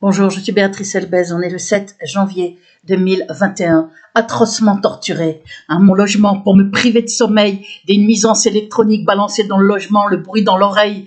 Bonjour, je suis Béatrice Elbez, on est le 7 janvier 2021, atrocement torturée. Mon logement pour me priver de sommeil, des nuisances électroniques balancées dans le logement, le bruit dans l'oreille,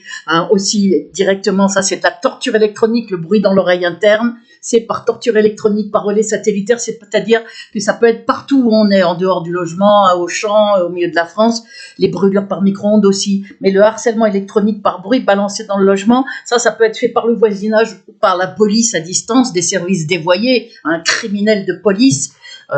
aussi directement, ça c'est de la torture électronique, le bruit dans l'oreille interne, c'est par torture électronique, par relais satellitaire, c'est-à-dire que ça peut être partout où on est, en dehors du logement, à Auchan, au milieu de la France, les brûlures par micro-ondes aussi, mais le harcèlement électronique par bruit balancé dans le logement, ça peut être fait par le voisinage ou par la police à distance, des services dévoyés, un criminel de police.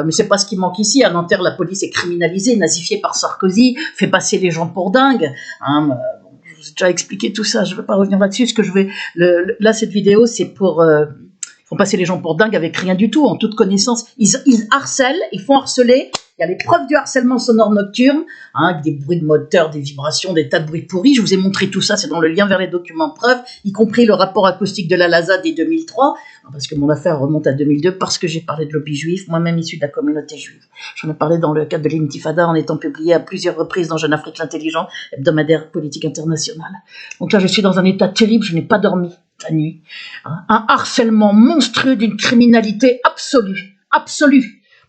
Mais c'est pas ce qui manque ici. À Nanterre, la police est criminalisée, nazifiée par Sarkozy, fait passer les gens pour dingues. Je vous ai déjà expliqué tout ça, je ne vais pas revenir là-dessus. Là, cette vidéo, c'est pour... Ils font passer les gens pour dingues avec rien du tout, en toute connaissance. Ils harcèlent, ils font harceler. Il y a les preuves du harcèlement sonore nocturne, avec des bruits de moteur, des vibrations, des tas de bruits pourris. Je vous ai montré tout ça, c'est dans le lien vers les documents de preuve, y compris le rapport acoustique de la LASA dès 2003, parce que mon affaire remonte à 2002, parce que j'ai parlé de lobby juif, moi-même issu de la communauté juive. J'en ai parlé dans le cadre de l'intifada, en étant publié à plusieurs reprises dans Jeune Afrique l'intelligent, hebdomadaire politique internationale. Donc là, je suis dans un état terrible, je n'ai pas dormi la nuit. Un harcèlement monstrueux d'une criminalité absolue.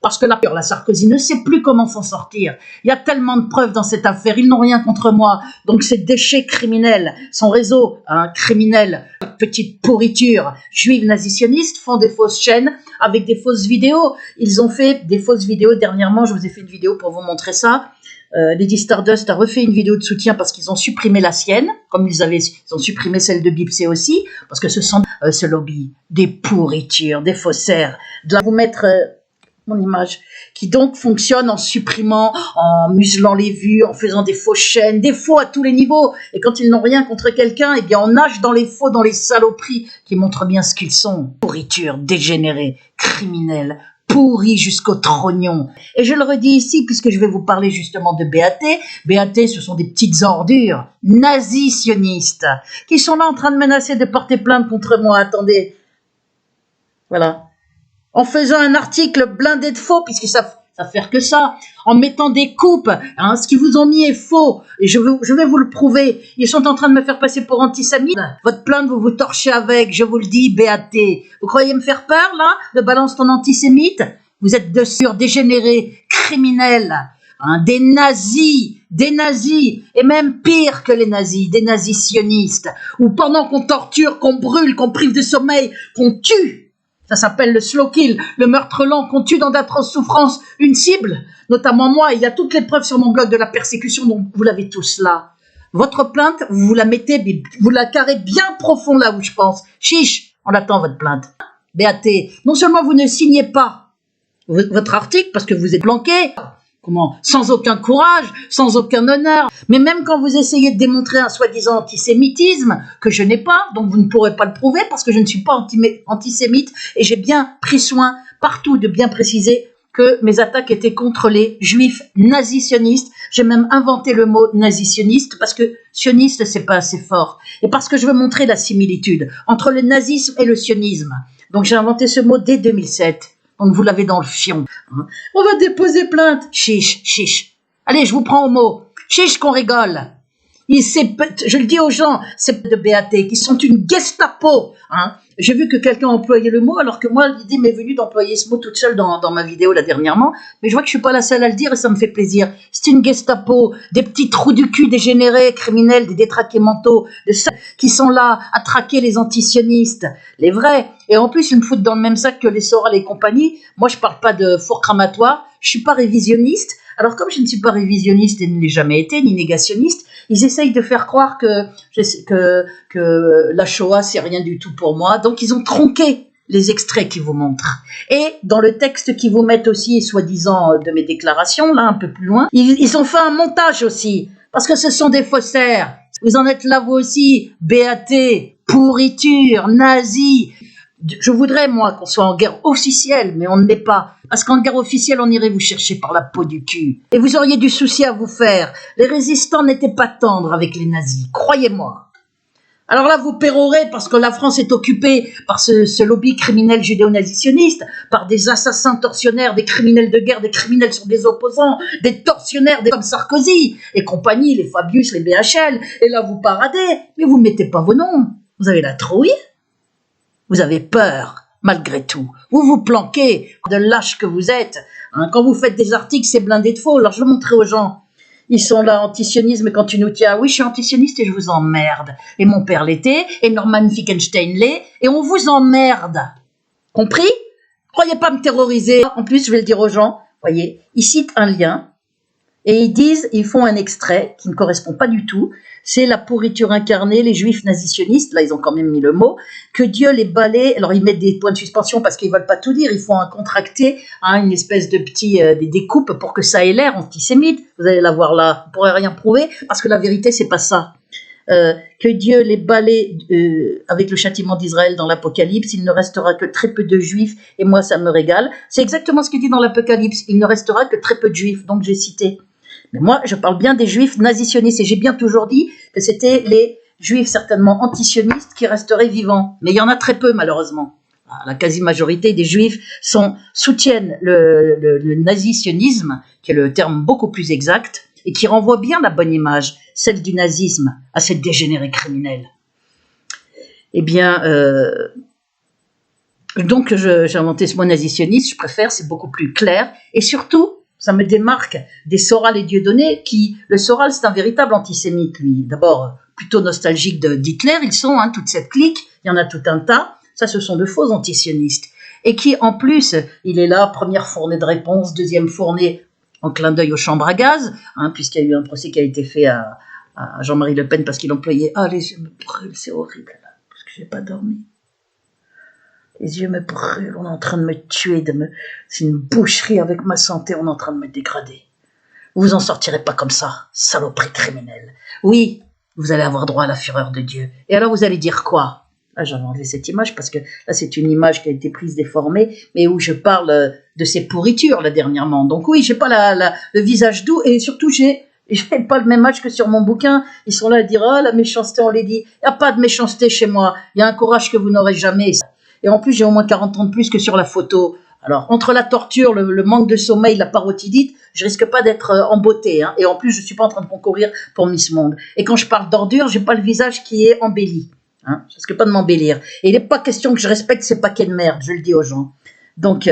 Parce que la Sarkozy ne sait plus comment s'en sortir. Il y a tellement de preuves dans cette affaire. Ils n'ont rien contre moi. Donc ces déchets criminels, son réseau criminel, petite pourriture juive nazistionniste, font des fausses chaînes avec des fausses vidéos. Ils ont fait des fausses vidéos dernièrement. Je vous ai fait une vidéo pour vous montrer ça. Lady Stardust a refait une vidéo de soutien parce qu'ils ont supprimé la sienne, comme ils ont supprimé celle de Bipsé aussi, parce que ce sont ce lobby, des pourritures, des faussaires. Je dois vous mettre mon image, qui donc fonctionne en supprimant, en muselant les vues, en faisant des fausses chaînes, des faux à tous les niveaux. Et quand ils n'ont rien contre quelqu'un, eh bien on nage dans les faux, dans les saloperies qui montrent bien ce qu'ils sont. Pourriture, dégénérés, criminels, pourris jusqu'au trognon. Et je le redis ici, puisque je vais vous parler justement de BAT. BAT, ce sont des petites ordures nazi-sionistes qui sont là en train de menacer de porter plainte contre moi. Attendez. Voilà. En faisant un article blindé de faux, puisqu'ils savent faire que ça, en mettant des coupes, ce qu'ils vous ont mis est faux, et je vais vous le prouver. Ils sont en train de me faire passer pour antisémite. Votre plainte, vous vous torchez avec, je vous le dis, BAT. Vous croyez me faire peur, là, de balance ton antisémite? Vous êtes de sûrs dégénérés, criminels, des nazis, et même pire que les nazis, des nazis sionistes, où pendant qu'on torture, qu'on brûle, qu'on prive de sommeil, qu'on tue, ça s'appelle le slow kill, le meurtre lent, qu'on tue dans d'atroces souffrances une cible, notamment moi. Il y a toutes les preuves sur mon blog de la persécution, donc vous l'avez tous là. Votre plainte, vous la mettez, vous la carrez bien profond là où je pense. Chiche, on attend votre plainte. BAT, non seulement vous ne signez pas votre article parce que vous êtes planqué, sans aucun courage, sans aucun honneur, mais même quand vous essayez de démontrer un soi-disant antisémitisme, que je n'ai pas, donc vous ne pourrez pas le prouver parce que je ne suis pas antisémite, et j'ai bien pris soin partout de bien préciser que mes attaques étaient contre les juifs nazi-sionistes. J'ai même inventé le mot nazi-sioniste parce que sioniste, c'est pas assez fort, et parce que je veux montrer la similitude entre le nazisme et le sionisme. Donc j'ai inventé ce mot dès 2007. Donc vous l'avez dans le fion. On va déposer plainte. Chiche. Allez, je vous prends au mot. Chiche qu'on rigole. Je le dis aux gens, c'est de BAT, qui sont une Gestapo. J'ai vu que quelqu'un employait le mot, alors que moi, l'idée m'est venue d'employer ce mot toute seule dans ma vidéo là dernièrement. Mais je vois que je suis pas la seule à le dire et ça me fait plaisir. C'est une Gestapo, des petits trous du cul dégénérés, criminels, des détraqués mentaux, de ceux qui sont là à traquer les antisionistes, les vrais. Et en plus, ils me foutent dans le même sac que les Soral et compagnie. Moi, je parle pas de four cramatoire. Je suis pas révisionniste. Alors, comme je ne suis pas révisionniste et ne l'ai jamais été, ni négationniste, ils essayent de faire croire que la Shoah, c'est rien du tout pour moi. Donc, ils ont tronqué les extraits qu'ils vous montrent. Et dans le texte qu'ils vous mettent aussi, soi-disant, de mes déclarations, là, un peu plus loin, ils ont fait un montage aussi, parce que ce sont des faussaires. Vous en êtes là, vous aussi, BAT, pourriture, nazi. Je voudrais, moi, qu'on soit en guerre officielle, mais on ne l'est pas. Parce qu'en guerre officielle, on irait vous chercher par la peau du cul. Et vous auriez du souci à vous faire. Les résistants n'étaient pas tendres avec les nazis, croyez-moi. Alors là, vous pérorez parce que la France est occupée par ce lobby criminel judéo-nazitionniste, par des assassins tortionnaires, des criminels de guerre, des criminels sur des opposants, des tortionnaires comme Sarkozy et compagnie, les Fabius, les BHL. Et là, vous paradez, mais vous ne mettez pas vos noms. Vous avez la trouille. Vous avez peur, malgré tout. Vous vous planquez, de lâche que vous êtes. Hein, quand vous faites des articles, c'est blindé de faux. Alors je le montrerai aux gens. Ils sont là, antisionisme, quand tu nous tiens, oui, je suis antisioniste et je vous emmerde. Et mon père l'était, et Norman Finkelstein l'est, et on vous emmerde. Compris? Croyez pas me terroriser. En plus, je vais le dire aux gens, voyez, ils citent un lien, et ils font un extrait qui ne correspond pas du tout. C'est la pourriture incarnée, les juifs nazisionistes, là ils ont quand même mis le mot, que Dieu les balaie. Alors ils mettent des points de suspension parce qu'ils veulent pas tout dire, ils font un contracté, hein, une espèce de petit des découpes pour que ça ait l'air antisémite. Vous allez la voir là, vous pourrez rien prouver parce que la vérité c'est pas ça. Que Dieu les balaie avec le châtiment d'Israël dans l'Apocalypse, il ne restera que très peu de juifs et moi ça me régale. C'est exactement ce qu'il dit dans l'Apocalypse, il ne restera que très peu de juifs, donc j'ai cité. Mais moi, je parle bien des juifs nazisionistes et j'ai bien toujours dit que c'était les juifs certainement antisionistes qui resteraient vivants. Mais il y en a très peu malheureusement. La quasi-majorité des juifs soutiennent le nazisionisme, qui est le terme beaucoup plus exact, et qui renvoie bien la bonne image, celle du nazisme, à cette dégénérée criminelle. Eh bien, donc j'ai inventé ce mot nazisionniste, je préfère, c'est beaucoup plus clair, et surtout, ça me démarque des Soral et Dieudonné qui, le Soral c'est un véritable antisémite lui, d'abord plutôt nostalgique d'Hitler, ils sont, hein, toute cette clique, il y en a tout un tas, ça ce sont de faux antisionistes, et qui en plus, il est là, première fournée de réponse, deuxième fournée en clin d'œil aux chambres à gaz, hein, puisqu'il y a eu un procès qui a été fait à Jean-Marie Le Pen parce qu'il employait, les yeux me brûlent, c'est horrible là, parce que j'ai pas dormi. Les yeux me brûlent, on est en train de me tuer, c'est une boucherie avec ma santé, on est en train de me dégrader. Vous vous en sortirez pas comme ça, saloperie criminelle. Oui, vous allez avoir droit à la fureur de Dieu. Et alors vous allez dire quoi? Là, j'avais enlevé cette image parce que là, c'est une image qui a été prise déformée, mais où je parle de ces pourritures là dernièrement. Donc oui, j'ai pas le visage doux et surtout j'ai pas le même âge que sur mon bouquin. Ils sont là à dire la méchanceté, on les dit. Il n'y a pas de méchanceté chez moi. Il y a un courage que vous n'aurez jamais. Et en plus, j'ai au moins 40 ans de plus que sur la photo. Alors, entre la torture, le manque de sommeil, la parotidite, je risque pas d'être en beauté. Hein. Et en plus, je suis pas en train de concourir pour Miss Monde. Et quand je parle d'ordure, j'ai pas le visage qui est embelli. Hein. Je risque pas de m'embellir. Et il n'est pas question que je respecte ces paquets de merde, je le dis aux gens. Donc,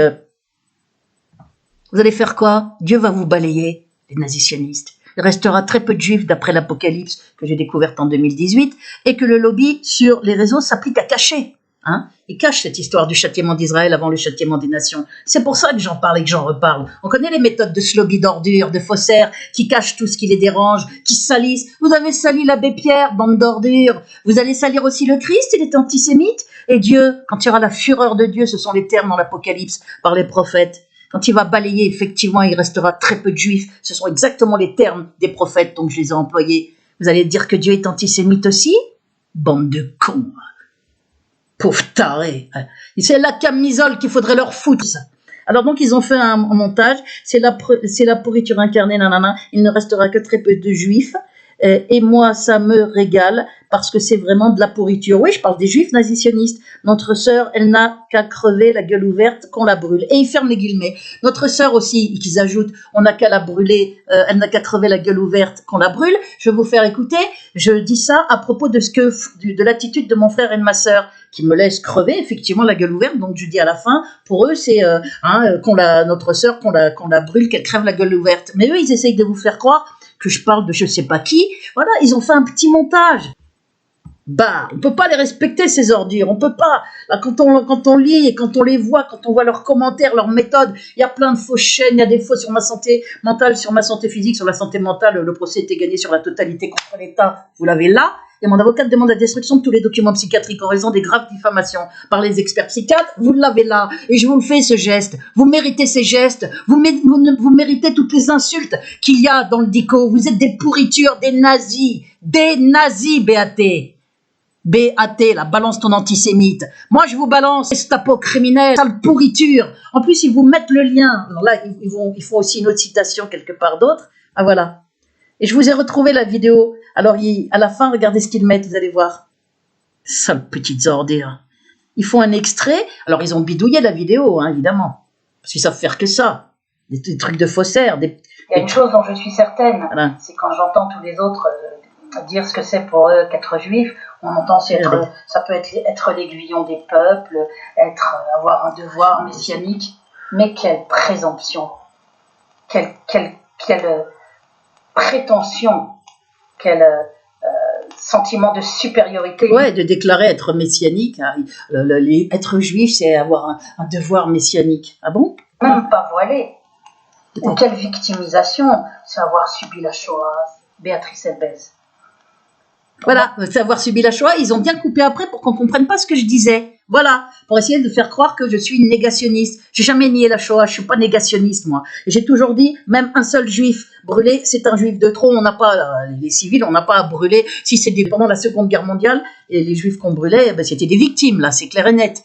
vous allez faire quoi? Dieu va vous balayer, les nazisionistes. Il restera très peu de juifs d'après l'Apocalypse que j'ai découverte en 2018 et que le lobby sur les réseaux s'applique à cacher. Hein, il cache cette histoire du châtiment d'Israël avant le châtiment des nations. C'est pour ça que j'en parle et que j'en reparle. On connaît les méthodes de ce lobby d'ordures, de faussaires, qui cachent tout ce qui les dérange, qui salissent. Vous avez sali l'abbé Pierre, bande d'ordures. Vous allez salir aussi le Christ, il est antisémite. Et Dieu, quand il y aura la fureur de Dieu, ce sont les termes dans l'Apocalypse par les prophètes. Quand il va balayer, effectivement, il restera très peu de juifs. Ce sont exactement les termes des prophètes, donc je les ai employés. Vous allez dire que Dieu est antisémite aussi? Bande de cons. Pauvre taré. C'est la camisole qu'il faudrait leur foutre. Alors donc ils ont fait un montage, c'est la pourriture incarnée, nanana, il ne restera que très peu de juifs. Et moi, ça me régale parce que c'est vraiment de la pourriture. Oui, je parle des juifs nazisionistes. Notre sœur, elle n'a qu'à crever la gueule ouverte qu'on la brûle. Et ils ferment les guillemets. Notre sœur aussi, qu'ils ajoutent, on n'a qu'à la brûler, elle n'a qu'à crever la gueule ouverte qu'on la brûle. Je vais vous faire écouter. Je dis ça à propos de l'attitude de mon frère et de ma sœur qui me laissent crever effectivement la gueule ouverte. Donc je dis à la fin, pour eux, c'est notre sœur qu'on la brûle, qu'elle crève la gueule ouverte. Mais eux, ils essayent de vous faire croire que je parle de je sais pas qui. Voilà, ils ont fait un petit montage. Bah, on peut pas les respecter, ces ordures, on peut pas. Là, quand on lit et quand on les voit, quand on voit leurs commentaires, leurs méthodes, il y a plein de fausses chaînes, il y a des faux sur ma santé mentale, sur ma santé physique, sur la santé mentale. Le procès était gagné sur la totalité contre l'État. Vous l'avez là. Et mon avocat demande la destruction de tous les documents psychiatriques en raison des graves diffamations par les experts psychiatres. Vous l'avez là. Et je vous le fais, ce geste. Vous méritez ces gestes. Vous méritez toutes les insultes qu'il y a dans le dico. Vous êtes des pourritures, des nazis, BAT. BAT, là, balance ton antisémite. Moi, je vous balance, Gestapo criminel, sale pourriture. En plus, ils vous mettent le lien. Alors là, ils font aussi une autre citation quelque part d'autre. Ah, voilà. Et je vous ai retrouvé la vidéo. Alors, à la fin, regardez ce qu'ils mettent, vous allez voir. Sales petites ordures. Ils font un extrait. Alors, ils ont bidouillé la vidéo, hein, évidemment. Parce qu'ils savent faire que ça. Des trucs de faussaires. Il y a une chose dont je suis certaine, voilà. C'est quand j'entends tous les autres dire ce que c'est pour eux qu'être juif. On entend ça peut être l'aiguillon des peuples, avoir un devoir messianique, mais quelle présomption, quelle prétention, quel sentiment de supériorité. Ouais, de déclarer être messianique. Hein. Être juif, c'est avoir un devoir messianique. Ah bon? Même pas voilé. Ou quelle victimisation, c'est avoir subi la Shoah, Béatrice Elbez. Voilà, c'est avoir subi la Shoah, ils ont bien coupé après pour qu'on ne comprenne pas ce que je disais. Voilà, pour essayer de faire croire que je suis une négationniste. J'ai jamais nié la Shoah, je suis pas négationniste moi. J'ai toujours dit, même un seul juif brûlé, c'est un juif de trop. On n'a pas, les civils, on n'a pas à brûler. Si c'est pendant la Seconde Guerre mondiale, et les juifs qu'on brûlait, ben, c'était des victimes, là, c'est clair et net.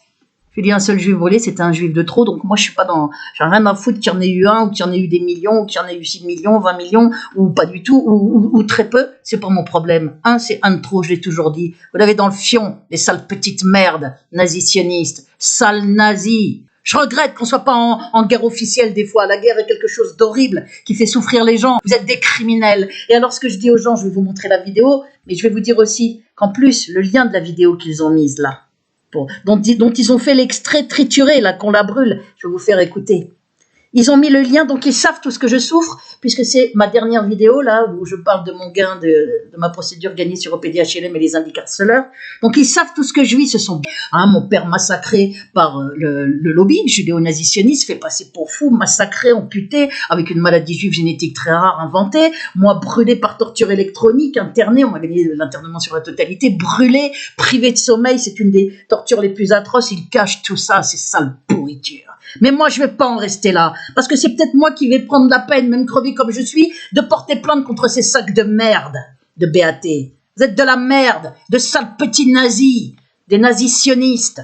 Je dis un seul juif brûlé, c'était un juif de trop, donc moi je suis pas j'ai rien à foutre qu'il y en ait eu un, ou qu'il y en ait eu des millions, ou qu'il y en ait eu 6 millions, 20 millions, ou pas du tout, ou très peu, c'est pas mon problème. Un, c'est un de trop, je l'ai toujours dit. Vous l'avez dans le fion, les sales petites merdes, nazisionistes, sales nazis. Je regrette qu'on soit pas en guerre officielle des fois. La guerre est quelque chose d'horrible qui fait souffrir les gens. Vous êtes des criminels. Et alors ce que je dis aux gens, je vais vous montrer la vidéo, mais je vais vous dire aussi qu'en plus, le lien de la vidéo qu'ils ont mise là, dont ils ont fait l'extrait trituré, là, qu'on la brûle. Je vais vous faire écouter. Ils ont mis le lien, donc ils savent tout ce que je souffre, puisque c'est ma dernière vidéo, là, où je parle de mon gain, de ma procédure gagnée sur OPD-HLM et les indicarceleurs. Donc ils savent tout ce que je vis, ce sont mon père massacré par le lobby judéo-nazitionniste, fait passer pour fou, massacré, amputé, avec une maladie juive génétique très rare inventée, moi brûlé par torture électronique, interné, on m'a gagné l'internement sur la totalité, brûlé, privé de sommeil, c'est une des tortures les plus atroces, ils cachent tout ça, c'est sale pourriture. Mais moi, je vais pas en rester là, parce que c'est peut-être moi qui vais prendre la peine, même crevé comme je suis, de porter plainte contre ces sacs de merde de BAT. Vous êtes de la merde, de sales petits nazis, des nazisionistes.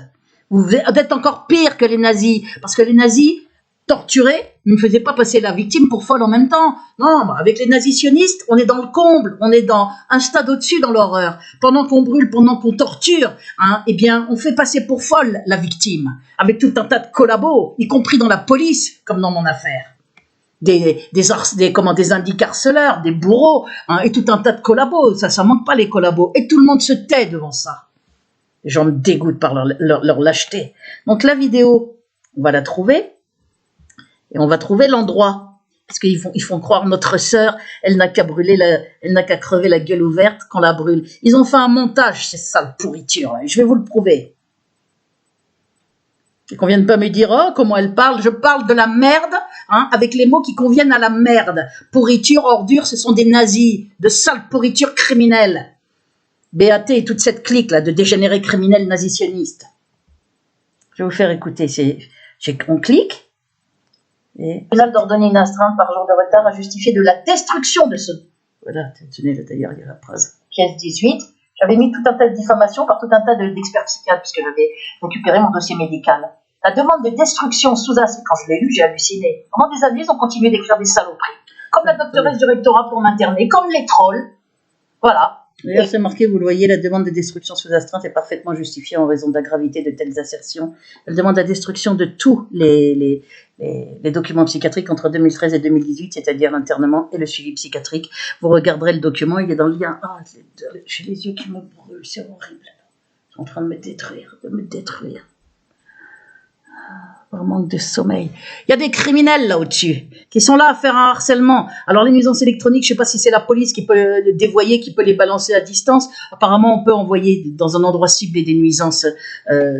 Vous êtes encore pire que les nazis, parce que les nazis torturés ne faisaient pas passer la victime pour folle en même temps. Non, avec les nazisionistes, on est dans le comble, on est dans un stade au-dessus dans l'horreur. Pendant qu'on brûle, pendant qu'on torture, eh bien, on fait passer pour folle la victime, avec tout un tas de collabos, y compris dans la police, comme dans mon affaire. Des indicarceleurs, des bourreaux, et tout un tas de collabos. Ça manque pas les collabos. Et tout le monde se tait devant ça. Les gens me dégoûtent par leur lâcheté. Donc la vidéo, on va la trouver. Et on va trouver l'endroit, parce qu'ils font croire notre sœur, elle n'a qu'à crever la gueule ouverte qu'on la brûle. Ils ont fait un montage, c'est ça le pourriture. Là. Je vais vous le prouver. Et qu'on vienne pas me dire, oh, comment elle parle. Je parle de la merde, avec les mots qui conviennent à la merde. Pourriture, ordure, ce sont des nazis, de sales pourritures criminelles. BAT et toute cette clique là de dégénérés criminels nazisionistes. Je vais vous faire écouter. On clique. Et tribunal d'ordonner une astreinte par jour de retard a justifié de la destruction de ce... Voilà, tenez, là d'ailleurs, il y a la preuve. Pièce 18. J'avais mis tout un tas de diffamations par tout un tas d'experts psychiatres, puisque j'avais récupéré mon dossier médical. La demande de destruction sous acide, quand je l'ai lu, j'ai halluciné. Pendant des années, ils ont continué d'écrire des saloperies. Comme la doctoresse du rectorat pour m'interner, comme les trolls. Voilà. D'ailleurs, c'est marqué, vous le voyez, la demande de destruction sous astreinte est parfaitement justifiée en raison de la gravité de telles assertions. Elle demande la destruction de tous les documents psychiatriques entre 2013 et 2018, c'est-à-dire l'internement et le suivi psychiatrique. Vous regarderez le document, il est dans le lien. J'ai les yeux qui me brûlent, c'est horrible. Ils sont en train de me détruire, Par manque de sommeil. Il y a des criminels là au-dessus, qui sont là à faire un harcèlement. Alors les nuisances électroniques, je ne sais pas si c'est la police qui peut les dévoyer, qui peut les balancer à distance. Apparemment, on peut envoyer dans un endroit ciblé des nuisances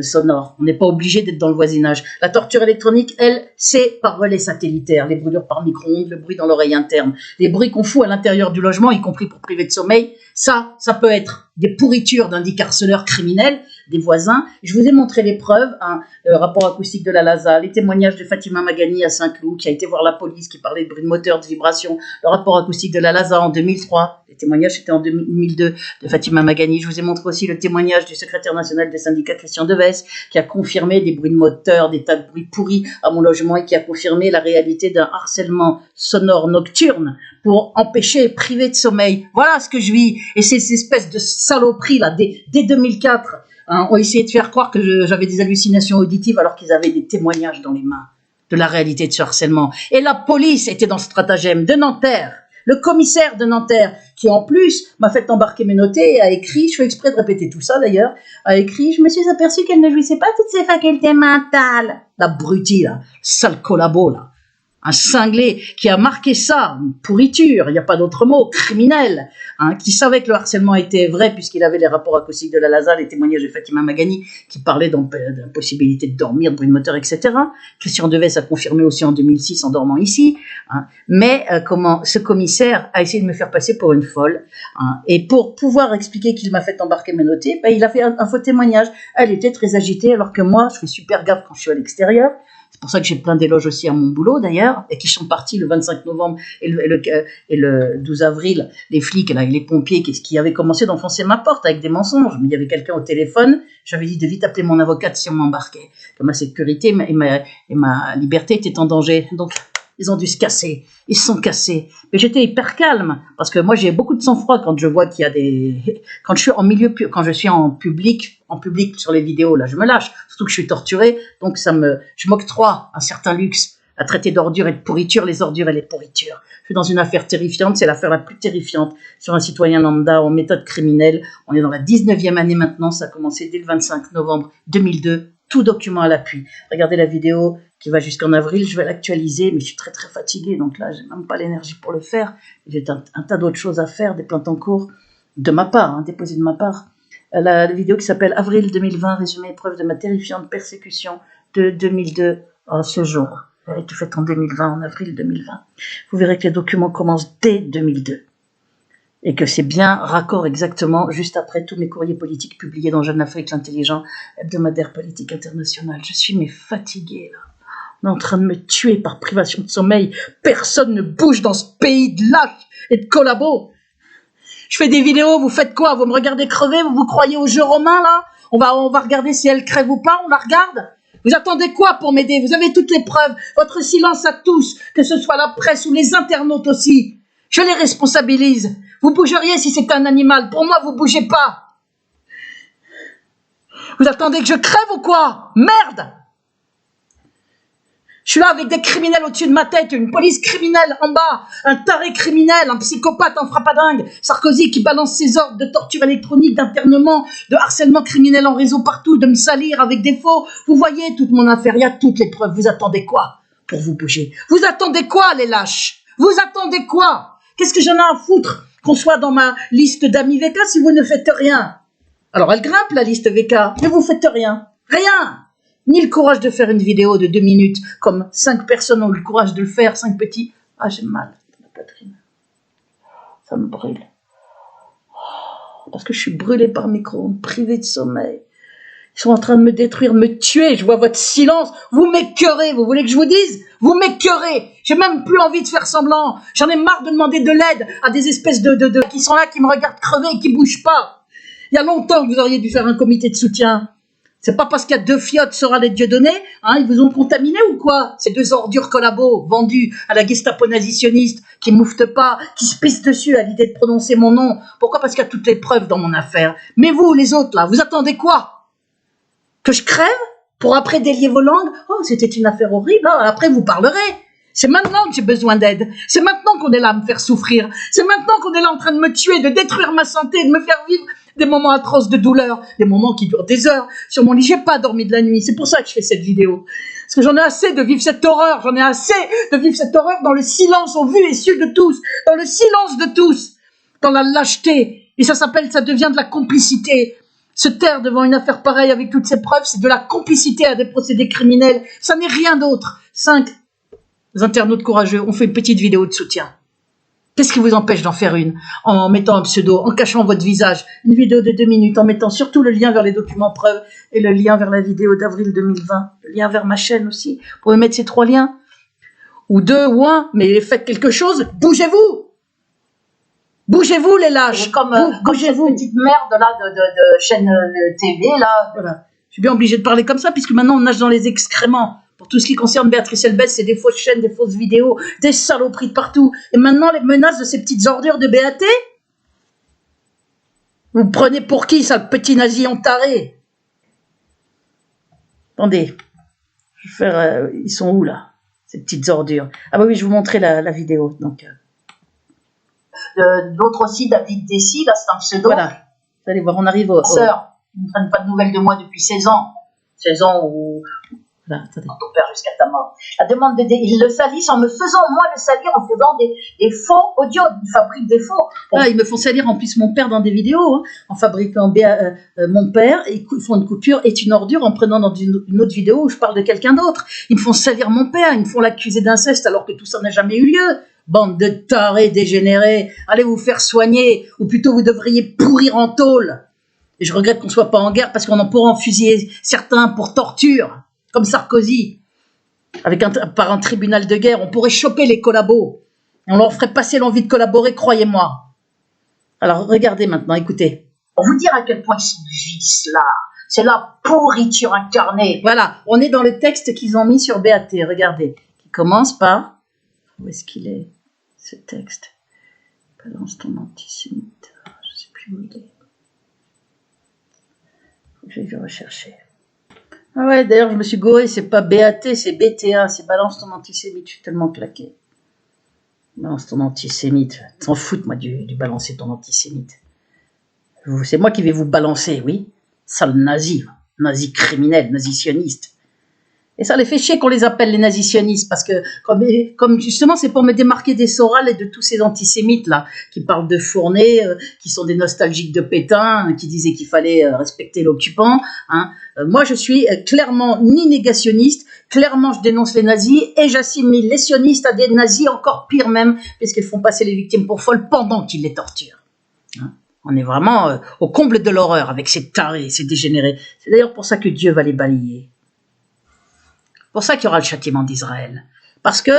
sonores. On n'est pas obligé d'être dans le voisinage. La torture électronique, elle, c'est par relais satellitaire. Les brûlures par micro-ondes, le bruit dans l'oreille interne. Les bruits qu'on fout à l'intérieur du logement, y compris pour priver de sommeil, ça peut être des pourritures d'indicarceleurs criminels, des voisins. Je vous ai montré les preuves, le rapport acoustique de la LASA, les témoignages de Fatima Magani à Saint-Cloud, qui a été voir la police, qui parlait de bruit de moteur, de vibration, le rapport acoustique de la LASA en 2003, les témoignages étaient en 2002 de Fatima Magani. Je vous ai montré aussi le témoignage du secrétaire national des syndicats Christian Deves, qui a confirmé des bruits de moteur, des tas de bruits pourris à mon logement et qui a confirmé la réalité d'un harcèlement sonore nocturne pour empêcher et priver de sommeil. Voilà ce que je vis. Et ces espèces de saloperies là, dès 2004, ont essayé de faire croire que j'avais des hallucinations auditives alors qu'ils avaient des témoignages dans les mains de la réalité de ce harcèlement. Et la police était dans ce stratagème de Nanterre, le commissaire de Nanterre, qui en plus m'a fait embarquer mes notés et a écrit, je fais exprès de répéter tout ça d'ailleurs, a écrit « Je me suis aperçue qu'elle ne jouissait pas toutes ses facultés mentales ». L'abruti là, sale collabo là. Un cinglé qui a marqué ça, une pourriture, il n'y a pas d'autre mot, criminel, hein, qui savait que le harcèlement était vrai puisqu'il avait les rapports acoustiques de la Laza, les témoignages de Fatima Magani qui parlaient d'impossibilité de dormir, de bruit de moteur, etc. Christian Deves a confirmé aussi en 2006 en dormant ici, hein, mais comment ce commissaire a essayé de me faire passer pour une folle, hein, et pour pouvoir expliquer qu'il m'a fait embarquer mes notés, il a fait un faux témoignage. Elle était très agitée alors que moi je fais super gaffe quand je suis à l'extérieur. C'est pour ça que j'ai plein d'éloges aussi à mon boulot d'ailleurs, et qui sont partis le 25 novembre et le 12 avril, les flics là, et les pompiers qui avaient commencé d'enfoncer ma porte avec des mensonges. Mais il y avait quelqu'un au téléphone, j'avais dit de vite appeler mon avocate si on m'embarquait, que ma sécurité et ma liberté étaient en danger. Donc ils ont dû se casser, ils se sont cassés. Mais j'étais hyper calme, parce que moi j'ai beaucoup de sang-froid quand je vois qu'il y a des... Quand je suis en public sur les vidéos, là je me lâche, surtout que je suis torturée, donc je m'octroie un certain luxe à traiter d'ordures et de pourriture, les ordures et les pourritures. Je suis dans une affaire terrifiante, c'est l'affaire la plus terrifiante sur un citoyen lambda en méthode criminelle. On est dans la 19e année maintenant, ça a commencé dès le 25 novembre 2002, tout document à l'appui. Regardez la vidéo qui va jusqu'en avril, je vais l'actualiser, mais je suis très très fatiguée, donc là, j'ai même pas l'énergie pour le faire. J'ai un tas d'autres choses à faire, des plaintes en cours, de ma part, hein, déposées de ma part. La vidéo qui s'appelle Avril 2020, résumé épreuve de ma terrifiante persécution de 2002 à ce jour. Elle a été faite en 2020, en avril 2020. Vous verrez que les documents commencent dès 2002. Et que c'est bien raccord exactement juste après tous mes courriers politiques publiés dans Jeune Afrique, l'intelligent hebdomadaire politique international. Je suis fatiguée là. On est en train de me tuer par privation de sommeil. Personne ne bouge dans ce pays de lâches et de collabos. Je fais des vidéos, vous faites quoi? Vous me regardez crever, vous croyez au jeu romain là? On va regarder si elle crève ou pas, on la regarde? Vous attendez quoi pour m'aider? Vous avez toutes les preuves. Votre silence à tous, que ce soit la presse ou les internautes aussi. Je les responsabilise. Vous bougeriez si c'était un animal. Pour moi, vous bougez pas. Vous attendez que je crève ou quoi? Merde! Je suis là avec des criminels au-dessus de ma tête, une police criminelle en bas, un taré criminel, un psychopathe, un frappadingue, Sarkozy qui balance ses ordres de torture électronique, d'internement, de harcèlement criminel en réseau partout, de me salir avec des faux. Vous voyez toute mon affaire, il y a toutes les preuves. Vous attendez quoi pour vous bouger? Vous attendez quoi, les lâches? Vous attendez quoi? Qu'est-ce que j'en ai à foutre qu'on soit dans ma liste d'amis VK si vous ne faites rien? Alors elle grimpe la liste VK, mais vous faites rien. Rien! Ni le courage de faire une vidéo de 2 minutes, comme 5 personnes ont eu le courage de le faire, 5 petits. Ah, j'ai mal dans la poitrine. Ça me brûle. Parce que je suis brûlée par micro-ondes, privée de sommeil. Ils sont en train de me détruire, de me tuer. Je vois votre silence. Vous m'écœurez. Vous voulez que je vous dise? Vous m'écœurez. J'ai même plus envie de faire semblant. J'en ai marre de demander de l'aide à des espèces de qui sont là, qui me regardent crever et qui bougent pas. Il y a longtemps que vous auriez dû faire un comité de soutien. C'est pas parce qu'il y a 2 fiottes sera les Dieudonné, hein, ils vous ont contaminé ou quoi? Ces 2 ordures collabos vendus à la Gestapo nazitionniste, qui mouftent pas, qui se pissent dessus à l'idée de prononcer mon nom. Pourquoi? Parce qu'il y a toutes les preuves dans mon affaire. Mais vous, les autres, là, vous attendez quoi? Que je crève? Pour après délier vos langues? Oh, c'était une affaire horrible, hein, après vous parlerez. C'est maintenant que j'ai besoin d'aide. C'est maintenant qu'on est là à me faire souffrir. C'est maintenant qu'on est là en train de me tuer, de détruire ma santé, de me faire vivre des moments atroces de douleur, des moments qui durent des heures. Sur mon lit, j'ai pas dormi de la nuit. C'est pour ça que je fais cette vidéo. Parce que j'en ai assez de vivre cette horreur. J'en ai assez de vivre cette horreur dans le silence au vu et su de tous. Dans le silence de tous. Dans la lâcheté. Et ça devient de la complicité. Se taire devant une affaire pareille avec toutes ces preuves, c'est de la complicité à des procédés criminels. Ça n'est rien d'autre. 5 internautes courageux ont fait une petite vidéo de soutien. Qu'est-ce qui vous empêche d'en faire une? En mettant un pseudo, en cachant votre visage. Une vidéo de 2 minutes, en mettant surtout le lien vers les documents preuves et le lien vers la vidéo d'avril 2020. Le lien vers ma chaîne aussi. Vous pouvez mettre ces 3 liens. Ou 2 ou 1, mais faites quelque chose. Bougez-vous! Bougez-vous, les lâches! Comme cette petite merde là de chaîne TV, là. Voilà. Je suis bien obligée de parler comme ça, puisque maintenant on nage dans les excréments. Pour tout ce qui concerne Béatrice Elbès, c'est des fausses chaînes, des fausses vidéos, des saloperies de partout. Et maintenant, les menaces de ces petites ordures de BAT? Vous prenez pour qui, ça, petit nazi entaré? Attendez. Je vais faire... ils sont où, là? Ces petites ordures. Ah bah oui, je vous montrer la vidéo. Donc, d'autres aussi, David Dessy, là c'est un pseudo. Voilà, vous allez voir, on arrive au... Sœur, ils ne prennent pas de nouvelles de moi depuis 16 ans. 16 ans où... Voilà, attendez. Ton père jusqu'à ta mort. La demande de ils le salissent en me faisant, moi, le salir en faisant des faux audios. Ils fabriquent des faux. Ah, ils me font salir en plus mon père dans des vidéos, hein, en fabriquant mon père, et ils font une coupure est une ordure en prenant dans une autre vidéo où je parle de quelqu'un d'autre. Ils me font salir mon père, ils me font l'accuser d'inceste alors que tout ça n'a jamais eu lieu. Bande de tarés dégénérés, allez vous faire soigner, ou plutôt vous devriez pourrir en tôle. Et je regrette qu'on soit pas en guerre parce qu'on en pourra en fusiller certains pour torture. Comme Sarkozy, par un tribunal de guerre, on pourrait choper les collabos. On leur ferait passer l'envie de collaborer, croyez-moi. Alors, regardez maintenant, écoutez. Pour vous dire à quel point c'est vice, là. C'est la pourriture incarnée. Voilà, on est dans le texte qu'ils ont mis sur BAT, regardez. Qui commence par... Où est-ce qu'il est, ce texte? Balance ton antisémite. Je ne sais plus où il est. Je vais le rechercher. Ah ouais, d'ailleurs, je me suis gouré, c'est pas BAT, c'est BTA, c'est balance ton antisémite, je suis tellement claqué. Balance ton antisémite, t'en foutre, moi, du balancer ton antisémite. C'est moi qui vais vous balancer, oui. Sale nazi, nazi criminel, nazi sioniste. Et ça les fait chier qu'on les appelle les nazisionistes, parce que, comme justement, c'est pour me démarquer des Soral et de tous ces antisémites-là, qui parlent de Fournet, qui sont des nostalgiques de Pétain, qui disaient qu'il fallait respecter l'occupant. Hein. Moi, je suis clairement ni négationniste, clairement, je dénonce les nazis, et j'assimile les sionistes à des nazis encore pire même, puisqu'ils font passer les victimes pour folles pendant qu'ils les torturent. Hein. On est vraiment au comble de l'horreur avec ces tarés, ces dégénérés. C'est d'ailleurs pour ça que Dieu va les balayer. Pour ça qu'il y aura le châtiment d'Israël. Parce que,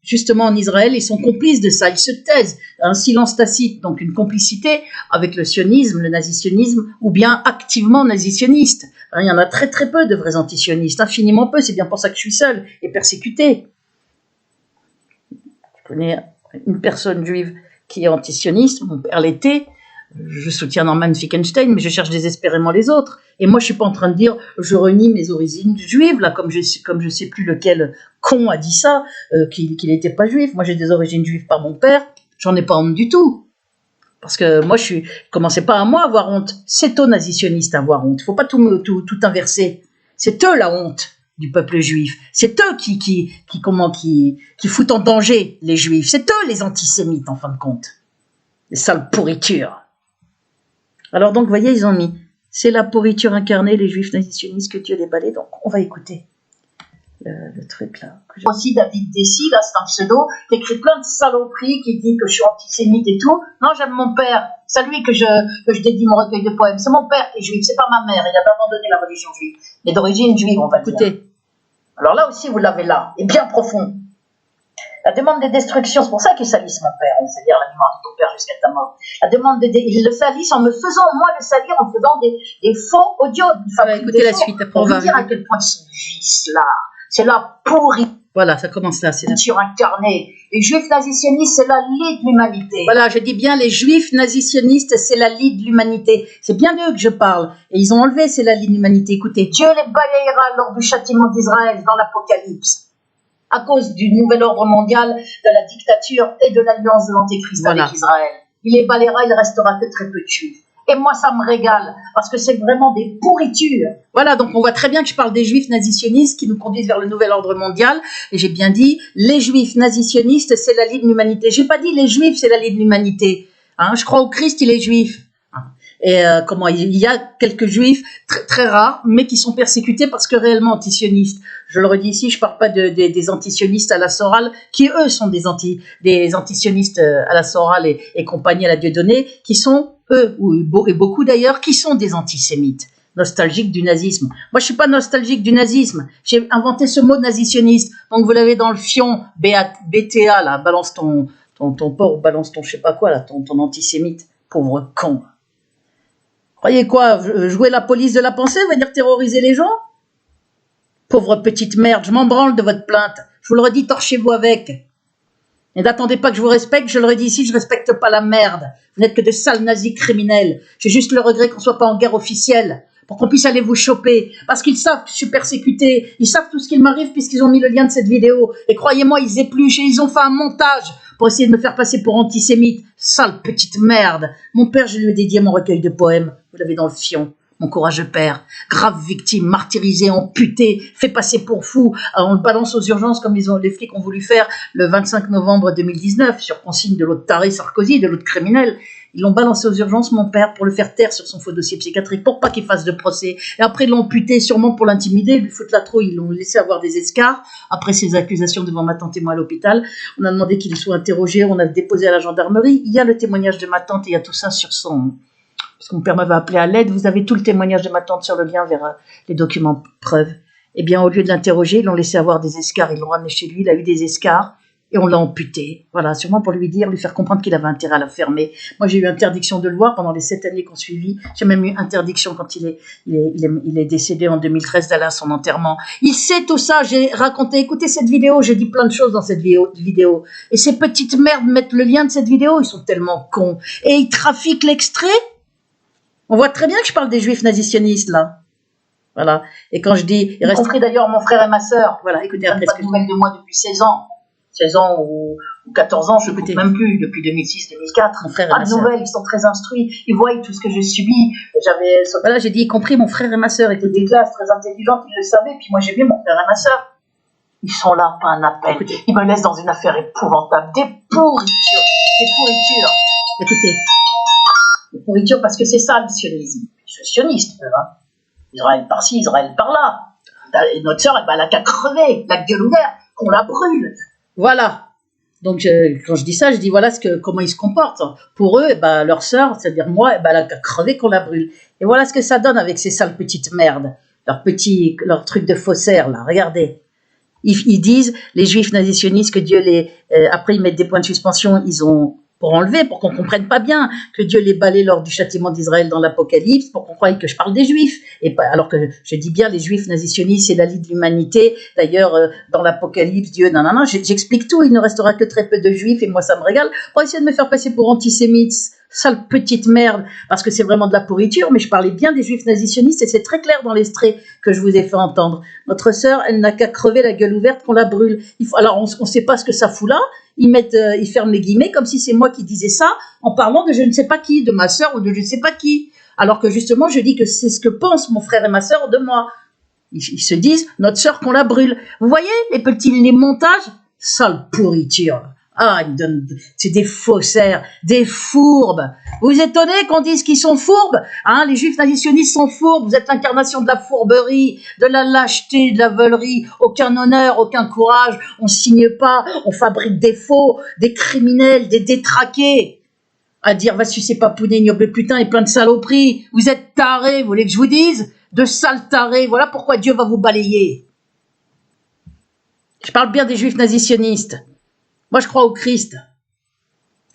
justement, en Israël, ils sont complices de ça, ils se taisent. Un silence tacite, donc une complicité avec le sionisme, le nazisionisme, ou bien activement nazisioniste. Il y en a très très peu de vrais antisionistes, infiniment peu, c'est bien pour ça que je suis seul et persécuté. Je connais une personne juive qui est antisioniste, mon père l'était. Je soutiens Norman Finkelstein, mais je cherche désespérément les autres. Et moi, je suis pas en train de dire je renie mes origines juives, là, comme je sais plus lequel con a dit ça, qu'il n'était pas juif. Moi, j'ai des origines juives par mon père, j'en ai pas honte du tout. Parce que moi, commencez pas à moi à avoir honte. C'est aux nazisionistes à avoir honte. Faut pas tout inverser. C'est eux la honte du peuple juif. C'est eux qui foutent en danger les juifs. C'est eux les antisémites, en fin de compte. Les sales pourritures. Alors donc, vous voyez, ils ont mis, c'est la pourriture incarnée, les juifs nazisionistes, que Dieu les balaye. Donc, on va écouter le truc là. Aussi, David Dessy, là, c'est un pseudo, qui écrit plein de saloperies, qui dit que je suis antisémite et tout. Non, j'aime mon père. C'est à lui que je dédie mon recueil de poèmes. C'est mon père qui est juif, c'est pas ma mère. Il a abandonné la religion juive. Mais d'origine juive, on va dire. Écoutez. Alors là aussi, vous l'avez là, et bien profond. La demande de destruction, c'est pour ça qu'ils salissent mon père, c'est-à-dire la mémoire de ton père jusqu'à ta mort. La demande ils le salissent en me faisant, moi, le salir en faisant des faux audios. Écoutez la suite, après on va dire à quel point c'est vice, là. C'est la pourriture. Voilà, ça commence là. C'est incarnée. Les juifs nazisionistes, c'est la lie de l'humanité. Voilà, je dis bien, les juifs nazisionistes, c'est la lie de l'humanité. C'est bien d'eux que je parle. Et ils ont enlevé, c'est la lie de l'humanité. Écoutez. Dieu les balayera lors du châtiment d'Israël dans l'Apocalypse. À cause du nouvel ordre mondial, de la dictature et de l'alliance de l'Antéchrist avec Israël. Il les balayera, il ne restera que très peu de juifs. Et moi, ça me régale, parce que c'est vraiment des pourritures. Voilà, donc on voit très bien que je parle des juifs nazisionistes qui nous conduisent vers le nouvel ordre mondial. Et j'ai bien dit, les juifs nazisionistes, c'est la lie de l'humanité. J'ai pas dit les juifs, c'est la lie de l'humanité. Hein, je crois au Christ, il est juif. Et il y a quelques juifs très, très rares, mais qui sont persécutés parce que réellement antisionistes. Je le redis ici, je parle pas des antisionistes à la Soral, qui eux sont des antisionistes à la Soral et compagnie à la Dieudonné, qui sont eux, et beaucoup d'ailleurs, qui sont des antisémites, nostalgiques du nazisme. Moi, je suis pas nostalgique du nazisme. J'ai inventé ce mot nazisionniste. Donc vous l'avez dans le fion, BTA, là, balance ton porc, balance ton je sais pas quoi, là, ton antisémite. Pauvre con. Croyez quoi, jouer la police de la pensée, venir terroriser les gens? Pauvre petite merde, je m'en branle de votre plainte. Je vous le redis, torchez-vous avec. Et n'attendez pas que je vous respecte, je le redis ici, je respecte pas la merde. Vous n'êtes que de sales nazis criminels. J'ai juste le regret qu'on soit pas en guerre officielle. pour qu'on puisse aller vous choper, parce qu'ils savent que je suis persécuté, ils savent tout ce qu'il m'arrive puisqu'ils ont mis le lien de cette vidéo, et croyez-moi, ils épluchent et ils ont fait un montage pour essayer de me faire passer pour antisémite. Sale petite merde. Mon père, je lui ai dédié mon recueil de poèmes, vous l'avez dans le fion. Mon courageux père, grave victime, martyrisé, amputé, fait passer pour fou. Alors on le balance aux urgences comme les flics ont voulu faire le 25 novembre 2019, sur consigne de l'autre taré Sarkozy, de l'autre criminel. Ils l'ont balancé aux urgences, mon père, pour le faire taire sur son faux dossier psychiatrique, pour pas qu'il fasse de procès. Et après, ils l'ont amputé, sûrement pour l'intimider, lui foutre la trouille. Ils l'ont laissé avoir des escarres. Après ces accusations devant ma tante et moi à l'hôpital, on a demandé qu'il soit interrogé, on a déposé à la gendarmerie. Il y a le témoignage de ma tante et il y a tout ça sur son... Parce que mon père m'avait appelé à l'aide, vous avez tout le témoignage de ma tante sur le lien vers les documents preuves. Eh bien, au lieu de l'interroger, ils l'ont laissé avoir des escarres, ils l'ont ramené chez lui, il a eu des escarres, et on l'a amputé. Voilà, sûrement pour lui faire comprendre qu'il avait intérêt à la fermer. Moi, j'ai eu interdiction de le voir pendant les 7 années qu'on suivit. J'ai même eu interdiction quand il est décédé en 2013 d'aller à son enterrement. Il sait tout ça, j'ai raconté, écoutez cette vidéo, j'ai dit plein de choses dans cette vidéo. Et ces petites merdes mettent le lien de cette vidéo, ils sont tellement cons. Et ils trafiquent l'extrait. On voit très bien que je parle des juifs nazisionistes, là. Voilà. Et quand je dis... Il reste... compris d'ailleurs mon frère et ma sœur. Voilà, écoutez, après... Pas de nouvelles de moi depuis 16 ans. 16 ans ou 14 ans, je ne sais même plus, depuis 2006-2004. Mon frère et ma sœur. Pas de nouvelles, ils sont très instruits. Ils voient tout ce que j'ai subi. Voilà, j'ai dit, y compris mon frère et ma sœur. Écoutez, des classes très intelligentes, ils le savaient. Puis moi, j'ai vu mon frère et ma sœur. Ils sont là, pas un appel. Écoutez. Ils me laissent dans une affaire épouvantable. Des pourritures. Des pourritures. Écoutez. Pourriture parce que c'est ça le sionisme. Je suis sioniste, hein. Israël par-ci, Israël par-là. Et notre sœur, elle a qu'à crever, la gueule ouverte, qu'on la brûle. Voilà. Donc quand je dis ça, je dis voilà comment ils se comportent. Pour eux, leur sœur, c'est-à-dire moi, elle a qu'à crever, qu'on la brûle. Et voilà ce que ça donne avec ces sales petites merdes. Leur truc de faussaire, là, regardez. Ils disent, les juifs nazisionistes, que Dieu après ils mettent des points de suspension, ils ont... pour enlever, pour qu'on comprenne pas bien que Dieu les balaye lors du châtiment d'Israël dans l'Apocalypse, pour qu'on croie que je parle des Juifs, et pas, alors que je dis bien les Juifs nazisionistes, c'est la lie de l'humanité. D'ailleurs, dans l'Apocalypse, Dieu, non, j'explique tout. Il ne restera que très peu de Juifs, et moi ça me régale. Pour essayer de me faire passer pour antisémite, sale petite merde, parce que c'est vraiment de la pourriture. Mais je parlais bien des Juifs nazisionistes, et c'est très clair dans l'extrait que je vous ai fait entendre. Notre sœur, elle n'a qu'à crever la gueule ouverte qu'on la brûle. Alors on ne sait pas ce que ça fout là. Ils ferment les guillemets comme si c'est moi qui disais ça en parlant de je ne sais pas qui, de ma sœur ou de je ne sais pas qui. Alors que justement, je dis que c'est ce que pensent mon frère et ma sœur de moi. Ils se disent, notre sœur qu'on la brûle. Vous voyez les montages? Sale pourriture. Ah, c'est des faussaires, des fourbes. Vous vous étonnez qu'on dise qu'ils sont fourbes? Hein, les juifs nazisionistes sont fourbes. Vous êtes l'incarnation de la fourberie, de la lâcheté, de la veulerie. Aucun honneur, aucun courage. On signe pas, on fabrique des faux, des criminels, des détraqués. À dire, va sucer papounet, ignoble putain, et plein de saloperies. Vous êtes tarés, vous voulez que je vous dise? De sales tarés. Voilà pourquoi Dieu va vous balayer. Je parle bien des juifs nazisionistes. Moi, je crois au Christ.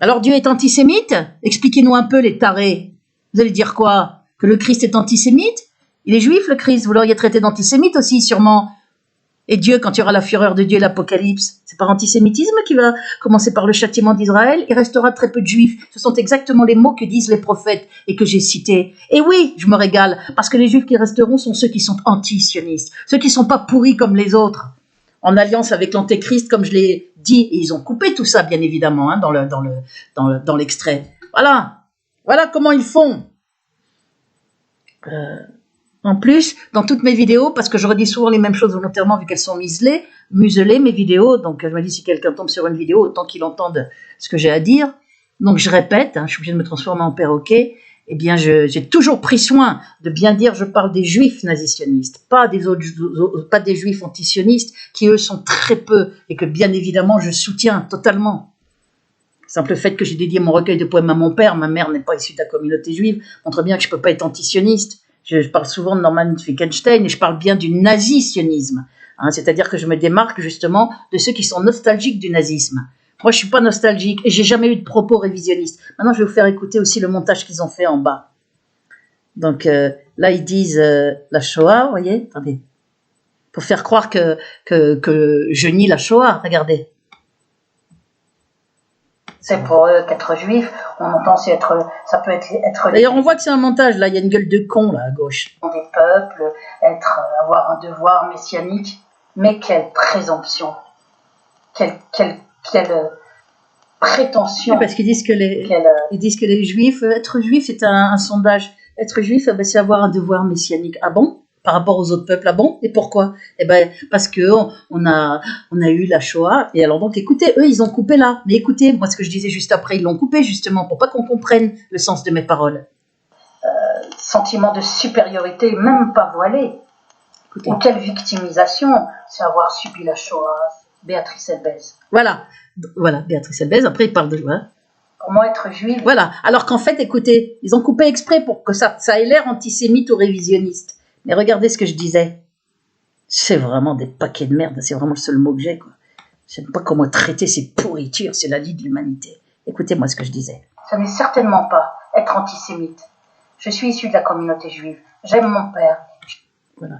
Alors, Dieu est antisémite? Expliquez-nous un peu, les tarés. Vous allez dire quoi? Que le Christ est antisémite? Il est juif, le Christ. Vous l'auriez traité d'antisémite aussi, sûrement. Et Dieu, quand il y aura la fureur de Dieu, l'Apocalypse, c'est par antisémitisme qui va commencer par le châtiment d'Israël. Il restera très peu de juifs. Ce sont exactement les mots que disent les prophètes et que j'ai cités. Et oui, je me régale, parce que les juifs qui resteront sont ceux qui sont anti-sionistes, ceux qui ne sont pas pourris comme les autres, en alliance avec l'antéchrist, comme je l'ai dit, et ils ont coupé tout ça, bien évidemment, hein, dans l'extrait. Voilà comment ils font. En plus, dans toutes mes vidéos, parce que je redis souvent les mêmes choses volontairement, vu qu'elles sont muselées, mes vidéos, donc je me dis, si quelqu'un tombe sur une vidéo, autant qu'il entende ce que j'ai à dire. Donc je répète, hein, je suis obligée de me transformer en perroquet. Eh bien, j'ai toujours pris soin de bien dire, je parle des juifs nazisionistes, pas des juifs antisionistes, qui eux sont très peu, et que bien évidemment je soutiens totalement. Le simple fait que j'ai dédié mon recueil de poèmes à mon père, ma mère n'est pas issue de la communauté juive, montre bien que je ne peux pas être antisioniste. Je parle souvent de Norman Finkelstein, et je parle bien du nazisionisme, hein, c'est-à-dire que je me démarque justement de ceux qui sont nostalgiques du nazisme. Moi, je suis pas nostalgique et j'ai jamais eu de propos révisionnistes. Maintenant, je vais vous faire écouter aussi le montage qu'ils ont fait en bas. Donc là, ils disent la Shoah, vous voyez, attendez, pour faire croire que je nie la Shoah. Regardez, c'est pour eux qu'être juif, on entend ça peut être D'ailleurs, on voit que c'est un montage, là, il y a une gueule de con, là, à gauche. Des peuples, avoir un devoir messianique, mais quelle présomption, quelle prétention. Oui, parce qu'ils disent que ils disent que les juifs, être juif, c'est un sondage. Être juif, c'est avoir un devoir messianique. Ah bon? Par rapport aux autres peuples, ah bon? Et pourquoi? Eh ben, parce que on a eu la Shoah, et alors donc, écoutez, eux, ils ont coupé là. Mais écoutez, moi, ce que je disais juste après, ils l'ont coupé, justement, pour pas qu'on comprenne le sens de mes paroles. Sentiment de supériorité, même pas voilé. Écoutez. Ou quelle victimisation, c'est avoir subi la Shoah. Béatrice Elbez. Voilà, Béatrice Elbez, après, il parle de... Hein. Pour moi, être juif... Voilà, alors qu'en fait, écoutez, ils ont coupé exprès pour que ça ait l'air antisémite ou révisionniste. Mais regardez ce que je disais. C'est vraiment des paquets de merde, c'est vraiment le seul mot que j'ai, quoi. Je ne sais pas comment traiter ces pourritures, c'est la lie de l'humanité. Écoutez-moi ce que je disais. Ça n'est certainement pas être antisémite. Je suis issu de la communauté juive. J'aime mon père. Voilà.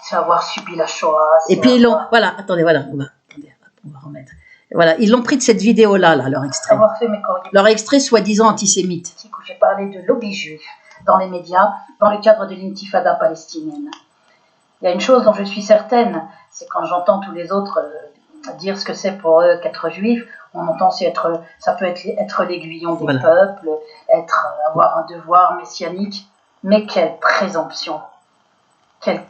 C'est avoir subi la Shoah. Et puis ils l'ont... Voilà, attendez, voilà. On va remettre. Voilà, ils l'ont pris de cette vidéo-là, là, leur extrait. Avoir fait mes courriers. Leur extrait soi-disant antisémite. Où j'ai parlé de lobby juif dans les médias, dans le cadre de l'intifada palestinienne. Il y a une chose dont je suis certaine, c'est quand j'entends tous les autres dire ce que c'est pour eux qu'être juif, on entend ça peut être l'aiguillon des peuples, avoir un devoir messianique, mais quelle présomption, quelle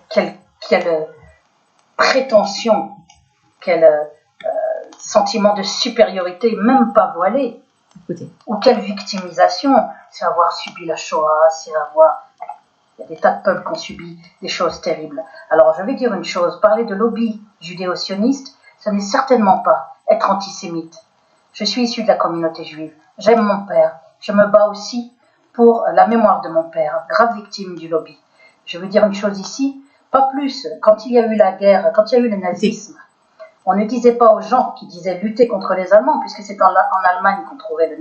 prétention, quel sentiment de supériorité, même pas voilé. Écoutez. Ou quelle victimisation, c'est avoir subi la Shoah, il y a des tas de peuples qui ont subi des choses terribles. Alors je vais dire une chose, parler de lobby judéo-sioniste, ce n'est certainement pas être antisémite. Je suis issu de la communauté juive, j'aime mon père, je me bats aussi pour la mémoire de mon père, grave victime du lobby. Je veux dire une chose ici, pas plus, quand il y a eu la guerre, quand il y a eu le nazisme, on ne disait pas aux gens qui disaient lutter contre les Allemands, puisque c'est en Allemagne qu'on trouvait le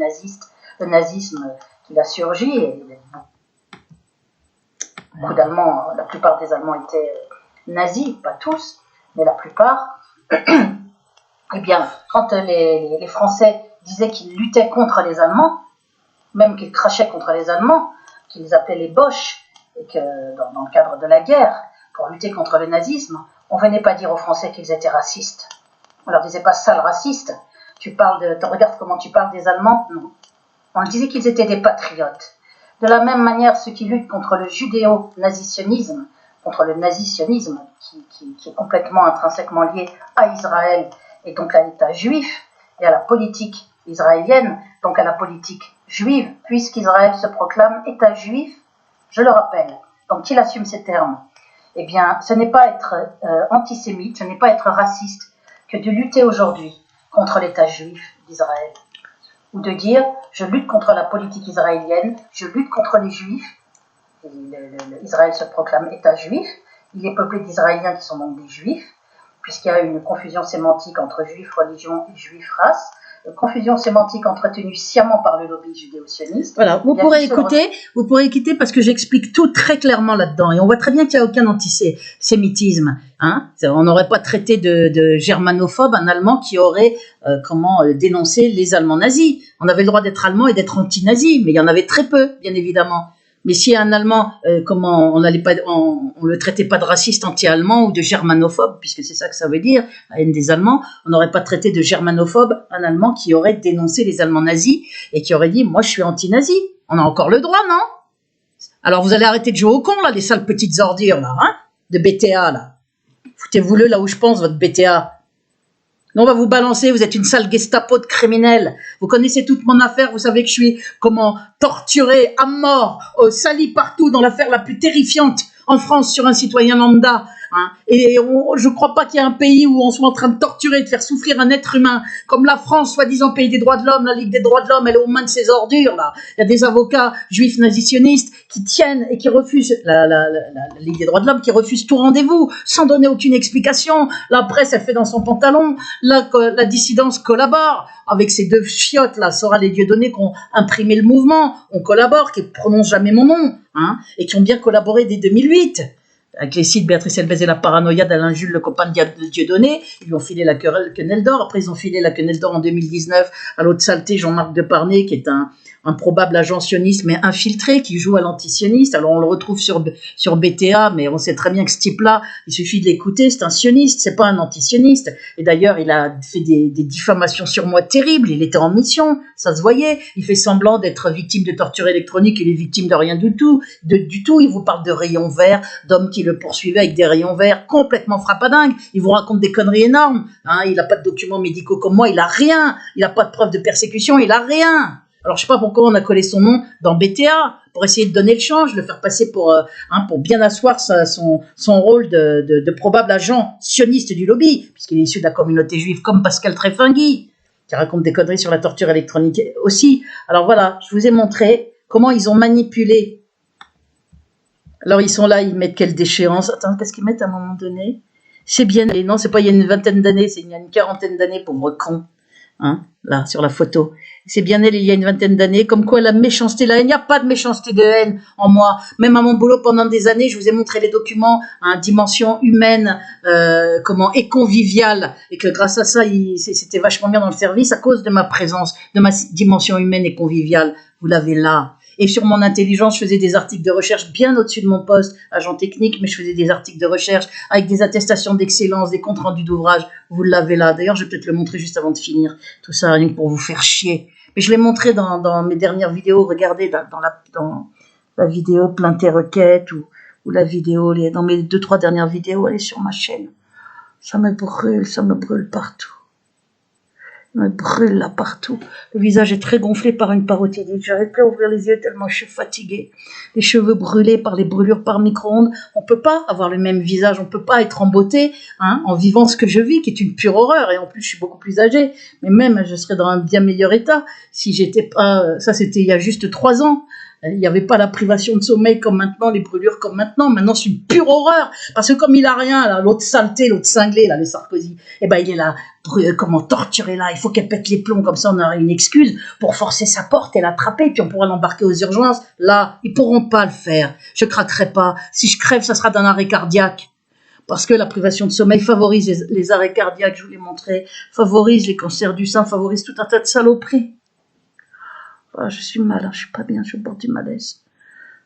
nazisme qui a surgi, et beaucoup d'Allemands, la plupart des Allemands étaient nazis, pas tous, mais la plupart. Eh bien, quand les Français disaient qu'ils luttaient contre les Allemands, même qu'ils crachaient contre les Allemands, qu'ils appelaient les Boches, et que dans le cadre de la guerre, pour lutter contre le nazisme, on ne venait pas dire aux Français qu'ils étaient racistes. On leur disait pas sale raciste. Regarde comment tu parles des Allemands. Non. On leur disait qu'ils étaient des patriotes. De la même manière, ceux qui luttent contre le judéo-nazisionisme, contre le nazisionisme, qui est complètement intrinsèquement lié à Israël et donc à l'État juif et à la politique israélienne, donc à la politique juive, puisqu'Israël se proclame État juif, je le rappelle. Donc il assume ces termes. Eh bien, ce n'est pas être antisémite, ce n'est pas être raciste que de lutter aujourd'hui contre l'État juif d'Israël. Ou de dire, je lutte contre la politique israélienne, je lutte contre les juifs. Israël se proclame État juif, il est peuplé d'Israéliens qui sont donc des juifs, puisqu'il y a une confusion sémantique entre juif religion et juif race, confusion sémantique entretenue sciemment par le lobby judéo-sioniste. Voilà, vous pourrez écouter parce que j'explique tout très clairement là-dedans. Et on voit très bien qu'il n'y a aucun antisémitisme. Hein, on n'aurait pas traité de germanophobe un Allemand qui aurait dénoncé les Allemands nazis. On avait le droit d'être allemand et d'être anti-nazi, mais il y en avait très peu, bien évidemment. Mais si un Allemand, on le traitait pas de raciste anti-allemand ou de germanophobe, puisque c'est ça que ça veut dire, la haine des Allemands, on n'aurait pas traité de germanophobe un Allemand qui aurait dénoncé les Allemands nazis et qui aurait dit, moi je suis anti-nazi. On a encore le droit, non? Alors vous allez arrêter de jouer au con, là, les sales petites ordures, là, hein, de BTA, là. Foutez-vous-le là où je pense, votre BTA. Non, on va vous balancer, vous êtes une sale Gestapo de criminels. Vous connaissez toute mon affaire, vous savez que je suis torturé à mort, sali partout dans l'affaire la plus terrifiante en France sur un citoyen lambda. Hein. Et je ne crois pas qu'il y ait un pays où on soit en train de torturer, de faire souffrir un être humain, comme la France, soi-disant pays des droits de l'homme, la Ligue des droits de l'homme, elle est aux mains de ces ordures, là. Il y a des avocats juifs nazisionistes qui tiennent et qui refusent, la Ligue des droits de l'homme, qui refuse tout rendez-vous, sans donner aucune explication. La presse, elle fait dans son pantalon, la dissidence collabore, avec ces deux chiottes, là, Soral et Dieudonné, qui ont imprimé le mouvement, on collabore, qui ne prononcent jamais mon nom, hein, et qui ont bien collaboré dès 2008. avec les sites Béatrice Elbez et la paranoïa d'Alain Jules, le copain de Dieudonné. Ils lui ont filé la quenelle d'or. Après, ils ont filé la quenelle d'or en 2019 à l'autre saleté Jean-Marc Deparnay, qui est un probable agent sioniste, mais infiltré, qui joue à l'antisioniste. Alors, on le retrouve sur BTA, mais on sait très bien que ce type-là, il suffit de l'écouter, c'est un sioniste, c'est pas un antisioniste. Et d'ailleurs, il a fait des diffamations sur moi terribles. Il était en mission, ça se voyait. Il fait semblant d'être victime de torture électronique. Il est victime de rien du tout. Il vous parle de rayons verts, d'hommes qui le poursuivaient avec des rayons verts complètement frappadingues. Il vous raconte des conneries énormes. Il n'a pas de documents médicaux comme moi, il a rien. Il n'a pas de preuves de persécution, il a rien. Alors, je sais pas pourquoi on a collé son nom dans BTA, pour essayer de donner le change, le faire passer pour bien asseoir son rôle de probable agent sioniste du lobby, puisqu'il est issu de la communauté juive, comme Pascal Trefingui, qui raconte des conneries sur la torture électronique aussi. Alors voilà, je vous ai montré comment ils ont manipulé. Alors, ils sont là, ils mettent quelle déchéance. Attends, qu'est-ce qu'ils mettent à un moment donné? C'est bien, et non, c'est pas il y a une vingtaine d'années, c'est il y a une quarantaine d'années, pauvre con. Là, sur la photo. C'est bien elle, il y a une vingtaine d'années, comme quoi la méchanceté, la haine, il n'y a pas de méchanceté de haine en moi. Même à mon boulot, pendant des années, je vous ai montré les documents, dimension humaine, et conviviale, et que grâce à ça, c'était vachement bien dans le service, à cause de ma présence, de ma dimension humaine et conviviale. Vous l'avez là. Et sur mon intelligence, je faisais des articles de recherche bien au-dessus de mon poste, agent technique, mais je faisais des articles de recherche avec des attestations d'excellence, des comptes rendus d'ouvrages. Vous l'avez là. D'ailleurs, je vais peut-être le montrer juste avant de finir. Tout ça, rien que pour vous faire chier. Mais je l'ai montré dans mes dernières vidéos. Regardez, dans la vidéo Plainte et requête ou la vidéo, dans mes 2-3 dernières vidéos, elle est sur ma chaîne. Ça me brûle partout. Me brûle là partout. Le visage est très gonflé par une parotidique. J'arrive plus à ouvrir les yeux tellement je suis fatiguée. Les cheveux brûlés par les brûlures par micro-ondes. On peut pas avoir le même visage. On peut pas être en beauté, en vivant ce que je vis, qui est une pure horreur. Et en plus, je suis beaucoup plus âgée. Mais même, je serais dans un bien meilleur état si j'étais pas. Ça, c'était il y a juste 3 ans. Il n'y avait pas la privation de sommeil comme maintenant, les brûlures comme maintenant. Maintenant, c'est une pure horreur. Parce que comme il a rien, là, l'autre saleté, l'autre cinglé, là, les Sarkozy, il est là, torturé là. Il faut qu'elle pète les plombs, comme ça on aura une excuse pour forcer sa porte et l'attraper, puis on pourra l'embarquer aux urgences. Là, ils pourront pas le faire. Je craquerai pas. Si je crève, ça sera d'un arrêt cardiaque. Parce que la privation de sommeil favorise les arrêts cardiaques, je vous l'ai montré, favorise les cancers du sein, favorise tout un tas de saloperies. Je suis mal, je suis pas bien, je suis au bord du malaise.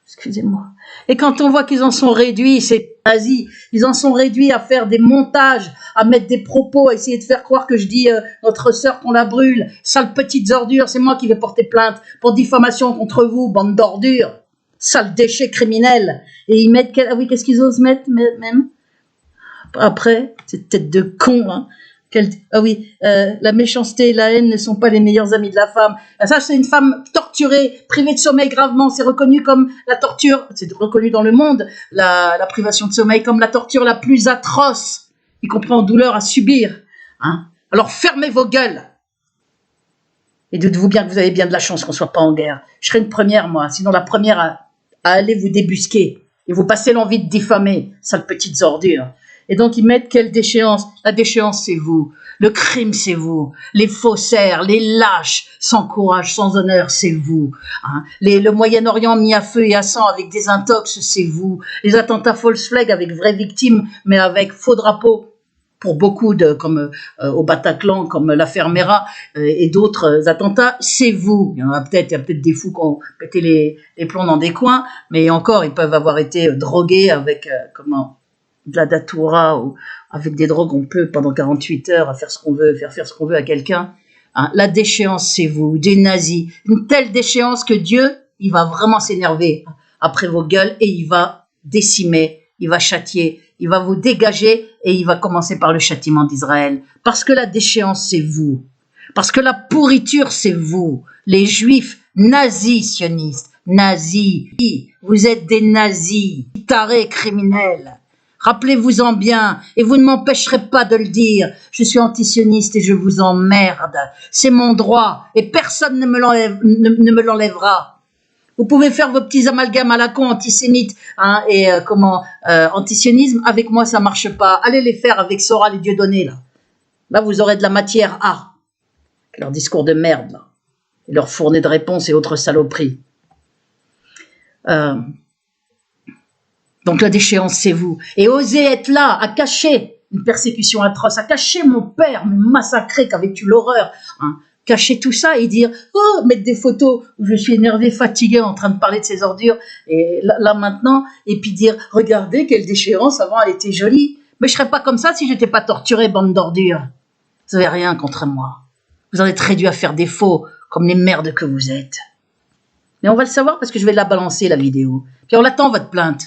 Excusez-moi. Et quand on voit qu'ils en sont réduits, c'est nazi, ils en sont réduits à faire des montages, à mettre des propos, à essayer de faire croire que je dis notre sœur qu'on la brûle, sale petites ordures, c'est moi qui vais porter plainte pour diffamation contre vous, bande d'ordures, sale déchet criminel. Et ils mettent, qu'est-ce qu'ils osent mettre même après, cette tête de con, la méchanceté et la haine ne sont pas les meilleurs amis de la femme. Ça, c'est une femme torturée, privée de sommeil gravement. C'est reconnu comme la torture, c'est reconnu dans le monde, la privation de sommeil comme la torture la plus atroce, y compris en douleur à subir. Alors fermez vos gueules. Et dites-vous bien que vous avez bien de la chance qu'on soit pas en guerre. Je serai une première, moi, sinon la première à aller vous débusquer et vous passer l'envie de diffamer, sale petites ordures. Et donc, ils mettent quelle déchéance? La déchéance, c'est vous. Le crime, c'est vous. Les faussaires, les lâches, sans courage, sans honneur, c'est vous. Le Moyen-Orient mis à feu et à sang avec des intox, c'est vous. Les attentats false flag avec vraies victimes, mais avec faux drapeaux. Pour beaucoup comme au Bataclan, comme l'affaire Mera et d'autres attentats, c'est vous. Il y a peut-être des fous qui ont pété les plombs dans des coins, mais encore, ils peuvent avoir été drogués avec, de la datura ou avec des drogues, on peut pendant 48 heures faire ce qu'on veut, faire ce qu'on veut à quelqu'un. La déchéance, c'est vous, des nazis. Une telle déchéance que Dieu, il va vraiment s'énerver après vos gueules et il va décimer, il va châtier, il va vous dégager et il va commencer par le châtiment d'Israël. Parce que la déchéance, c'est vous. Parce que la pourriture, c'est vous. Les juifs nazis sionistes, nazis. Vous êtes des nazis, tarés criminels. Rappelez-vous-en bien, et vous ne m'empêcherez pas de le dire. Je suis antisioniste et je vous emmerde. C'est mon droit, et personne ne me l'enlèvera. Vous pouvez faire vos petits amalgames à la con, antisémites, antisionisme. Avec moi, ça marche pas. Allez les faire avec Soral et Dieudonné, là. Là, vous aurez de la matière à. Leur discours de merde, là. Et leur fournée de réponses et autres saloperies. Donc la déchéance, c'est vous. Et osez être là, à cacher une persécution atroce, à cacher mon père, me massacrer, qu'avait eu l'horreur, hein. Cacher tout ça et dire, oh, mettre des photos où je suis énervé, fatigué, en train de parler de ces ordures, et là maintenant, et puis dire, regardez quelle déchéance, avant elle était jolie. Mais je serais pas comme ça si j'étais pas torturé, bande d'ordures. Vous avez rien contre moi. Vous en êtes réduits à faire des faux, comme les merdes que vous êtes. Mais on va le savoir parce que je vais la balancer, la vidéo. Puis on l'attend, votre plainte.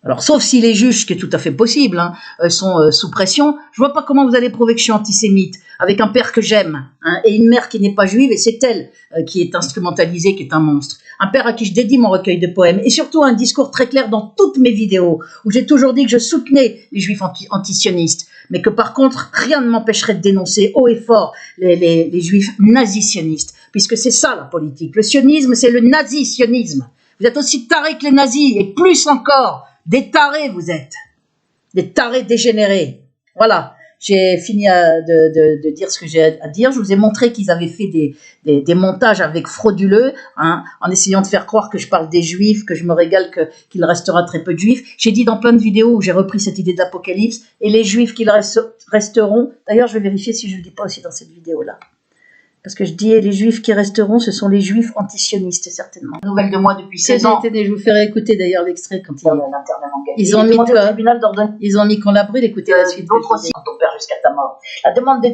Alors, sauf si les juges, ce qui est tout à fait possible, hein, sont sous pression, je vois pas comment vous allez prouver que je suis antisémite, avec un père que j'aime, hein, et une mère qui n'est pas juive, et c'est elle qui est instrumentalisée, qui est un monstre. Un père à qui je dédie mon recueil de poèmes, et surtout un discours très clair dans toutes mes vidéos, où j'ai toujours dit que je soutenais les juifs antisionistes, mais que par contre, rien ne m'empêcherait de dénoncer haut et fort les juifs nazisionistes, puisque c'est ça la politique. Le sionisme, c'est le nazisionisme. Vous êtes aussi tarés que les nazis, et plus encore. Des tarés, vous êtes. Des tarés dégénérés. Voilà. J'ai fini de dire ce que j'ai à dire. Je vous ai montré qu'ils avaient fait des montages avec frauduleux, hein, en essayant de faire croire que je parle des juifs, que je me régale, qu'il restera très peu de juifs. J'ai dit dans plein de vidéos où j'ai repris cette idée de l'apocalypse, et les juifs qui resteront. D'ailleurs, je vais vérifier si je ne le dis pas aussi dans cette vidéo-là. Parce que je dis, les juifs qui resteront, ce sont les juifs antisionistes, certainement. Nouvelle de moi depuis 16 ans. Je vous ferai écouter d'ailleurs l'extrait quand ils ont mis qu'on la brûle, écoutez la suite. D'autres aussi, ton père jusqu'à ta mort. La demande de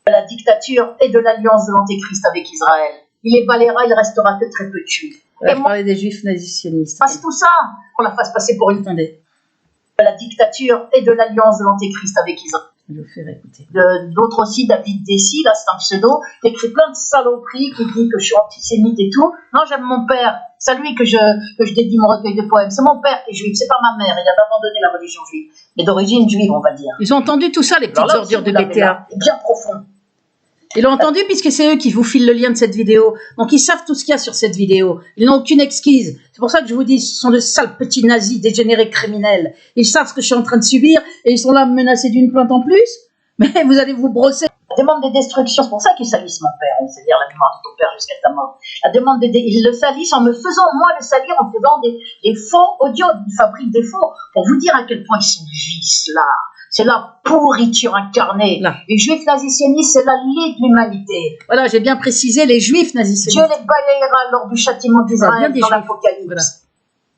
la dictature et de l'alliance de l'antéchrist avec Israël. Il les balayera, il restera que très peu de juifs. Ouais, je parlais des juifs nazisionistes. Passe tout ça, qu'on la fasse passer pour une... Attendez. La dictature et de l'alliance de l'antéchrist avec Israël. Je vais vous faire écouter. D'autres aussi, David Dessy, là c'est un pseudo, qui écrit plein de saloperies, qui dit que je suis antisémite et tout. Non, j'aime mon père. C'est à lui que je dédie mon recueil de poèmes. C'est mon père qui est juif, c'est pas ma mère. Il a abandonné la religion juive. Mais d'origine juive, on va dire. Ils ont entendu tout ça, les petites ordures de BTA. Bien profond. Ils l'ont entendu puisque c'est eux qui vous filent le lien de cette vidéo. Donc ils savent tout ce qu'il y a sur cette vidéo. Ils n'ont aucune excuse. C'est pour ça que je vous dis, ce sont de sales petits nazis dégénérés criminels. Ils savent ce que je suis en train de subir et ils sont là menacés d'une plainte en plus. Mais vous allez vous brosser. La demande des destructions, c'est pour ça qu'ils salissent mon père. C'est-à-dire la mémoire de ton père jusqu'à ta mort. La demande ils le salissent en me faisant, moi, le salir en faisant des faux audios. Ils fabriquent des faux pour vous dire à quel point ils sont vices là. C'est la pourriture incarnée. Là. Les juifs nazisionistes, c'est la lie de l'humanité. Voilà, j'ai bien précisé les juifs nazisionistes. Dieu les balayera lors du châtiment d'Israël dans l'Apocalypse. Voilà.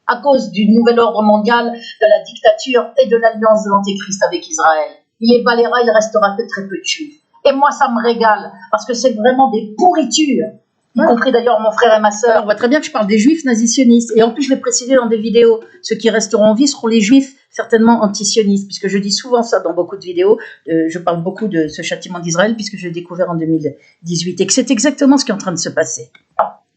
À cause du nouvel ordre mondial, de la dictature et de l'alliance de l'Antéchrist avec Israël. Il les balayera, il restera que très peu de juifs. Et moi, ça me régale, parce que c'est vraiment des pourritures. Y compris d'ailleurs mon frère et ma sœur. Alors, on voit très bien que je parle des juifs nazisionistes. Et en plus, je l'ai précisé dans des vidéos. Ceux qui resteront en vie seront les juifs certainement antisionistes, puisque je dis souvent ça dans beaucoup de vidéos. Je parle beaucoup de ce châtiment d'Israël, puisque je l'ai découvert en 2018. Et que c'est exactement ce qui est en train de se passer.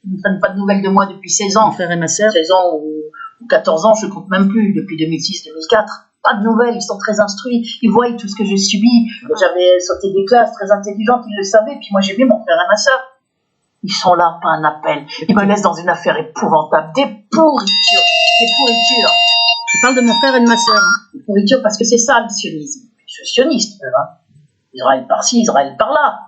Ils ne prennent pas de nouvelles de moi depuis 16 ans. Mon frère et ma sœur. 16 ans ou 14 ans, je ne compte même plus, depuis 2006-2004. Pas de nouvelles, ils sont très instruits, ils voient tout ce que j'ai subi. J'avais sauté des classes très intelligentes, ils le savaient, puis moi j'ai vu mon frère et ma sœur. Ils sont là, pas un appel. Ils me laissent dans une affaire épouvantable. Des pourritures. Des pourritures. Je parle de mon frère et de ma sœur. Des pourritures parce que c'est ça le sionisme. Je suis sioniste, hein. Israël par-ci, Israël par-là.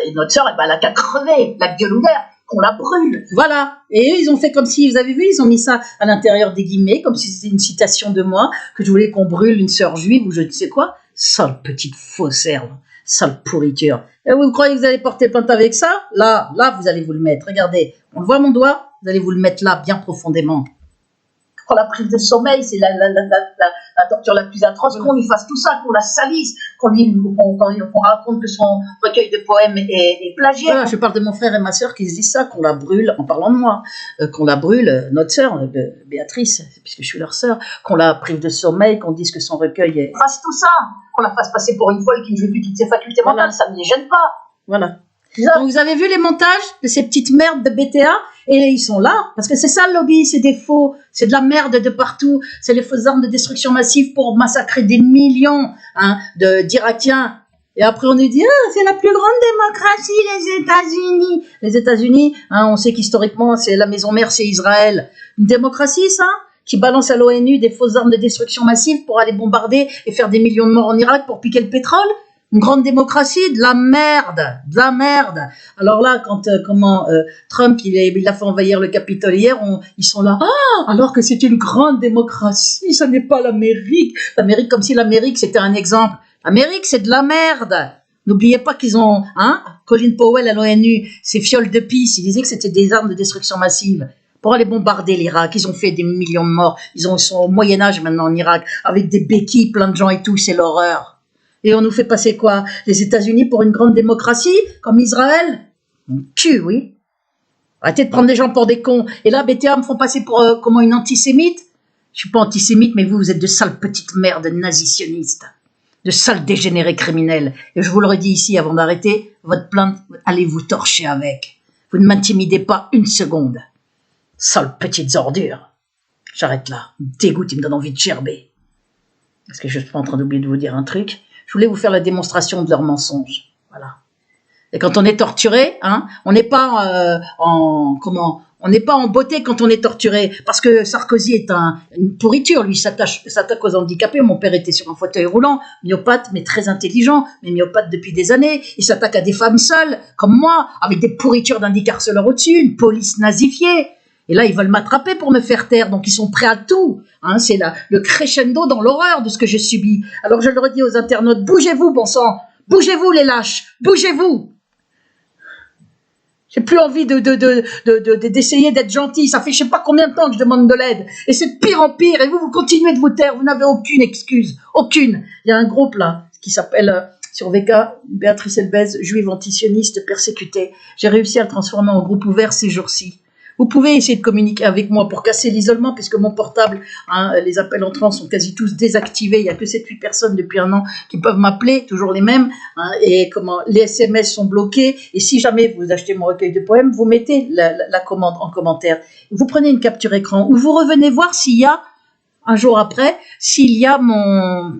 Et notre sœur, elle a qu'à crever, la gueule ouverte, qu'on la brûle. Voilà. Et eux, ils ont fait comme si, vous avez vu, ils ont mis ça à l'intérieur des guillemets, comme si c'était une citation de moi, que je voulais qu'on brûle une sœur juive ou je ne sais quoi. Sale petite faussaire. Sale pourriture. Et vous croyez que vous allez porter plainte avec ça? Là, vous allez vous le mettre. Regardez, on le voit mon doigt? Vous allez vous le mettre là, bien profondément. Quand la prise de sommeil, c'est la torture la plus atroce, qu'on lui fasse tout ça, qu'on la salisse, qu'on raconte que son recueil de poèmes est plagié. Voilà, je parle de mon frère et ma sœur qui se disent ça, qu'on la brûle, en parlant de moi, qu'on la brûle, notre sœur, Béatrice, puisque je suis leur sœur, qu'on la prive de sommeil, qu'on dise que son recueil est... Qu'on fasse tout ça, qu'on la fasse passer pour une folle qui ne joue plus toutes ses facultés mentales, ça ne les gêne pas. Voilà. Donc vous avez vu les montages de ces petites merdes de BTA et ils sont là parce que c'est ça le lobby, c'est des faux, c'est de la merde de partout, c'est les fausses armes de destruction massive pour massacrer des millions d'Irakiens. Et après on nous dit c'est la plus grande démocratie, les États-Unis. Les États-Unis, on sait qu'historiquement c'est la maison mère, c'est Israël. Une démocratie ça, qui balance à l'ONU des fausses armes de destruction massive pour aller bombarder et faire des millions de morts en Irak pour piquer le pétrole. Une grande démocratie, de la merde, de la merde. Alors là, quand Trump il a fait envahir le Capitole hier, ils sont là, alors que c'est une grande démocratie, ça n'est pas l'Amérique. L'Amérique, comme si l'Amérique c'était un exemple. L'Amérique, c'est de la merde. N'oubliez pas qu'ils ont, Colin Powell à l'ONU, ces fioles de pisse, ils disaient que c'était des armes de destruction massive pour aller bombarder l'Irak. Ils ont fait des millions de morts. Ils sont au Moyen-Âge maintenant en Irak, avec des béquilles, plein de gens et tout, c'est l'horreur. Et on nous fait passer quoi? Les États-Unis pour une grande démocratie, comme Israël? Mon cul, oui. Arrêtez de prendre des gens pour des cons. Et là, BTA me font passer pour comment une antisémite? Je suis pas antisémite, mais vous êtes de sales petites merdes nazisionistes, de sales dégénérés criminels. Et je vous l'aurais dit ici avant d'arrêter, votre plainte, allez vous torcher avec. Vous ne m'intimidez pas une seconde. Sales petites ordures. J'arrête là. Il me dégoûte, il me donne envie de gerber. Parce que je suis pas en train d'oublier de vous dire un truc. Je voulais vous faire la démonstration de leurs mensonges. Voilà. Et quand on est torturé, on n'est pas on n'est pas en beauté quand on est torturé, parce que Sarkozy est une pourriture, lui s'attaque aux handicapés. Mon père était sur un fauteuil roulant, myopathe, mais très intelligent, mais myopathe depuis des années. Il s'attaque à des femmes seules, comme moi, avec des pourritures d'indicarceleurs au-dessus, une police nazifiée. Et là, ils veulent m'attraper pour me faire taire, donc ils sont prêts à tout. C'est le crescendo dans l'horreur de ce que j'ai subi. Alors je le redis aux internautes, bougez-vous, bon sang, bougez-vous les lâches, bougez-vous. J'ai plus envie d'essayer d'être gentil. Ça fait je sais pas combien de temps que je demande de l'aide. Et c'est de pire en pire. Et vous continuez de vous taire. Vous n'avez aucune excuse. Aucune. Il y a un groupe là qui s'appelle sur VK, Béatrice Elbez, juive antisioniste persécutée. J'ai réussi à le transformer en groupe ouvert ces jours-ci. Vous pouvez essayer de communiquer avec moi pour casser l'isolement, puisque mon portable, les appels entrants sont quasi tous désactivés. Il n'y a que 7-8 personnes depuis un an qui peuvent m'appeler, toujours les mêmes. Et les SMS sont bloqués. Et si jamais vous achetez mon recueil de poèmes, vous mettez la commande en commentaire. Vous prenez une capture écran ou vous revenez voir s'il y a, un jour après, s'il y a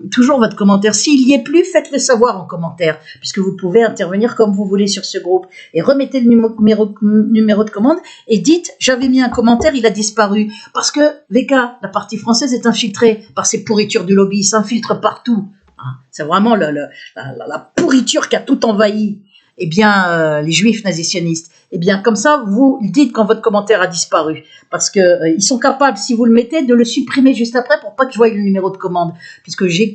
toujours votre commentaire. S'il y est plus, faites-le savoir en commentaire, puisque vous pouvez intervenir comme vous voulez sur ce groupe. Et remettez le numéro de commande et dites, j'avais mis un commentaire, il a disparu. Parce que VK, la partie française, est infiltrée par ces pourritures du lobby, ils s'infiltrent partout. C'est vraiment la pourriture qui a tout envahi. Eh bien, les juifs nazisionistes. Eh bien, comme ça, vous dites quand votre commentaire a disparu. Parce que ils sont capables, si vous le mettez, de le supprimer juste après pour pas que je voie le numéro de commande. Puisque j'ai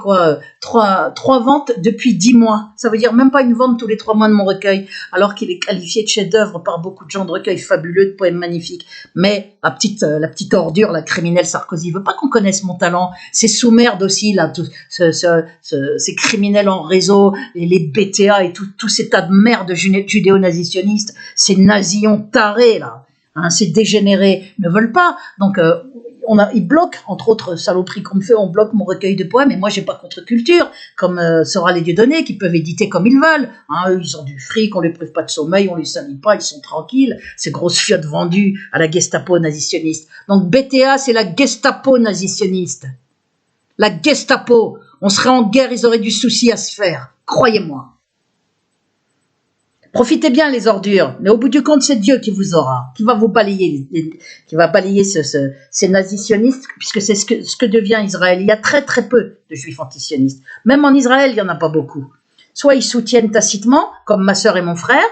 trois ventes depuis 10 mois. Ça veut dire même pas une vente tous les 3 mois de mon recueil. Alors qu'il est qualifié de chef-d'œuvre par beaucoup de gens, de recueils fabuleux, de poèmes magnifiques. Mais la petite ordure, la criminelle Sarkozy, veut pas qu'on connaisse mon talent. Ces sous-merdes aussi, là, ces criminels en réseau, les BTA et tout ces tas de merde judéo-nazisionistes, ces nazillons tarés, là, ces dégénérés ne veulent pas. Donc, ils bloquent, entre autres saloperies qu'on me fait, on bloque mon recueil de poèmes, et moi, j'ai pas contre-culture, comme Sora les Dieudonné, qui peuvent éditer comme ils veulent. Eux, ils ont du fric, on les prive pas de sommeil, on les salit pas, ils sont tranquilles. Ces grosses fiottes vendues à la Gestapo nazitionniste. Donc, BTA, c'est la Gestapo nazitionniste. La Gestapo. On serait en guerre, ils auraient du souci à se faire. Croyez-moi. Profitez bien les ordures, mais au bout du compte, c'est Dieu qui vous aura, qui va vous balayer, qui va balayer ces nazisionistes, puisque c'est ce que devient Israël. Il y a très très peu de juifs antisionistes. Même en Israël, il n'y en a pas beaucoup. Soit ils soutiennent tacitement, comme ma sœur et mon frère,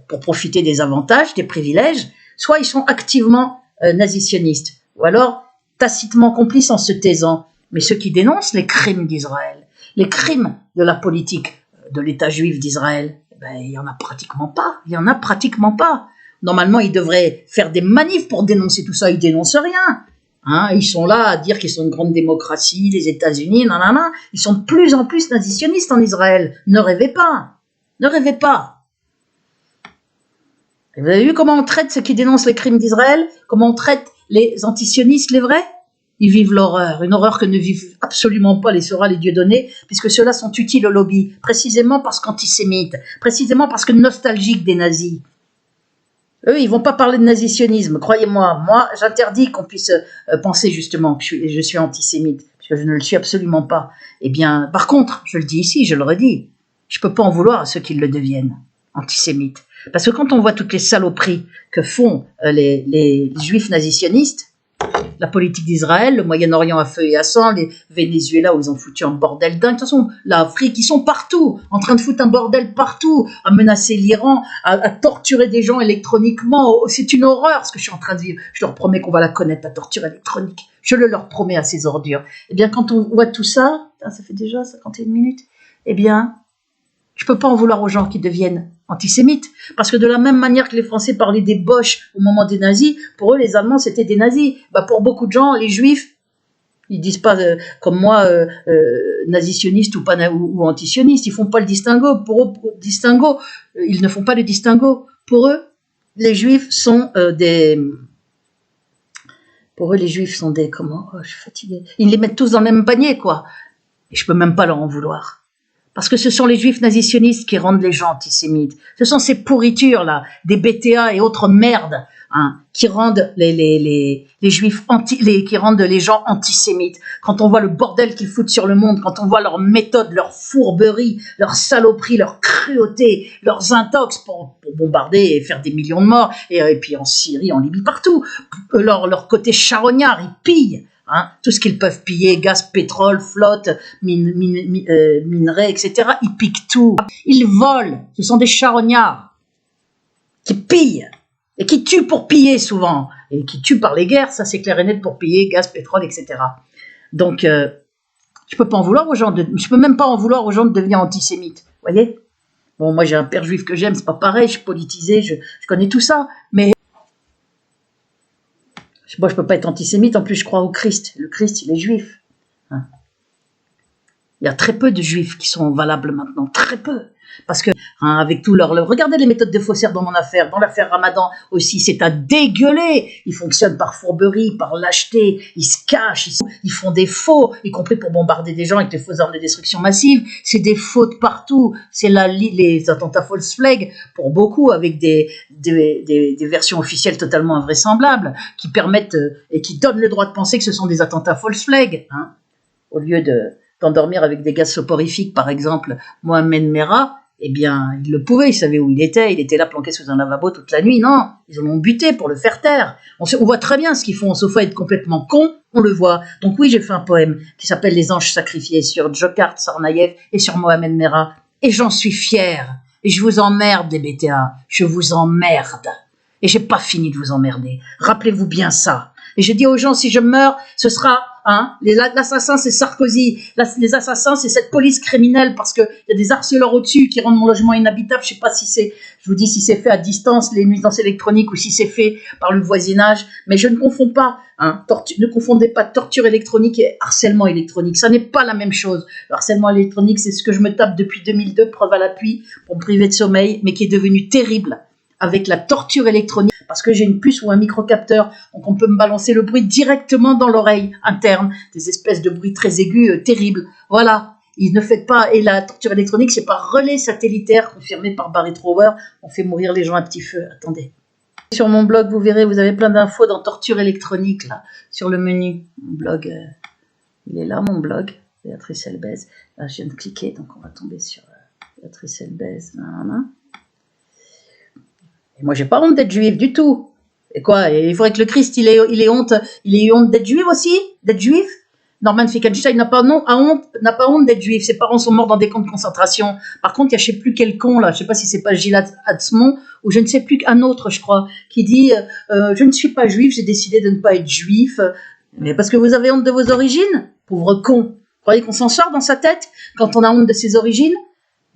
pour profiter des avantages, des privilèges, soit ils sont activement nazisionistes, ou alors tacitement complices en se taisant. Mais ceux qui dénoncent les crimes d'Israël, les crimes de la politique de l'État juif d'Israël, il y en a pratiquement pas. Il y en a pratiquement pas. Normalement, ils devraient faire des manifs pour dénoncer tout ça. Ils dénoncent rien. Ils sont là à dire qu'ils sont une grande démocratie, les États-Unis, nanana. Ils sont de plus en plus nazisionistes en Israël. Ne rêvez pas. Ne rêvez pas. Et vous avez vu comment on traite ceux qui dénoncent les crimes d'Israël? Comment on traite les antisionistes, les vrais? Ils vivent l'horreur, une horreur que ne vivent absolument pas les Sora, les Dieudonné, puisque ceux-là sont utiles au lobby, précisément parce qu'antisémites, précisément parce que nostalgiques des nazis. Eux, ils vont pas parler de nazisionisme, croyez-moi. Moi, j'interdis qu'on puisse penser justement que je suis antisémite, parce que je ne le suis absolument pas. Eh bien, par contre, je le dis ici, je le redis, je peux pas en vouloir à ceux qui le deviennent, antisémites. Parce que quand on voit toutes les saloperies que font les juifs nazisionistes, la politique d'Israël, le Moyen-Orient à feu et à sang, les Venezuela où ils ont foutu un bordel dingue. De toute façon, l'Afrique, ils sont partout, en train de foutre un bordel partout, à menacer l'Iran, à torturer des gens électroniquement. C'est une horreur ce que je suis en train de vivre. Je leur promets qu'on va la connaître, la torture électronique. Je le leur promets à ces ordures. Eh bien, quand on voit tout ça, ça fait déjà 51 minutes, eh bien, je peux pas en vouloir aux gens qui deviennent antisémites. Parce que de la même manière que les Français parlaient des Boches au moment des nazis, pour eux, les Allemands, c'était des nazis. Bah, pour beaucoup de gens, les Juifs, ils disent pas, comme moi, nazi-sionistes ou, ou antisionistes. Ils font pas le distinguo. Pour eux, ils ne font pas le distinguo. Pour eux, les Juifs sont des... Pour eux, les Juifs sont des... Comment? Oh, je suis fatiguée. Ils les mettent tous dans le même panier, quoi. Et je peux même pas leur en vouloir. Parce que ce sont les juifs nazisionistes qui rendent les gens antisémites. Ce sont ces pourritures-là, des BTA et autres merdes, hein, qui rendent les juifs qui rendent les gens antisémites. Quand on voit le bordel qu'ils foutent sur le monde, quand on voit leurs méthodes, leurs fourberies, leurs saloperies, leurs cruautés, leurs intox pour bombarder et faire des millions de morts, et puis en Syrie, en Libye, partout. Leur côté charognard, ils pillent. Hein, tout ce qu'ils peuvent piller, gaz, pétrole, flotte, minerais, etc. Ils piquent tout. Ils volent. Ce sont des charognards qui pillent et qui tuent pour piller souvent. Et qui tuent par les guerres, ça c'est clair et net, pour piller gaz, pétrole, etc. Donc, je peux pas en vouloir aux gens. Je peux même pas en vouloir aux gens de devenir antisémites. Vous voyez? Bon, moi j'ai un père juif que j'aime, c'est pas pareil, je suis politisé, je connais tout ça. Mais moi, je peux pas être antisémite, en plus je crois au Christ. Le Christ, il est juif. Hein. Il y a très peu de juifs qui sont valables maintenant, très peu. Parce que, hein, avec tout regardez les méthodes de faussaires dans mon affaire, dans l'affaire Ramadan aussi, c'est à dégueuler. Ils fonctionnent par fourberie, par lâcheté, ils se cachent, ils font des faux, y compris pour bombarder des gens avec des fausses armes de destruction massive. C'est des fautes partout. C'est les attentats false flag, pour beaucoup, avec des versions officielles totalement invraisemblables, qui permettent et qui donnent le droit de penser que ce sont des attentats false flag, hein, au lieu d'endormir avec des gaz soporifiques, par exemple, Mohamed Merah. Eh bien, il le pouvait, il savait où il était là planqué sous un lavabo toute la nuit. Non, ils l'ont buté pour le faire taire. On voit très bien ce qu'ils font, sauf à être complètement cons, on le voit. Donc oui, j'ai fait un poème qui s'appelle Les anges sacrifiés sur Djokhar Tsarnaev et sur Mohamed Merah. Et j'en suis fière. Et je vous emmerde, les BTA. Je vous emmerde. Et j'ai pas fini de vous emmerder. Rappelez-vous bien ça. Et je dis aux gens, si je meurs, ce sera... Hein, l'assassin c'est Sarkozy, les assassins c'est cette police criminelle, parce qu'il y a des harceleurs au-dessus qui rendent mon logement inhabitable. Je sais pas si je vous dis si c'est fait à distance, les nuisances électroniques, ou si c'est fait par le voisinage, mais je ne confonds pas, hein, ne confondez pas torture électronique et harcèlement électronique, ça n'est pas la même chose. Le harcèlement électronique, c'est ce que je me tape depuis 2002, preuve à l'appui, pour me priver de sommeil, mais qui est devenu terrible avec la torture électronique, parce que j'ai une puce ou un microcapteur, donc on peut me balancer le bruit directement dans l'oreille interne, des espèces de bruits très aigus, terribles. Voilà, ils ne faites pas, et la torture électronique, c'est par relais satellitaire, confirmé par Barry Trower, on fait mourir les gens à petit feu. Attendez. Sur mon blog, vous verrez, vous avez plein d'infos dans torture électronique, là, sur le menu. Mon blog, il est là, mon blog, Béatrice Elbez. Là, je viens de cliquer, donc on va tomber sur Béatrice Elbez, Et moi, j'ai pas honte d'être juive du tout. Et quoi? Il faudrait que le Christ, il ait honte d'être juif aussi? D'être juif? Norman Finkelstein n'a pas honte d'être juif. Ses parents sont morts dans des camps de concentration. Par contre, il y a je sais plus quel con, là. Je sais pas si c'est pas Gilad Atzmon, ou je ne sais plus qu'un autre, je crois, qui dit, je ne suis pas juif, j'ai décidé de ne pas être juif. Mais parce que vous avez honte de vos origines? Pauvre con. Vous croyez qu'on s'en sort dans sa tête quand on a honte de ses origines?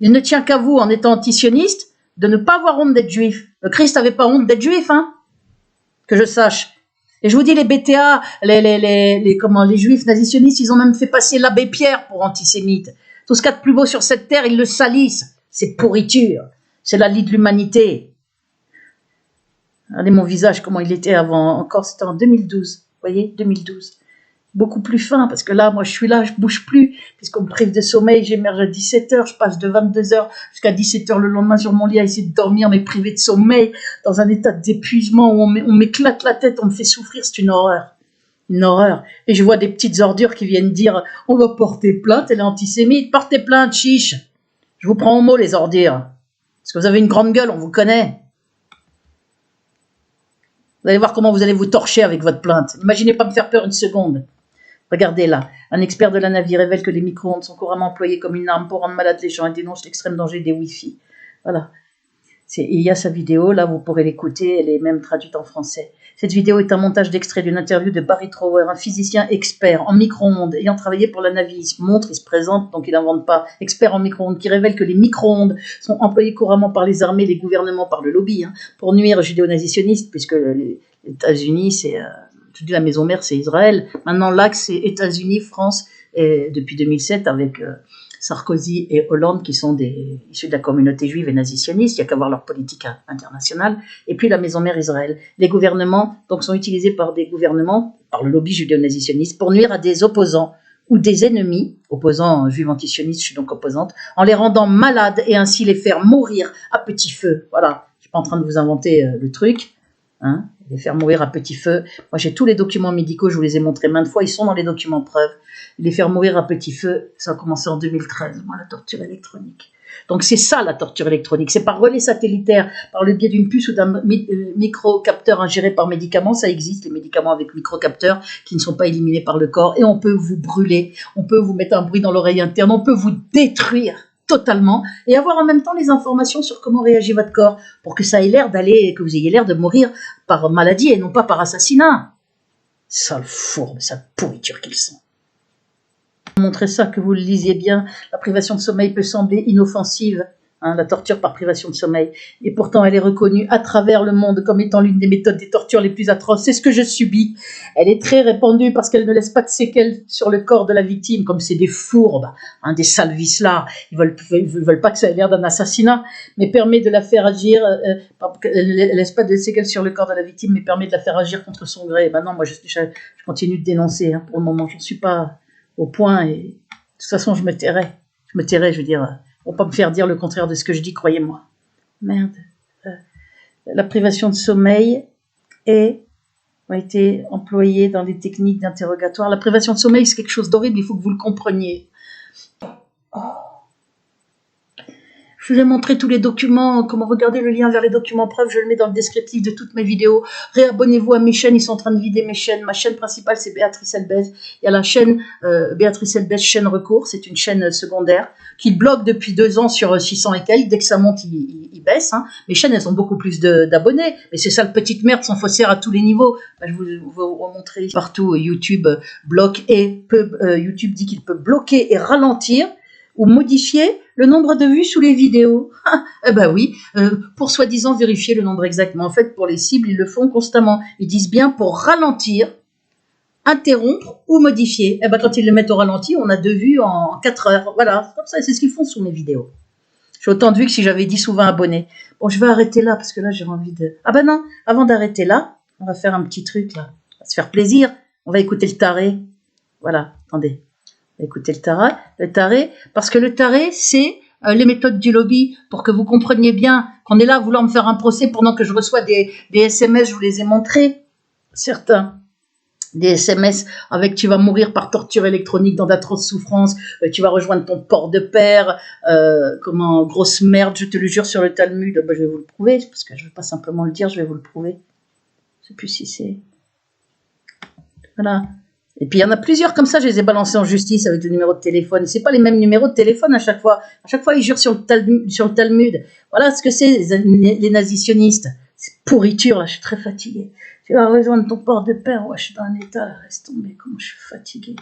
Il ne tient qu'à vous, en étant antisioniste, de ne pas avoir honte d'être juif. Le Christ n'avait pas honte d'être juif, hein, que je sache. Et je vous dis, les BTA, les juifs nazisionistes, ils ont même fait passer l'abbé Pierre pour antisémite. Tout ce qu'il y a de plus beau sur cette terre, ils le salissent. C'est pourriture. C'est la lie de l'humanité. Regardez mon visage, comment il était avant. Encore, c'était en 2012. Vous voyez, 2012. Beaucoup plus fin, parce que là, moi, je suis là, je bouge plus, puisqu'on me prive de sommeil, j'émerge à 17h, je passe de 22h jusqu'à 17h le lendemain sur mon lit à essayer de dormir, mais privé de sommeil, dans un état d'épuisement où on m'éclate la tête, on me fait souffrir, c'est une horreur. Une horreur. Et je vois des petites ordures qui viennent dire, on va porter plainte, elle est antisémite, portez plainte, chiche. Je vous prends au mot, les ordures. Parce que vous avez une grande gueule, on vous connaît. Vous allez voir comment vous allez vous torcher avec votre plainte. N'imaginez pas me faire peur une seconde. Regardez là, un expert de la Navy révèle que les micro-ondes sont couramment employés comme une arme pour rendre malades les gens et dénonce l'extrême danger des Wi-Fi. Voilà. Il y a sa vidéo, là vous pourrez l'écouter, elle est même traduite en français. Cette vidéo est un montage d'extrait d'une interview de Barry Trower, un physicien expert en micro-ondes ayant travaillé pour la Navy. Il se présente, donc il n'invente pas, expert en micro-ondes, qui révèle que les micro-ondes sont employés couramment par les armées, les gouvernements, par le lobby, pour nuire aux judéo-nazis puisque les États-Unis, c'est... je dis la maison mère, c'est Israël. Maintenant, l'axe, c'est États-Unis, France, et depuis 2007, avec Sarkozy et Hollande, qui sont issus de la communauté juive et nazi-sioniste. Il n'y a qu'à voir leur politique internationale. Et puis la maison mère, Israël. Les gouvernements donc, sont utilisés par des gouvernements, par le lobby judéo-nazi-sioniste, pour nuire à des opposants ou des ennemis, opposants juifs antisionistes, je suis donc opposante, en les rendant malades et ainsi les faire mourir à petit feu. Voilà, je ne suis pas en train de vous inventer le truc, les faire mourir à petit feu. Moi, j'ai tous les documents médicaux, je vous les ai montrés maintes fois, ils sont dans les documents preuves. Les faire mourir à petit feu, ça a commencé en 2013, moi, la torture électronique. Donc, c'est ça, la torture électronique. C'est par relais satellitaire, par le biais d'une puce ou d'un microcapteur ingéré par médicaments. Ça existe, les médicaments avec microcapteurs qui ne sont pas éliminés par le corps. Et on peut vous brûler, on peut vous mettre un bruit dans l'oreille interne, on peut vous détruire totalement et avoir en même temps les informations sur comment réagit votre corps pour que ça ait l'air d'aller, que vous ayez l'air de mourir par maladie et non pas par assassinat. Sale fourbe, sale pourriture qu'ils sont. Montrer ça, que vous le lisiez bien, la privation de sommeil peut sembler inoffensive, la torture par privation de sommeil, et pourtant elle est reconnue à travers le monde comme étant l'une des méthodes des tortures les plus atroces. C'est ce que je subis. Elle est très répandue parce qu'elle ne laisse pas de séquelles sur le corps de la victime, comme c'est des fourbes, des sales vicelards. Ils veulent pas que ça ait l'air d'un assassinat, mais permet de la faire agir. Elle ne laisse pas de séquelles sur le corps de la victime, mais permet de la faire agir contre son gré. Non, moi je continue de dénoncer. Pour le moment, j'en suis pas au point et de toute façon je me tairai, je veux dire, on ne peut pas me faire dire le contraire de ce que je dis, croyez-moi. Merde. La privation de sommeil a été employée dans les techniques d'interrogatoire. La privation de sommeil, c'est quelque chose d'horrible, il faut que vous le compreniez. Je vous ai montré tous les documents, comment regarder le lien vers les documents preuves, je le mets dans le descriptif de toutes mes vidéos. Réabonnez-vous à mes chaînes, ils sont en train de vider mes chaînes. Ma chaîne principale, c'est Béatrice Elbez. Il y a la chaîne Béatrice Elbez, chaîne recours, c'est une chaîne secondaire qui bloque depuis 2 ans sur 600 et quelques. Dès que ça monte, il baisse. Mes chaînes, elles ont beaucoup plus d'abonnés, mais c'est ça le petite merde, sans faussaire à tous les niveaux. Je vous montrer partout, YouTube bloque et YouTube dit qu'il peut bloquer et ralentir ou modifier le nombre de vues sous les vidéos. Oui, pour soi-disant vérifier le nombre exact. Mais en fait, pour les cibles, ils le font constamment. Ils disent bien pour ralentir, interrompre ou modifier. Quand ils le mettent au ralenti, on a 2 vues en 4 heures. Voilà, comme ça, c'est ce qu'ils font sous mes vidéos. J'ai autant de vues que si j'avais 10 ou 20 abonnés. Bon, je vais arrêter là, parce que là, j'ai envie de... non, avant d'arrêter là, on va faire un petit truc, là. On va se faire plaisir. On va écouter le taré. Voilà, attendez. Écoutez le taré, parce que le taré, c'est les méthodes du lobby, pour que vous compreniez bien qu'on est là voulant me faire un procès pendant que je reçois des SMS, je vous les ai montrés, certains, des SMS avec tu vas mourir par torture électronique dans d'atroces souffrances, tu vas rejoindre ton port de père, grosse merde, je te le jure sur le Talmud, je vais vous le prouver, parce que je ne vais pas simplement le dire, je vais vous le prouver, je sais plus si c'est... Voilà. Et puis il y en a plusieurs comme ça, je les ai balancés en justice avec le numéro de téléphone. C'est pas les mêmes numéros de téléphone à chaque fois. À chaque fois, ils jurent sur le Talmud. Voilà ce que c'est, les nazi-sionistes. C'est pourriture, là, je suis très fatiguée. Tu vas rejoindre ton port de père. Ouais, je suis dans un état, là, laisse tomber, comment je suis fatiguée.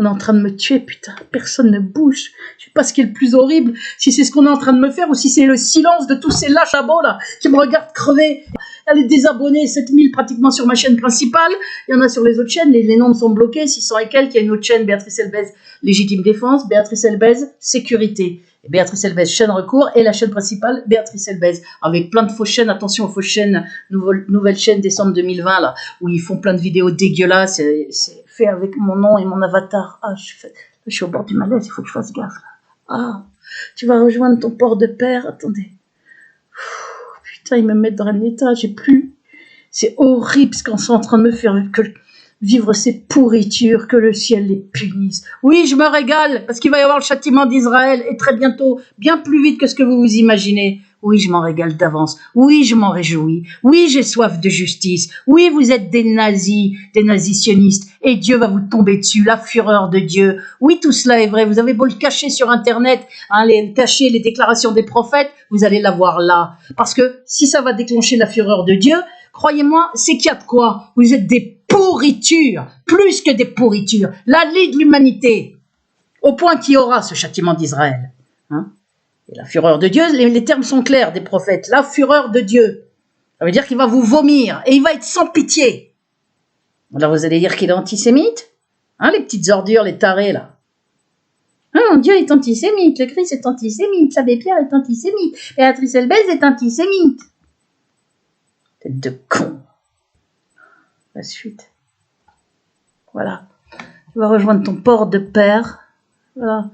On est en train de me tuer, putain, personne ne bouge. Je sais pas ce qui est le plus horrible, si c'est ce qu'on est en train de me faire ou si c'est le silence de tous ces lâches à beaux là qui me regardent crever. Il y a les désabonnés, 7000 pratiquement sur ma chaîne principale. Il y en a sur les autres chaînes, les nombres sont bloqués, 600 et quelques. Il y a une autre chaîne, Béatrice Elbez, légitime défense, Béatrice Elbez, sécurité. Et Béatrice Elbez, chaîne recours, et la chaîne principale, Béatrice Elbez, avec plein de fausses chaînes. Attention aux fausses chaînes, nouvelle chaîne décembre 2020, là, où ils font plein de vidéos dégueulasses. C'est fait avec mon nom et mon avatar. Je suis au bord du malaise, il faut que je fasse gaffe. Tu vas rejoindre ton port de père. Attendez. Putain, ils me mettent dans un état, j'ai plus. C'est horrible ce qu'on est en train de me faire vivre ces pourritures, que le ciel les punisse. Oui, je me régale, parce qu'il va y avoir le châtiment d'Israël, et très bientôt, bien plus vite que ce que vous vous imaginez. Oui, je m'en régale d'avance. Oui, je m'en réjouis. Oui, j'ai soif de justice. Oui, vous êtes des nazis, des nazitionnistes. Et Dieu va vous tomber dessus, la fureur de Dieu. Oui, tout cela est vrai. Vous avez beau le cacher sur Internet, hein, cacher les déclarations des prophètes, vous allez l'avoir là. Parce que si ça va déclencher la fureur de Dieu, croyez-moi, c'est qu'il y a de quoi. Vous êtes des pourritures, plus que des pourritures. La lie de l'humanité, au point qu'il y aura ce châtiment d'Israël. Hein? Et la fureur de Dieu, les termes sont clairs des prophètes. La fureur de Dieu, ça veut dire qu'il va vous vomir et il va être sans pitié. Alors vous allez dire qu'il est antisémite, hein, les petites ordures, les tarés là. Ah, Dieu est antisémite, le Christ est antisémite, l'abbé Pierre est antisémite, Béatrice Elbez est antisémite. Tête de con. La suite. Voilà. Tu vas rejoindre ton port de père. Voilà.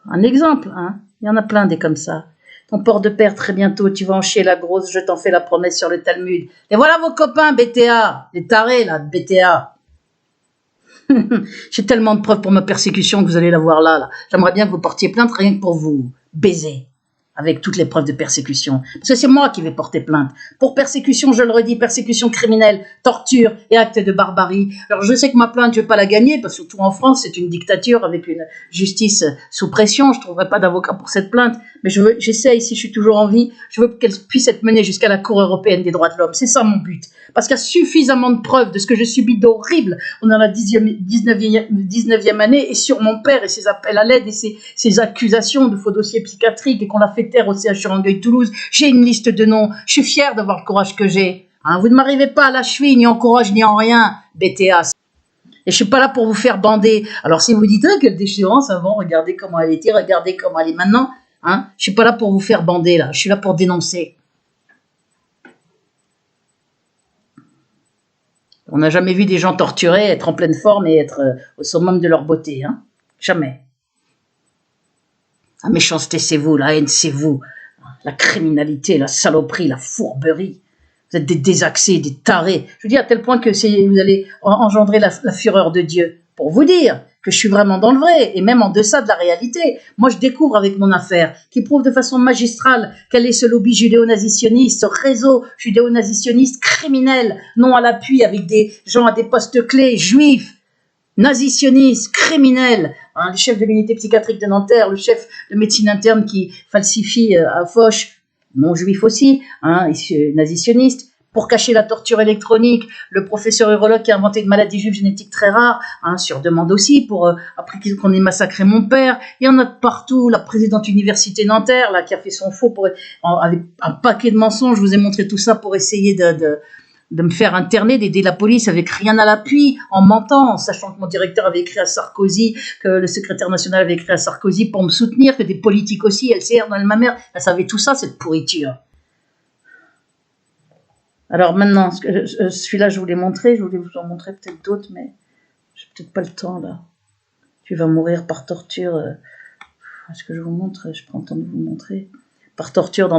Un exemple, hein. Il y en a plein des comme ça. Ton port de père, très bientôt, tu vas en chier la grosse, je t'en fais la promesse sur le Talmud. Et voilà vos copains, BTA, les tarés, là, de BTA. J'ai tellement de preuves pour ma persécution que vous allez la voir là. J'aimerais bien que vous portiez plainte rien que pour vous baiser. Avec toutes les preuves de persécution. Parce que c'est moi qui vais porter plainte. Pour persécution, je le redis, persécution criminelle, torture et actes de barbarie. Alors je sais que ma plainte, je ne vais pas la gagner, parce que surtout en France, c'est une dictature avec une justice sous pression. Je ne trouverai pas d'avocat pour cette plainte. Mais j'essaie, si je suis toujours en vie, je veux qu'elle puisse être menée jusqu'à la Cour européenne des droits de l'homme. C'est ça mon but. Parce qu'il y a suffisamment de preuves de ce que je subis d'horrible. On est dans la 19e année, et sur mon père et ses appels à l'aide et ses accusations de faux dossiers psychiatriques et qu'on l'a fait taire au CHU Rangueil-Toulouse. J'ai une liste de noms. Je suis fière d'avoir le courage que j'ai. Hein, vous ne m'arrivez pas à la cheville, ni en courage, ni en rien, BTA. Et je suis pas là pour vous faire bander. Alors si vous dites quelle déchéance avant, regardez comment elle était, regardez comment elle est maintenant. Hein, je suis pas là pour vous faire bander là. Je suis là pour dénoncer. On n'a jamais vu des gens torturés, être en pleine forme et être au summum de leur beauté. Hein. Jamais. La méchanceté, c'est vous. La haine, c'est vous. La criminalité, la saloperie, la fourberie. Vous êtes des désaxés, des tarés. Je vous dis à tel point que vous allez engendrer la fureur de Dieu. Pour vous dire que je suis vraiment dans le vrai, et même en deçà de la réalité. Moi, je découvre avec mon affaire, qui prouve de façon magistrale quel est ce lobby judéo-nazitionniste, ce réseau judéo-nazitionniste criminel, non à l'appui avec des gens à des postes clés, juifs, nazitionnistes, criminels, hein, le chef de l'unité psychiatrique de Nanterre, le chef de médecine interne qui falsifie à Foch, non juif aussi, hein, nazitionniste, pour cacher la torture électronique, le professeur urologue qui a inventé une maladie juive génétique très rare, hein, sur demande aussi, pour après qu'on ait massacré mon père. Il y en a de partout. La présidente université Nanterre, là, qui a fait son faux avec un paquet de mensonges. Je vous ai montré tout ça pour essayer de me faire interner, d'aider la police avec rien à l'appui, en mentant, en sachant que mon directeur avait écrit à Sarkozy, que le secrétaire national avait écrit à Sarkozy pour me soutenir, que des politiques aussi, LCR, dans ma mère, elle savait tout ça, cette pourriture. Alors maintenant, celui-là, je vous l'ai montré, je voulais vous en montrer peut-être d'autres, mais j'ai peut-être pas le temps, là. Tu vas mourir par torture. Est-ce que je vous montre? Je prends le temps de vous montrer. Par torture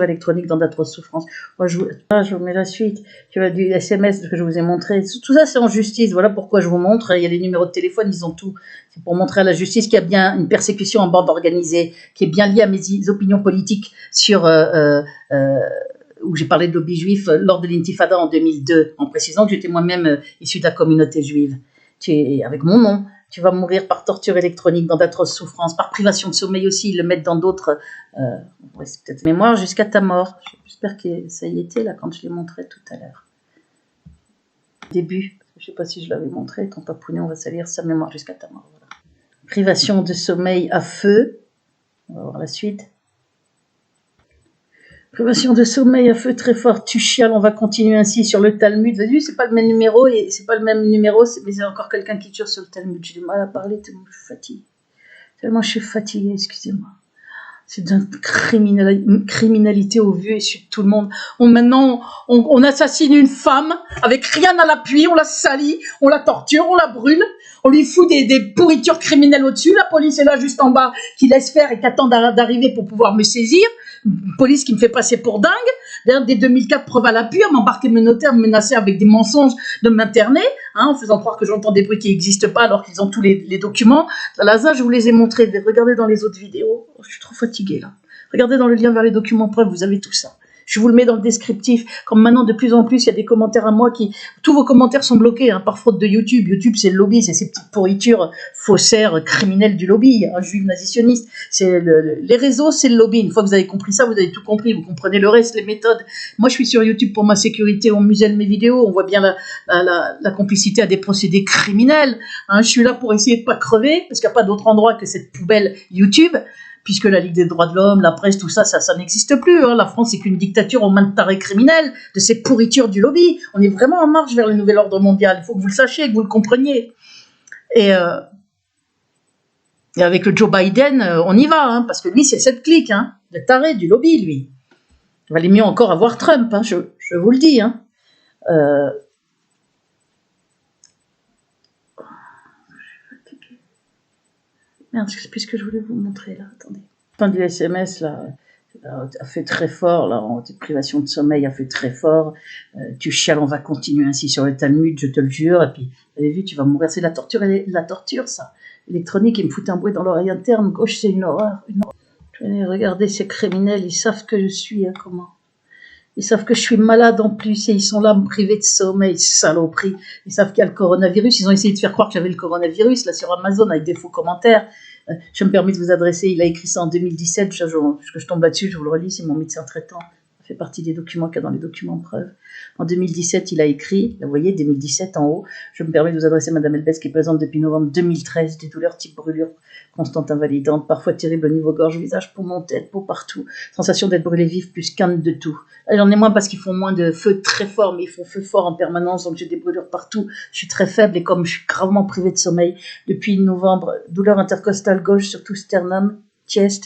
électronique dans d'atroces souffrances. Moi, je vous mets la suite. Tu vas du SMS que je vous ai montré. Tout ça, c'est en justice. Voilà pourquoi je vous montre. Il y a les numéros de téléphone, ils ont tout. C'est pour montrer à la justice qu'il y a bien une persécution en bande organisée, qui est bien liée à mes opinions politiques sur... où j'ai parlé de lobby juif lors de l'intifada en 2002, en précisant que j'étais moi-même issu de la communauté juive. Avec mon nom. Tu vas mourir par torture électronique dans d'atroces souffrances, par privation de sommeil aussi, ils le mettent dans d'autres... ouais, c'est peut-être mémoire jusqu'à ta mort. J'espère que ça y était là quand je l'ai montré tout à l'heure. Début, je ne sais pas si je l'avais montré, ton papounet, on va salir sa mémoire jusqu'à ta mort. Voilà. Privation de sommeil à feu. On va voir la suite. Privation de sommeil à feu très fort, tu chiales, on va continuer ainsi sur le Talmud. Vous avez vu, c'est pas le même numéro, mais c'est encore quelqu'un qui tire sur le Talmud. J'ai du mal à parler tellement je suis fatiguée. Excusez-moi. C'est d'une criminalité au vu et sur tout le monde. Maintenant, on assassine une femme avec rien à l'appui, on la salit, on la torture, on la brûle, on lui fout des pourritures criminelles au-dessus. La police est là juste en bas qui laisse faire et qui attend d'arriver pour pouvoir me saisir. Une police qui me fait passer pour dingue. D'ailleurs, dès 2004, preuve à l'appui, à m'embarquer mes notaires, me menacer avec des mensonges de m'interner, hein, en faisant croire que j'entends des bruits qui n'existent pas alors qu'ils ont tous les documents. Là, ça, je vous les ai montrés. Regardez dans les autres vidéos. Je suis trop fatiguée, là. Regardez dans le lien vers les documents preuves, vous avez tout ça. Je vous le mets dans le descriptif. Comme maintenant, de plus en plus, il y a des commentaires à moi qui... Tous vos commentaires sont bloqués par faute de YouTube. YouTube, c'est le lobby, c'est ces petites pourritures faussaires, criminelles du lobby, juives nazistionnistes. Les réseaux, c'est le lobby. Une fois que vous avez compris ça, vous avez tout compris. Vous comprenez le reste, les méthodes. Moi, je suis sur YouTube pour ma sécurité. On muselle mes vidéos. On voit bien la complicité à des procédés criminels. Je suis là pour essayer de pas crever, parce qu'il n'y a pas d'autre endroit que cette poubelle YouTube. Puisque la Ligue des droits de l'homme, la presse, tout ça, ça n'existe plus. La France, c'est qu'une dictature aux mains de tarés criminels, de ces pourritures du lobby. On est vraiment en marche vers le nouvel ordre mondial. Il faut que vous le sachiez, que vous le compreniez. Et avec le Joe Biden, on y va, parce que lui, c'est cette clique, de tarés du lobby, lui. Il valait mieux encore avoir Trump, je vous le dis. Merde, je sais plus ce que je voulais vous montrer là, attendez. Fin du SMS là, a fait très fort, là, en privation de sommeil a fait très fort. Tu chiales, on va continuer ainsi sur le Talmud, je te le jure. Et puis, vous avez vu, tu vas mourir, c'est la torture ça. Électronique, il me fout un bruit dans l'oreille interne gauche, c'est une horreur. Regardez ces criminels, ils savent que je suis, comment. Ils savent que je suis malade en plus et ils sont là à me priver de sommeil, saloperie. Ils savent qu'il y a le coronavirus. Ils ont essayé de faire croire que j'avais le coronavirus là sur Amazon avec des faux commentaires. Je me permets de vous adresser. Il a écrit ça en 2017. Je tombe là-dessus, je vous le relis. C'est mon médecin traitant. Ça fait partie des documents qu'il y a dans les documents preuves. En 2017, il a écrit, vous voyez, 2017 en haut. Je me permets de vous adresser Madame Elbès qui présente depuis novembre 2013 des douleurs type brûlure constante invalidante, parfois terrible au niveau gorge, visage, poumon, tête, peau partout, sensation d'être brûlé vif, plus quinte de tout. J'en ai moins parce qu'ils font moins de feu très fort, mais ils font feu fort en permanence, donc j'ai des brûlures partout. Je suis très faible et comme je suis gravement privée de sommeil depuis novembre, douleur intercostale gauche, surtout sternum, chest.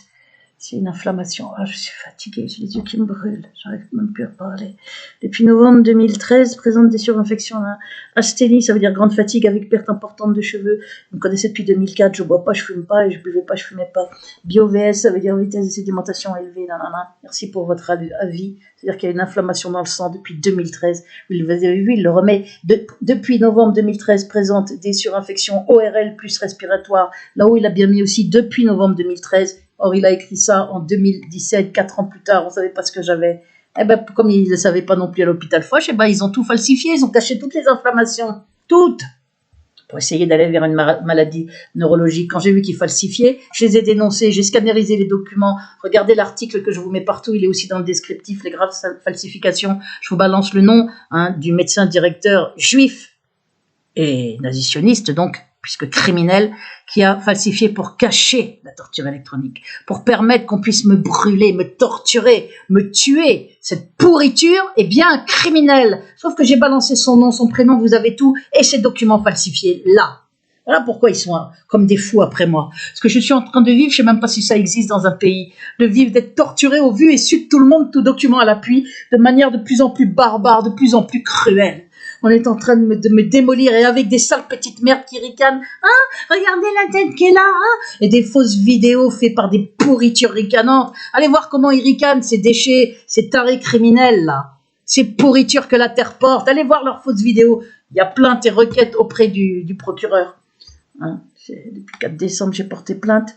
C'est une inflammation. Je suis fatiguée, j'ai les yeux qui me brûlent, j'arrive même plus à parler. Depuis novembre 2013, présente des surinfections asthénie, ça veut dire grande fatigue avec perte importante de cheveux. Vous me connaissez depuis 2004, je bois pas, je fume pas, et je buvais pas, je fumais pas. BioVS, ça veut dire vitesse de sédimentation élevée, nanana. Merci pour votre avis. C'est-à-dire qu'il y a une inflammation dans le sang depuis 2013. Vous avez vu, il le remet. Depuis novembre 2013, présente des surinfections ORL plus respiratoires. Là-haut, il a bien mis aussi depuis novembre 2013. Or, il a écrit ça en 2017, 4 ans plus tard, on ne savait pas ce que j'avais. Comme ils ne le savaient pas non plus à l'hôpital Foch, ils ont tout falsifié, ils ont caché toutes les inflammations, toutes, pour essayer d'aller vers une maladie neurologique. Quand j'ai vu qu'ils falsifiaient, je les ai dénoncés, j'ai scannérisé les documents, regardez l'article que je vous mets partout, il est aussi dans le descriptif, les graves falsifications. Je vous balance le nom du médecin directeur juif et nazitionniste, donc, puisque criminel, qui a falsifié pour cacher la torture électronique, pour permettre qu'on puisse me brûler, me torturer, me tuer. Cette pourriture est bien un criminel. Sauf que j'ai balancé son nom, son prénom, vous avez tout, et ces documents falsifiés là. Voilà pourquoi ils sont comme des fous après moi. Ce que je suis en train de vivre, je ne sais même pas si ça existe dans un pays, de vivre, d'être torturé au vu et su de tout le monde, tout document à l'appui, de manière de plus en plus barbare, de plus en plus cruelle. On est en train de me démolir et avec des sales petites merdes qui ricanent. Regardez la tête qu'elle a, et des fausses vidéos faites par des pourritures ricanantes. Allez voir comment ils ricanent, ces déchets, ces tarés criminels, là. Ces pourritures que la terre porte. Allez voir leurs fausses vidéos. Il y a plainte et requête auprès du procureur. Depuis le 4 décembre, j'ai porté plainte.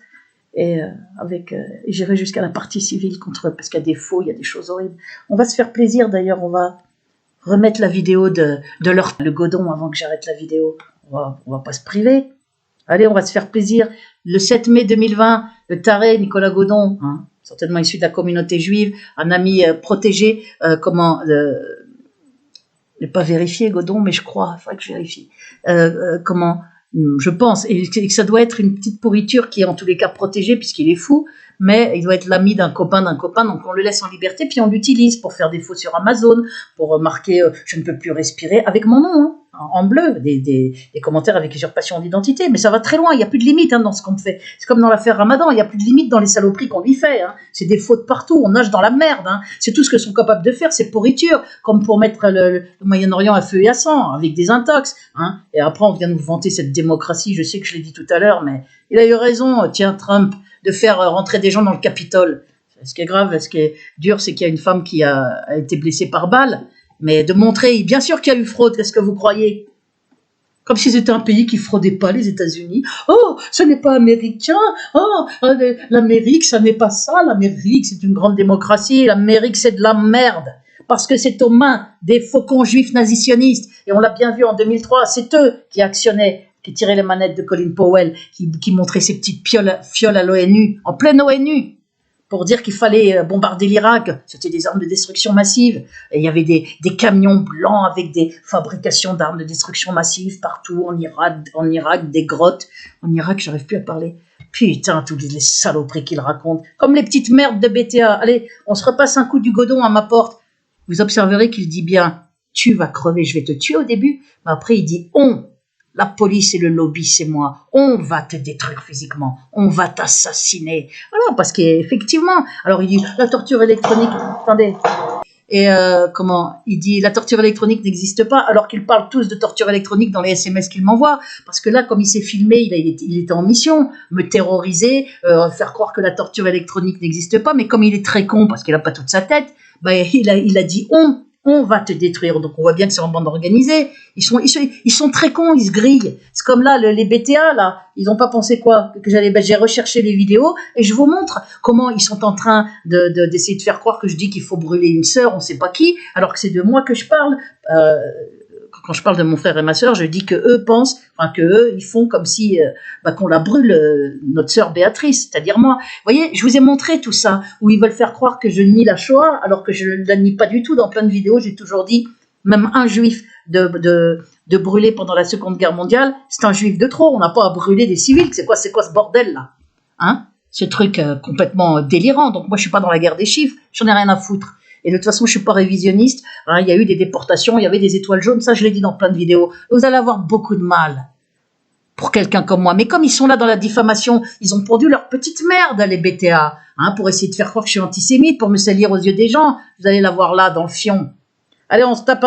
Et j'irai jusqu'à la partie civile contre eux, parce qu'il y a des faux, il y a des choses horribles. On va se faire plaisir, d'ailleurs, on va remettre la vidéo de le Godon avant que j'arrête la vidéo. On va pas se priver. Allez, on va se faire plaisir. Le 7 mai 2020, le taré Nicolas Godon, certainement issu de la communauté juive, un ami protégé, n'est pas vérifié Godon, mais je crois, il faudrait que je vérifie. Je pense, et que ça doit être une petite pourriture qui est en tous les cas protégée puisqu'il est fou, mais il doit être l'ami d'un copain, donc on le laisse en liberté, puis on l'utilise pour faire des faux sur Amazon, pour marquer je ne peux plus respirer avec mon nom, en bleu, des commentaires avec usurpation d'identité, mais ça va très loin, il n'y a plus de limite dans ce qu'on fait. C'est comme dans l'affaire Ramadan, il n'y a plus de limite dans les saloperies qu'on lui fait, c'est des fautes partout, on nage dans la merde, c'est tout ce que sont capables de faire, ces pourritures, comme pour mettre le Moyen-Orient à feu et à sang, avec des intox, et après on vient nous vanter cette démocratie, je sais que je l'ai dit tout à l'heure, mais il a eu raison, tiens, Trump, de faire rentrer des gens dans le Capitole. Ce qui est grave, ce qui est dur, c'est qu'il y a une femme qui a été blessée par balle, mais de montrer, bien sûr qu'il y a eu fraude, qu'est-ce que vous croyez? Comme si c'était un pays qui fraudait pas, les États-Unis. Oh, ce n'est pas américain. Oh, l'Amérique, ça n'est pas ça. L'Amérique, c'est une grande démocratie. L'Amérique, c'est de la merde. Parce que c'est aux mains des faucons juifs nazisionistes. Et on l'a bien vu en 2003. C'est eux qui actionnaient, qui tiraient les manettes de Colin Powell, qui montraient ces petites fioles à l'ONU, en pleine ONU, pour dire qu'il fallait bombarder l'Irak. C'était des armes de destruction massive. Et il y avait des camions blancs avec des fabrications d'armes de destruction massive partout en Irak, des grottes. En Irak, j'arrive plus à parler. Putain, toutes les saloperies qu'il raconte. Comme les petites merdes de BTA. Allez, on se repasse un coup du godon à ma porte. Vous observerez qu'il dit bien, tu vas crever, je vais te tuer au début. Mais après, il dit, la police et le lobby, c'est moi. On va te détruire physiquement. On va t'assassiner. Voilà, parce qu'effectivement, alors il dit, la torture électronique, attendez. Et il dit, la torture électronique n'existe pas, alors qu'ils parlent tous de torture électronique dans les SMS qu'ils m'envoient. Parce que là, comme il s'est filmé, il était en mission, me terroriser, faire croire que la torture électronique n'existe pas. Mais comme il est très con, parce qu'il n'a pas toute sa tête, il a dit on va te détruire. Donc on voit bien que c'est en bande organisée. Ils sont très cons, ils se grillent. C'est comme là, les BTA, là, ils n'ont pas pensé quoi? Que j'ai recherché les vidéos et je vous montre comment ils sont en train d'essayer de faire croire que je dis qu'il faut brûler une sœur, on ne sait pas qui, alors que c'est de moi que je parle. Quand je parle de mon frère et ma sœur, je dis que eux pensent, ils font comme si qu'on la brûle, notre sœur Béatrice, c'est-à-dire moi. Vous voyez, je vous ai montré tout ça, où ils veulent faire croire que je nie la Shoah, alors que je ne la nie pas du tout. Dans plein de vidéos, j'ai toujours dit, même un juif de brûler pendant la Seconde Guerre mondiale, c'est un juif de trop. On n'a pas à brûler des civils. C'est quoi ce bordel là, hein? Ce truc complètement délirant. Donc moi, je suis pas dans la guerre des chiffres. J'en ai rien à foutre. Et de toute façon, je suis pas révisionniste. Hein, il y a eu des déportations, il y avait des étoiles jaunes, ça je l'ai dit dans plein de vidéos. Vous allez avoir beaucoup de mal pour quelqu'un comme moi. Mais comme ils sont là dans la diffamation, ils ont pondu leur petite merde, les BTA, pour essayer de faire croire que je suis antisémite, pour me salir aux yeux des gens. Vous allez la voir là, dans le fion. Allez, on se tape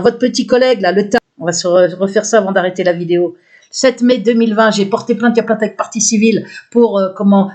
votre petit collègue, là, le tas. On va se refaire ça avant d'arrêter la vidéo. 7 mai 2020, j'ai porté plainte, il y a plainte avec partie civile pour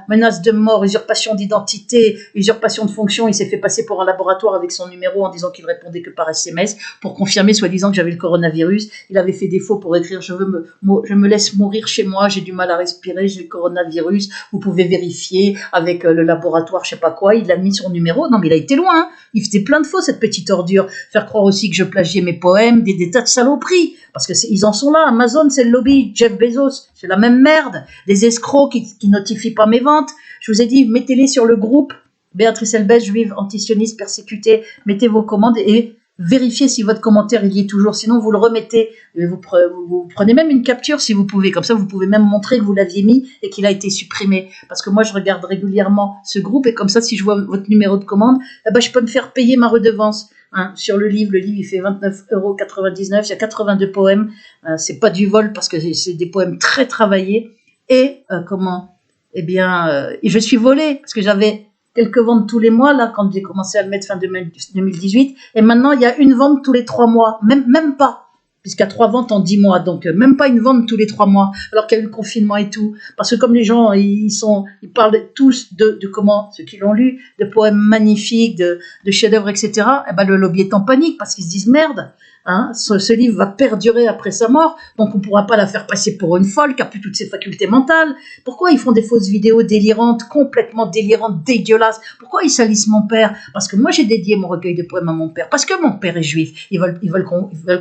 menace de mort, usurpation d'identité, usurpation de fonction. Il s'est fait passer pour un laboratoire avec son numéro en disant qu'il répondait que par SMS pour confirmer soi-disant que j'avais le coronavirus. Il avait fait défaut pour écrire je me laisse mourir chez moi, j'ai du mal à respirer, j'ai le coronavirus. Vous pouvez vérifier avec le laboratoire, je sais pas quoi. Il a mis son numéro. Non mais il a été loin. Hein. Il faisait plein de faux cette petite ordure. Faire croire aussi que je plagiais mes poèmes, des tas de saloperies. Parce que ils en sont là. Amazon, c'est le lobby. Jeff Bezos, c'est la même merde. Des escrocs qui notifient pas mes ventes. Je vous ai dit, mettez-les sur le groupe. Béatrice Elbès, juive, antisioniste, persécutée. Mettez vos commandes et vérifiez si votre commentaire il y est toujours. Sinon, vous le remettez. Vous prenez même une capture si vous pouvez. Comme ça, vous pouvez même montrer que vous l'aviez mis et qu'il a été supprimé. Parce que moi, je regarde régulièrement ce groupe et comme ça, si je vois votre numéro de commande, je peux me faire payer ma redevance. Sur le livre il fait 29,99 €, il y a 82 poèmes, c'est pas du vol parce que c'est des poèmes très travaillés, et et je suis volée, parce que j'avais quelques ventes tous les mois, là, quand j'ai commencé à le mettre fin 2018, et maintenant il y a une vente tous les 3 mois, même pas, puisqu'il y a 3 ventes en 10 mois, donc même pas une vente tous les 3 mois, alors qu'il y a eu le confinement et tout. Parce que comme les gens, ils parlent tous de comment, ceux qui l'ont lu, de poèmes magnifiques, de chefs-d'œuvre, etc., le lobby est en panique, parce qu'ils se disent merde, ce livre va perdurer après sa mort, donc on ne pourra pas la faire passer pour une folle qui a plus toutes ses facultés mentales. Pourquoi ils font des fausses vidéos délirantes, complètement délirantes, dégueulasses? Pourquoi ils salissent mon père? Parce que moi j'ai dédié mon recueil de poèmes à mon père, parce que mon père est juif. Ils veulent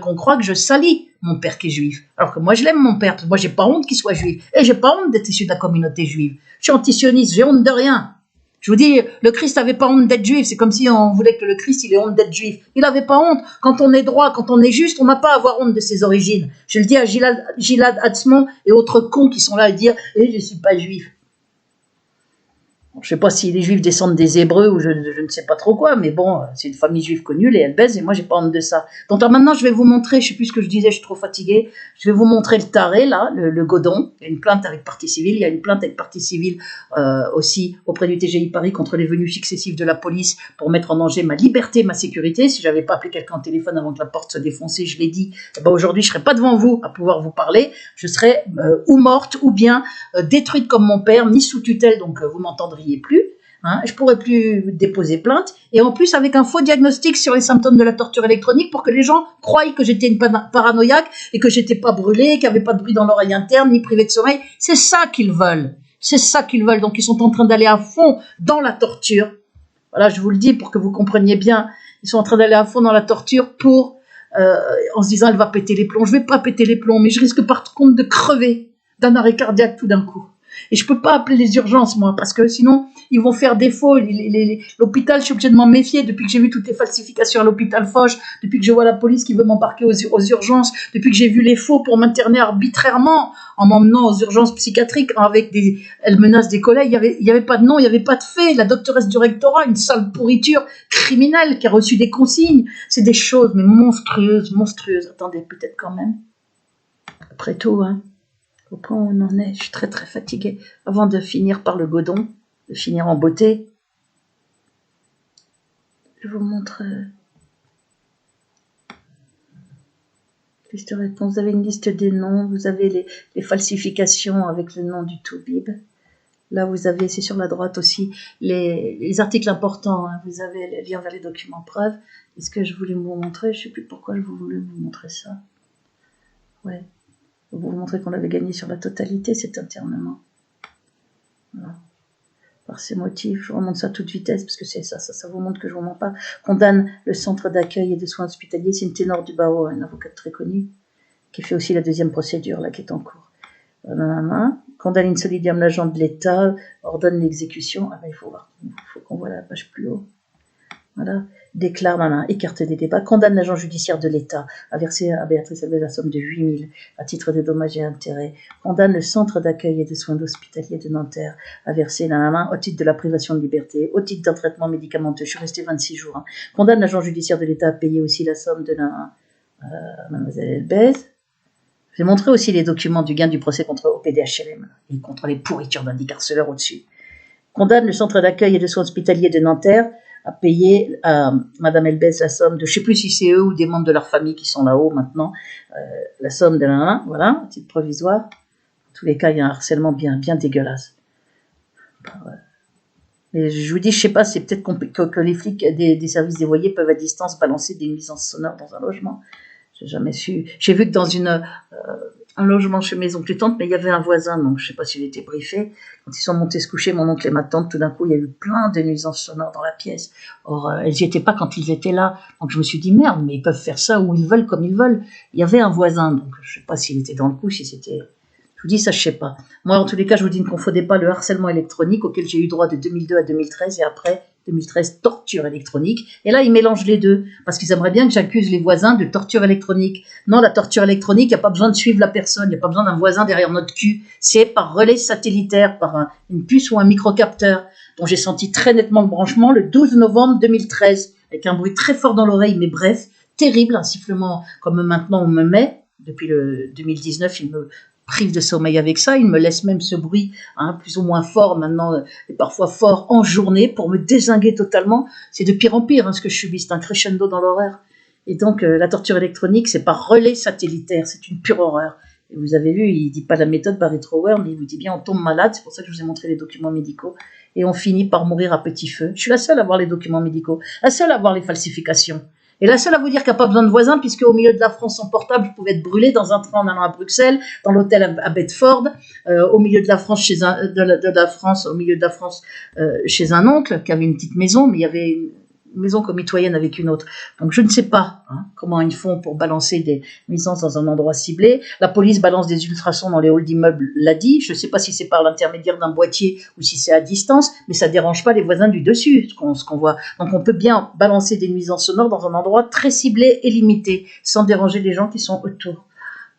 qu'on croie que je salis mon père qui est juif, alors que moi je l'aime mon père. Moi j'ai pas honte qu'il soit juif, et j'ai pas honte d'être issu de la communauté juive. Je suis antisioniste, j'ai honte de rien. Je vous dis, le Christ avait pas honte d'être juif. C'est comme si on voulait que le Christ, il ait honte d'être juif. Il avait pas honte. Quand on est droit, quand on est juste, on n'a pas à avoir honte de ses origines. Je le dis à Gilad Hatzmon et autres cons qui sont là à dire, je suis pas juif. Je sais pas si les juifs descendent des Hébreux ou je ne sais pas trop quoi, mais bon, c'est une famille juive connue, les Elbès, et moi j'ai pas honte de ça. Donc maintenant je vais vous montrer, je sais plus ce que je disais, je suis trop fatiguée, je vais vous montrer le taré là, le godon. Il y a une plainte avec partie civile, il y a une plainte avec partie civile aussi auprès du TGI Paris contre les venues successives de la police pour mettre en danger ma liberté, ma sécurité. Si j'avais pas appelé quelqu'un au téléphone avant que la porte soit défoncée, je l'ai dit, aujourd'hui je serais pas devant vous à pouvoir vous parler, je serais ou morte ou bien détruite comme mon père, mise sous tutelle, donc vous m'entendriez plus, Hein, je pourrais plus déposer plainte. Et en plus, avec un faux diagnostic sur les symptômes de la torture électronique pour que les gens croient que j'étais une paranoïaque et que j'étais pas brûlée, qu'il n'y avait pas de bruit dans l'oreille interne, ni privée de sommeil. C'est ça qu'ils veulent. C'est ça qu'ils veulent. Donc, ils sont en train d'aller à fond dans la torture. Voilà, je vous le dis pour que vous compreniez bien. Ils sont en train d'aller à fond dans la torture pour, en se disant, elle va péter les plombs. Je vais pas péter les plombs, mais je risque par contre de crever d'un arrêt cardiaque tout d'un coup. Et je peux pas appeler les urgences, moi, parce que sinon, ils vont faire défaut. L'hôpital, je suis obligée de m'en méfier depuis que j'ai vu toutes les falsifications à l'hôpital Foch, depuis que je vois la police qui veut m'embarquer aux urgences, depuis que j'ai vu les faux pour m'interner arbitrairement en m'emmenant aux urgences psychiatriques avec elle menace des collègues. Il y avait pas de nom, il y avait pas de fait. La doctoresse du rectorat, une sale pourriture criminelle qui a reçu des consignes. C'est des choses, mais monstrueuses, monstrueuses. Attendez, peut-être quand même. Après tout, hein. Au point où on en est, je suis très très fatiguée. Avant de finir par le godon, de finir en beauté, je vous montre liste de réponse. Vous avez une liste des noms, vous avez les falsifications avec le nom du Toubib. Là, vous avez, c'est sur la droite aussi, les articles importants. Hein. Vous avez les liens vers les documents preuves. Est-ce que je voulais vous montrer? Je ne sais plus pourquoi je voulais vous montrer ça. Ouais. Vous montrer qu'on avait gagné sur la totalité, cet internement. Voilà. Par ces motifs, je remonte ça à toute vitesse, parce que c'est ça vous montre que je ne vous mens pas. Condamne le centre d'accueil et de soins hospitaliers, c'est une ténor du barreau, une avocate très connue, qui fait aussi la deuxième procédure, là, qui est en cours. Condamne in solidium l'agent de l'État, ordonne l'exécution. Ah ben, il faut qu'on voit la page plus haut. Voilà. Déclare, écarte des débats, condamne l'agent judiciaire de l'État à verser à Béatrice Elbez la somme de 8 000 à titre de dommages et intérêts, condamne le centre d'accueil et de soins hospitaliers de Nanterre à verser au titre de la privation de liberté, au titre d'un traitement médicamenteux, je suis restée 26 jours, hein. Condamne l'agent judiciaire de l'État à payer aussi la somme de mademoiselle Elbez. J'ai montré aussi les documents du gain du procès contre OPDHLM et contre les pourritures d'indicarceleurs au-dessus. Condamne le centre d'accueil et de soins hospitaliers de Nanterre à payer à Madame Elbez la somme de, je ne sais plus si c'est eux ou des membres de leur famille qui sont là-haut maintenant, la somme de voilà, à titre provisoire. En tous les cas, il y a un harcèlement bien dégueulasse. Mais je vous dis, je ne sais pas, c'est peut-être que les flics des services dévoyés peuvent à distance balancer des nuisances sonores dans un logement. J'ai jamais su. J'ai vu que dans un logement chez mes oncles et tantes, mais il y avait un voisin, donc je ne sais pas s'il était briefé. Quand ils sont montés se coucher, mon oncle et ma tante, tout d'un coup, il y a eu plein de nuisances sonores dans la pièce. Or, elles n'y étaient pas quand ils étaient là. Donc je me suis dit, merde, mais ils peuvent faire ça où ils veulent, comme ils veulent. Il y avait un voisin, donc je ne sais pas s'il était dans le coup, si c'était... Je vous dis, ça, je sais pas. Moi, en tous les cas, je vous dis, ne confondez pas le harcèlement électronique auquel j'ai eu droit de 2002 à 2013 et après 2013, torture électronique. Et là, ils mélangent les deux parce qu'ils aimeraient bien que j'accuse les voisins de torture électronique. Non, la torture électronique, il n'y a pas besoin de suivre la personne, il n'y a pas besoin d'un voisin derrière notre cul. C'est par relais satellitaire, par une puce ou un microcapteur dont j'ai senti très nettement le branchement le 12 novembre 2013 avec un bruit très fort dans l'oreille, mais bref, terrible, un sifflement comme maintenant on me met. Depuis le 2019, il me prive de sommeil avec ça, il me laisse même ce bruit plus ou moins fort maintenant, et parfois fort en journée pour me dézinguer totalement. C'est de pire en pire ce que je subis, c'est un crescendo dans l'horaire. Et donc la torture électronique, c'est par relais satellitaire, c'est une pure horreur. Et vous avez vu, il ne dit pas la méthode Barry Trower, mais il vous dit bien on tombe malade, c'est pour ça que je vous ai montré les documents médicaux, et on finit par mourir à petit feu. Je suis la seule à voir les documents médicaux, la seule à voir les falsifications. Et la seule à vous dire qu'il n'y a pas besoin de voisins, puisque au milieu de la France, son portable pouvait être brûlé dans un train en allant à Bruxelles, dans l'hôtel à Bedford, au milieu de la France, chez chez un oncle qui avait une petite maison, mais il y avait une maison comitoyenne avec une autre. Donc je ne sais pas comment ils font pour balancer des nuisances dans un endroit ciblé. La police balance des ultrasons dans les halls d'immeubles, l'a dit. Je ne sais pas si c'est par l'intermédiaire d'un boîtier ou si c'est à distance, mais ça ne dérange pas les voisins du dessus, ce qu'on voit. Donc on peut bien balancer des nuisances sonores dans un endroit très ciblé et limité, sans déranger les gens qui sont autour.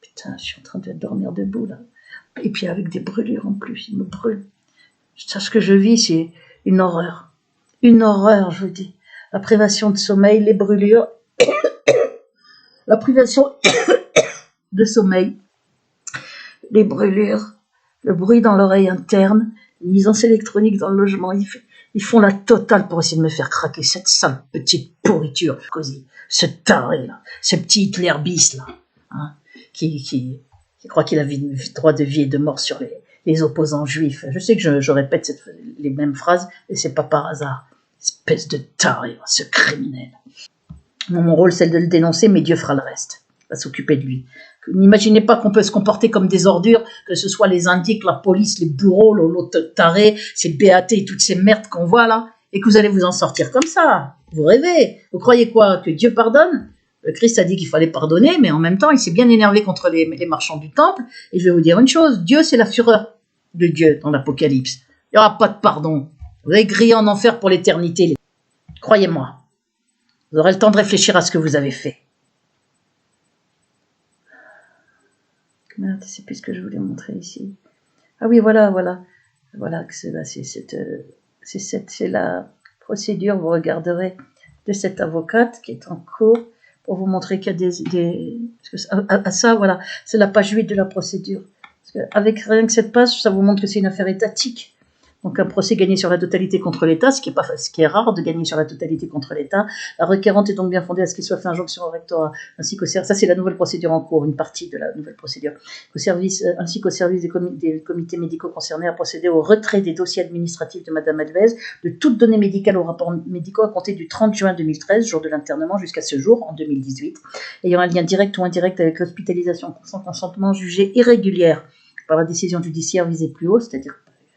Putain, je suis en train de dormir debout là. Et puis avec des brûlures en plus, il me brûle. Ça, ce que je vis, c'est une horreur. Une horreur, je vous dis. La privation de sommeil, les brûlures, la privation de sommeil, les brûlures, le bruit dans l'oreille interne, les nuisances électroniques dans le logement. Ils font la totale pour essayer de me faire craquer cette sale petite pourriture. Ce taré là, ce petit Hitler bis là, qui croit qu'il a droit de vie et de mort sur les opposants juifs. Je sais que je répète les mêmes phrases, et c'est pas par hasard. Espèce de taré, ce criminel. Mon rôle, c'est de le dénoncer, mais Dieu fera le reste. Il va s'occuper de lui. N'imaginez pas qu'on peut se comporter comme des ordures, que ce soit les indiques, la police, les bourreaux, l'autre taré, ces BAT et toutes ces merdes qu'on voit là, et que vous allez vous en sortir comme ça. Vous rêvez. Vous croyez quoi? Que Dieu pardonne? Le Christ a dit qu'il fallait pardonner, mais en même temps, il s'est bien énervé contre les marchands du temple. Et je vais vous dire une chose, Dieu, c'est la fureur de Dieu dans l'Apocalypse. Il n'y aura pas de pardon. Vous allez griller en enfer pour l'éternité. Croyez-moi. Vous aurez le temps de réfléchir à ce que vous avez fait. Merde, c'est plus ce que je voulais montrer ici. Ah oui, voilà. Voilà, c'est la procédure, vous regarderez, de cette avocate qui est en cours pour vous montrer qu'il y a ça, voilà, c'est la page 8 de la procédure. Parce que avec rien que cette page, ça vous montre que c'est une affaire étatique. Donc un procès gagné sur la totalité contre l'État, ce qui est rare de gagner sur la totalité contre l'État. La requérante est donc bien fondée à ce qu'il soit fait injonction au rectorat, ainsi qu'au service. Ça, c'est la nouvelle procédure en cours, une partie de la nouvelle procédure. Ainsi qu'au service des comités médicaux concernés à procéder au retrait des dossiers administratifs de Madame Alves, de toutes données médicales aux rapports médicaux à compter du 30 juin 2013, jour de l'internement, jusqu'à ce jour, en 2018, ayant un lien direct ou indirect avec l'hospitalisation sans consentement jugée irrégulière par la décision judiciaire visée plus haut, c'est-à-dire,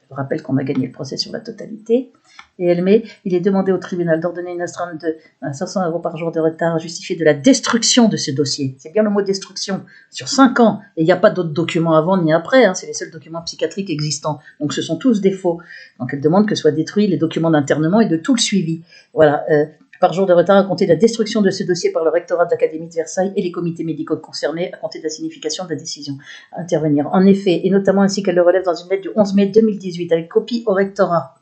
je rappelle qu'on a gagné le procès sur la totalité, et elle met, il est demandé au tribunal d'ordonner une astreinte de 500 € par jour de retard justifié de la destruction de ce dossier. C'est bien le mot destruction, sur 5 ans, et il n'y a pas d'autres documents avant ni après, c'est les seuls documents psychiatriques existants, donc ce sont tous des faux. Donc elle demande que soient détruits les documents d'internement et de tout le suivi. Voilà, par jour de retard à compter de la destruction de ce dossier par le rectorat de l'Académie de Versailles et les comités médicaux concernés à compter de la signification de la décision à intervenir. En effet, et notamment ainsi qu'elle le relève dans une lettre du 11 mai 2018 avec copie au rectorat,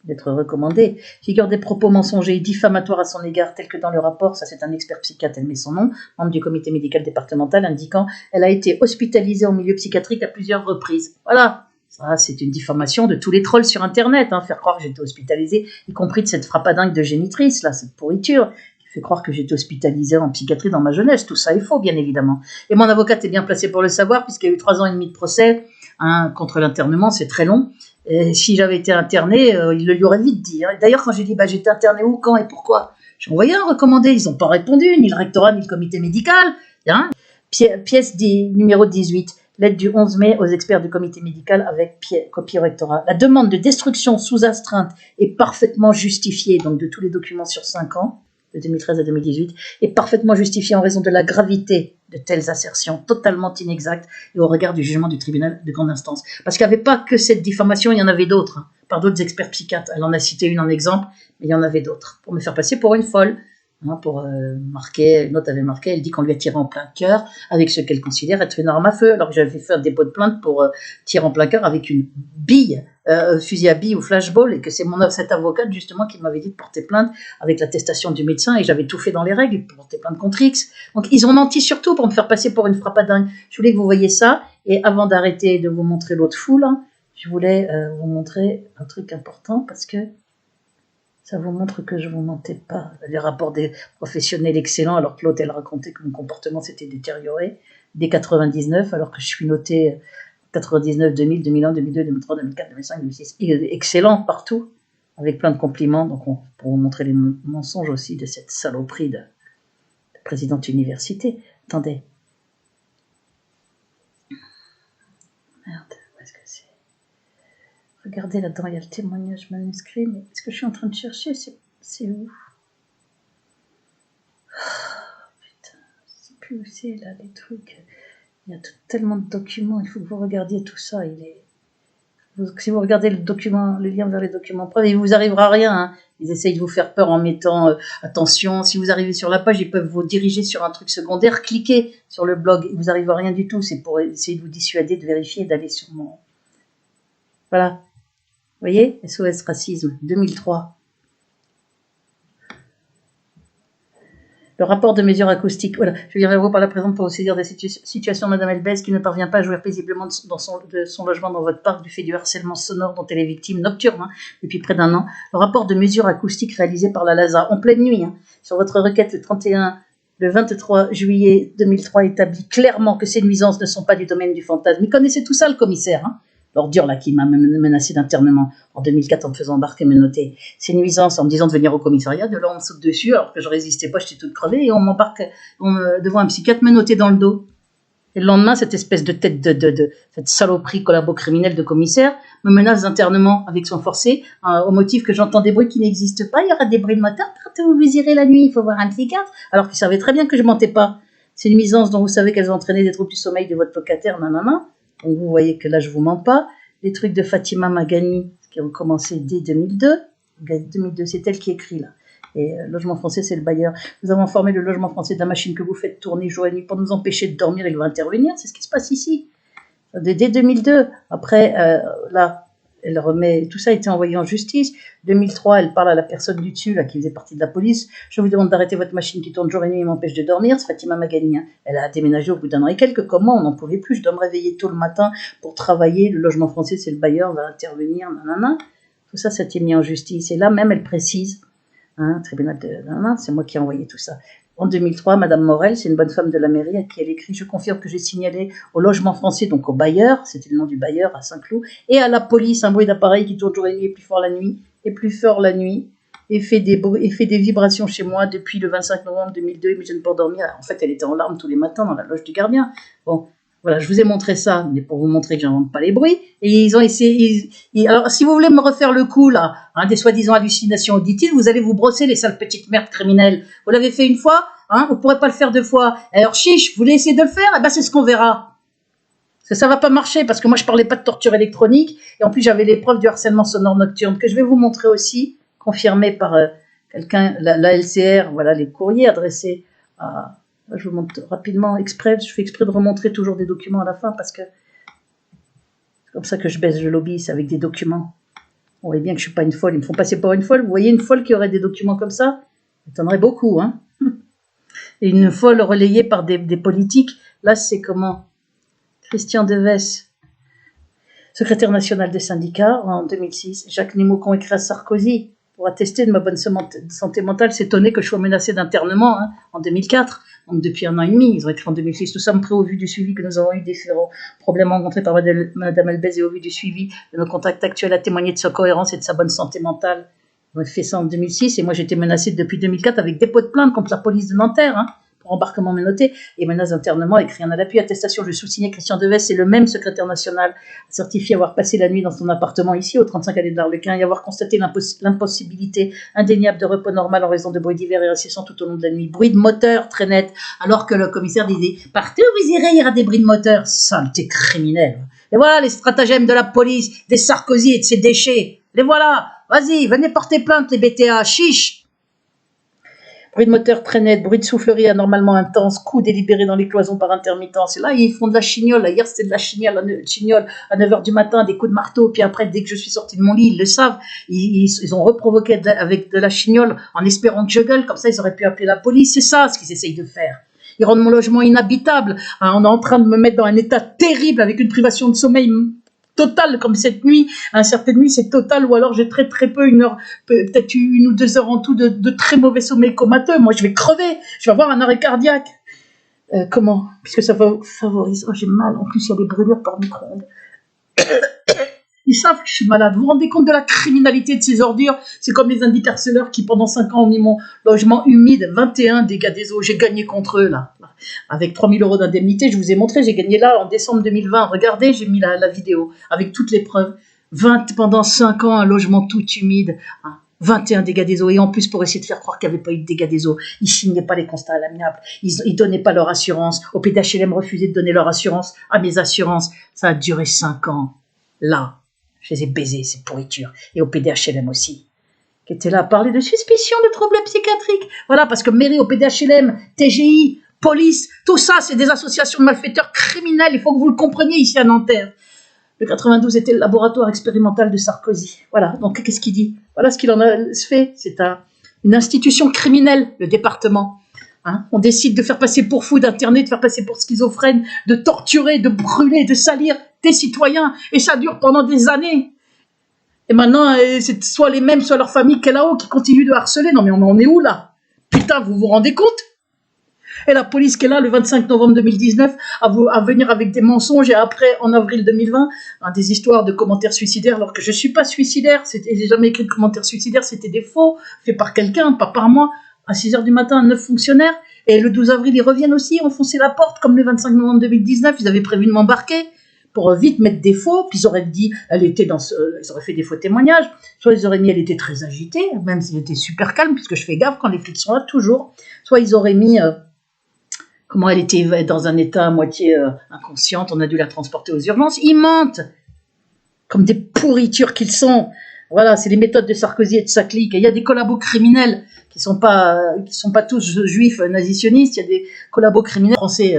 d'être recommandé, figure des propos mensongers et diffamatoires à son égard, tels que dans le rapport, ça c'est un expert psychiatre, elle met son nom, membre du comité médical départemental, indiquant elle a été hospitalisée en milieu psychiatrique à plusieurs reprises. Voilà. Ça, c'est une diffamation de tous les trolls sur Internet, faire croire que j'étais hospitalisée, y compris de cette frappadingue de génitrice, là, cette pourriture, qui fait croire que j'étais hospitalisée en psychiatrie dans ma jeunesse. Tout ça est faux, bien évidemment. Et mon avocate est bien placée pour le savoir, puisqu'il y a eu 3 ans et demi de procès contre l'internement, c'est très long. Et si j'avais été internée, il le lui aurait vite dit. D'ailleurs, quand j'ai dit j'étais internée où, quand et pourquoi, j'ai envoyé un recommandé, ils n'ont pas répondu, ni le rectorat, ni le comité médical. Pièce numéro 18. Lettre du 11 mai aux experts du comité médical avec copie au rectorat. La demande de destruction sous astreinte est parfaitement justifiée, donc de tous les documents sur 5 ans, de 2013 à 2018, est parfaitement justifiée en raison de la gravité de telles assertions totalement inexactes et au regard du jugement du tribunal de grande instance. Parce qu'il n'y avait pas que cette diffamation, il y en avait d'autres, par d'autres experts psychiatres. Elle en a cité une en exemple, mais il y en avait d'autres, pour me faire passer pour une folle. Pour marquer, une autre avait marqué, elle dit qu'on lui a tiré en plein cœur avec ce qu'elle considère être une arme à feu, alors que j'avais fait un dépôt de plainte pour tirer en plein cœur avec une bille, fusil à bille ou flashball, et que c'est cette avocate justement qui m'avait dit de porter plainte avec l'attestation du médecin, et j'avais tout fait dans les règles pour porter plainte contre X. Donc ils ont menti surtout pour me faire passer pour une frappadingue. Je voulais que vous voyiez ça, et avant d'arrêter de vous montrer l'autre foule, je voulais vous montrer un truc important, parce que ça vous montre que je ne vous mentais pas. Les rapports des professionnels excellents, alors que l'autre, elle racontait que mon comportement s'était détérioré dès 99, alors que je suis notée 99, 2000, 2001, 2002, 2003, 2004, 2005, 2006. Excellent partout, avec plein de compliments. Donc, pour vous montrer les mensonges aussi de cette saloperie de présidente d'université. Attendez. Merde. Regardez là-dedans, il y a le témoignage manuscrit, mais ce que je suis en train de chercher, c'est où? Putain, je sais plus où c'est là, les trucs. Il y a tellement de documents, il faut que vous regardiez tout ça. Si vous regardez le lien vers les documents preuves, il ne vous arrivera rien. Ils essayent de vous faire peur en mettant attention. Si vous arrivez sur la page, ils peuvent vous diriger sur un truc secondaire. Cliquez sur le blog, il ne vous arrivera rien du tout. C'est pour essayer de vous dissuader, de vérifier, d'aller sur mon... Voilà. Vous voyez, SOS Racisme, 2003. Le rapport de mesure acoustique. Voilà, je viens vers vous par la présente pour vous saisir des situations de Madame Elbès qui ne parvient pas à jouir paisiblement de son logement dans votre parc du fait du harcèlement sonore dont elle est victime nocturne depuis près d'1 an. Le rapport de mesure acoustique réalisé par la LASA en pleine nuit sur votre requête le 23 juillet 2003 établit clairement que ces nuisances ne sont pas du domaine du fantasme. Il connaissait tout ça, le commissaire. l'ordure là qui m'a menacé d'internement en 2004 en me faisant embarquer menotté. C'est une nuisance en me disant de venir au commissariat, de là on me saute dessus alors que je résistais pas, j'étais toute crevée et on m'embarque devant un psychiatre menotté dans le dos. Et le lendemain, cette espèce de tête de cette saloperie collabo-criminelle de commissaire me menace d'internement avec son forcé au motif que j'entends des bruits qui n'existent pas. Il y aura des bruits de moteur quand vous irez la nuit, il faut voir un psychiatre. Alors qu'il savait très bien que je mentais pas. C'est une nuisance dont vous savez qu'elles ont entraîné des troubles du sommeil de votre locataire, nanana. Donc vous voyez que là, je vous mens pas. Les trucs de Fatima Magani qui ont commencé dès 2002. 2002, c'est elle qui écrit là. Et logement français, c'est le bailleur. Nous avons informé le logement français de la machine que vous faites tourner jour et nuit pour nous empêcher de dormir. Il va intervenir. C'est ce qui se passe ici. Dès 2002. Après, là, elle remet. Tout ça a été envoyé en justice. 2003, elle parle à la personne du dessus, là, qui faisait partie de la police. Je vous demande d'arrêter votre machine qui tourne jour et nuit et m'empêche de dormir. C'est Fatima Magani. Hein. Elle a déménagé au bout d'un an et quelques. Comment on n'en pouvait plus. Je dois me réveiller tôt le matin pour travailler. Le logement français, c'est le bailleur, va intervenir. Nanana. Tout ça, ça a été mis en justice. Et là, même, elle précise. Tribunal de... c'est moi qui ai envoyé tout ça. En 2003, Madame Morel, c'est une bonne femme de la mairie à qui elle écrit « Je confirme que j'ai signalé au logement français, donc au bailleur, c'était le nom du bailleur à Saint-Cloud, et à la police un bruit d'appareil qui tourne jour et nuit et plus fort la nuit, et fait des vibrations chez moi depuis le 25 novembre 2002, il me gêne pour dormir. » En fait, elle était en larmes tous les matins dans la loge du gardien. Bon, voilà, je vous ai montré ça, mais pour vous montrer que j'invente pas les bruits. Et ils ont essayé. Alors, si vous voulez me refaire le coup là, des soi-disant hallucinations auditives, vous allez vous brosser les sales petites merdes criminelles. Vous l'avez fait une fois, vous pourrez pas le faire deux fois. Alors chiche, vous voulez essayer de le faire, et ben c'est ce qu'on verra. Parce que ça va pas marcher, parce que moi je parlais pas de torture électronique, et en plus j'avais les preuves du harcèlement sonore nocturne que je vais vous montrer aussi, confirmé par quelqu'un, la LCR, voilà les courriers adressés à. Je vous montre rapidement, je fais exprès de remontrer toujours des documents à la fin parce que c'est comme ça que je baisse le lobby, c'est avec des documents. On voit bien que je suis pas une folle, ils me font passer pour une folle. Vous voyez une folle qui aurait des documents comme ça? Ça étonnerait beaucoup, hein. Et une folle relayée par des politiques. Là, c'est comment? Christian Deves, secrétaire national des syndicats en 2006. Jacques Némaucon écrit à Sarkozy pour attester de ma bonne santé mentale, s'étonner que je sois menacé d'internement en 2004. Donc depuis un an et demi, ils ont écrit en 2006. Nous sommes prêts au vu du suivi que nous avons eu différents problèmes rencontrés par Madame Elbez et au vu du suivi de nos contacts actuels à témoigner de sa cohérence et de sa bonne santé mentale. Ils ont fait ça en 2006 et moi j'étais menacée depuis 2004 avec dépôt de plainte contre la police de Nanterre pour embarquement menotté et menace d'internement avec rien à l'appui. Attestation, je sous-signais Christian Deves, c'est le même secrétaire national certifié avoir passé la nuit dans son appartement ici au 35 allée de l'Arlequin et avoir constaté l'impossibilité indéniable de repos normal en raison de bruits divers et incessants tout au long de la nuit. Bruit de moteur très net, alors que le commissaire disait « Partez où vous irez, il y aura des bruits de moteur. » Saleté criminelle. Et voilà les stratagèmes de la police, des Sarkozy et de ses déchets. Les voilà. Vas-y, venez porter plainte les BTA, chiche. Bruit de moteur très net, bruit de soufflerie anormalement intense, coups délibérés dans les cloisons par intermittence. Et là, ils font de la chignole. Là, hier, c'était de la chignole à 9h du matin, des coups de marteau. Puis après, dès que je suis sortie de mon lit, ils le savent. Ils ont reprovoqué avec de la chignole en espérant que je gueule. Comme ça, ils auraient pu appeler la police. C'est ça ce qu'ils essayent de faire. Ils rendent mon logement inhabitable. On est en train de me mettre dans un état terrible avec une privation de sommeil totale comme cette nuit. Certaines nuits c'est total ou alors j'ai très peu, une heure, peut-être 1 ou 2 heures en tout de très mauvais sommeil comateux. Moi je vais crever, je vais avoir un arrêt cardiaque. Comment? Puisque ça favorise. Oh j'ai mal, en plus il y a des brûlures par micro-ondes. Ils savent que je suis malade. Vous vous rendez compte de la criminalité de ces ordures? C'est comme les indicarceleurs qui pendant 5 ans ont mis mon logement humide, 21 dégâts des eaux. J'ai gagné contre eux là. Avec 3 000 € d'indemnité, je vous ai montré, j'ai gagné là en décembre 2020. Regardez, j'ai mis la vidéo avec toutes les preuves. Pendant 5 ans, un logement tout humide. 21 dégâts des eaux. Et en plus, pour essayer de faire croire qu'il n'y avait pas eu de dégâts des eaux, ils ne signaient pas les constats à l'amiable. Ils ne donnaient pas leur assurance. Au PDHLM refusait de donner leur assurance à mes assurances. Ça a duré 5 ans. Là, je les ai baisés, ces pourritures. Et au PDHLM aussi. Qui étaient là à parler de suspicion de troubles psychiatriques. Voilà, parce que mairie, au PDHLM, TGI, police, tout ça, c'est des associations de malfaiteurs criminels. Il faut que vous le compreniez ici à Nanterre. Le 92 était le laboratoire expérimental de Sarkozy. Voilà, donc qu'est-ce qu'il dit? Voilà ce qu'il en a fait. C'est une institution criminelle, le département. On décide de faire passer pour fou, d'interner, de faire passer pour schizophrène, de torturer, de brûler, de salir des citoyens. Et ça dure pendant des années. Et maintenant, c'est soit les mêmes, soit leur famille qui est là-haut, qui continuent de harceler. Non mais on en est où là? Putain, vous vous rendez compte? Et la police qui est là le 25 novembre 2019 à venir avec des mensonges et après, en avril 2020, des histoires de commentaires suicidaires alors que je ne suis pas suicidaire. J'ai jamais écrit de commentaires suicidaires, c'était des faux, faits par quelqu'un, pas par moi. À 6 h du matin, 9 fonctionnaires. Et le 12 avril, ils reviennent aussi, enfoncer la porte comme le 25 novembre 2019. Ils avaient prévu de m'embarquer pour vite mettre des faux, puis ils auraient dit, ils auraient fait des faux témoignages, soit ils auraient mis, elle était très agitée, même s'il était super calme, puisque je fais gaffe quand les flics sont là, toujours, soit ils auraient mis, comment elle était dans un état à moitié inconsciente, on a dû la transporter aux urgences, ils mentent, comme des pourritures qu'ils sont, voilà, c'est les méthodes de Sarkozy et de sa clique, et il y a des collabos criminels qui sont pas tous juifs nazisionistes, il y a des collabos criminels français,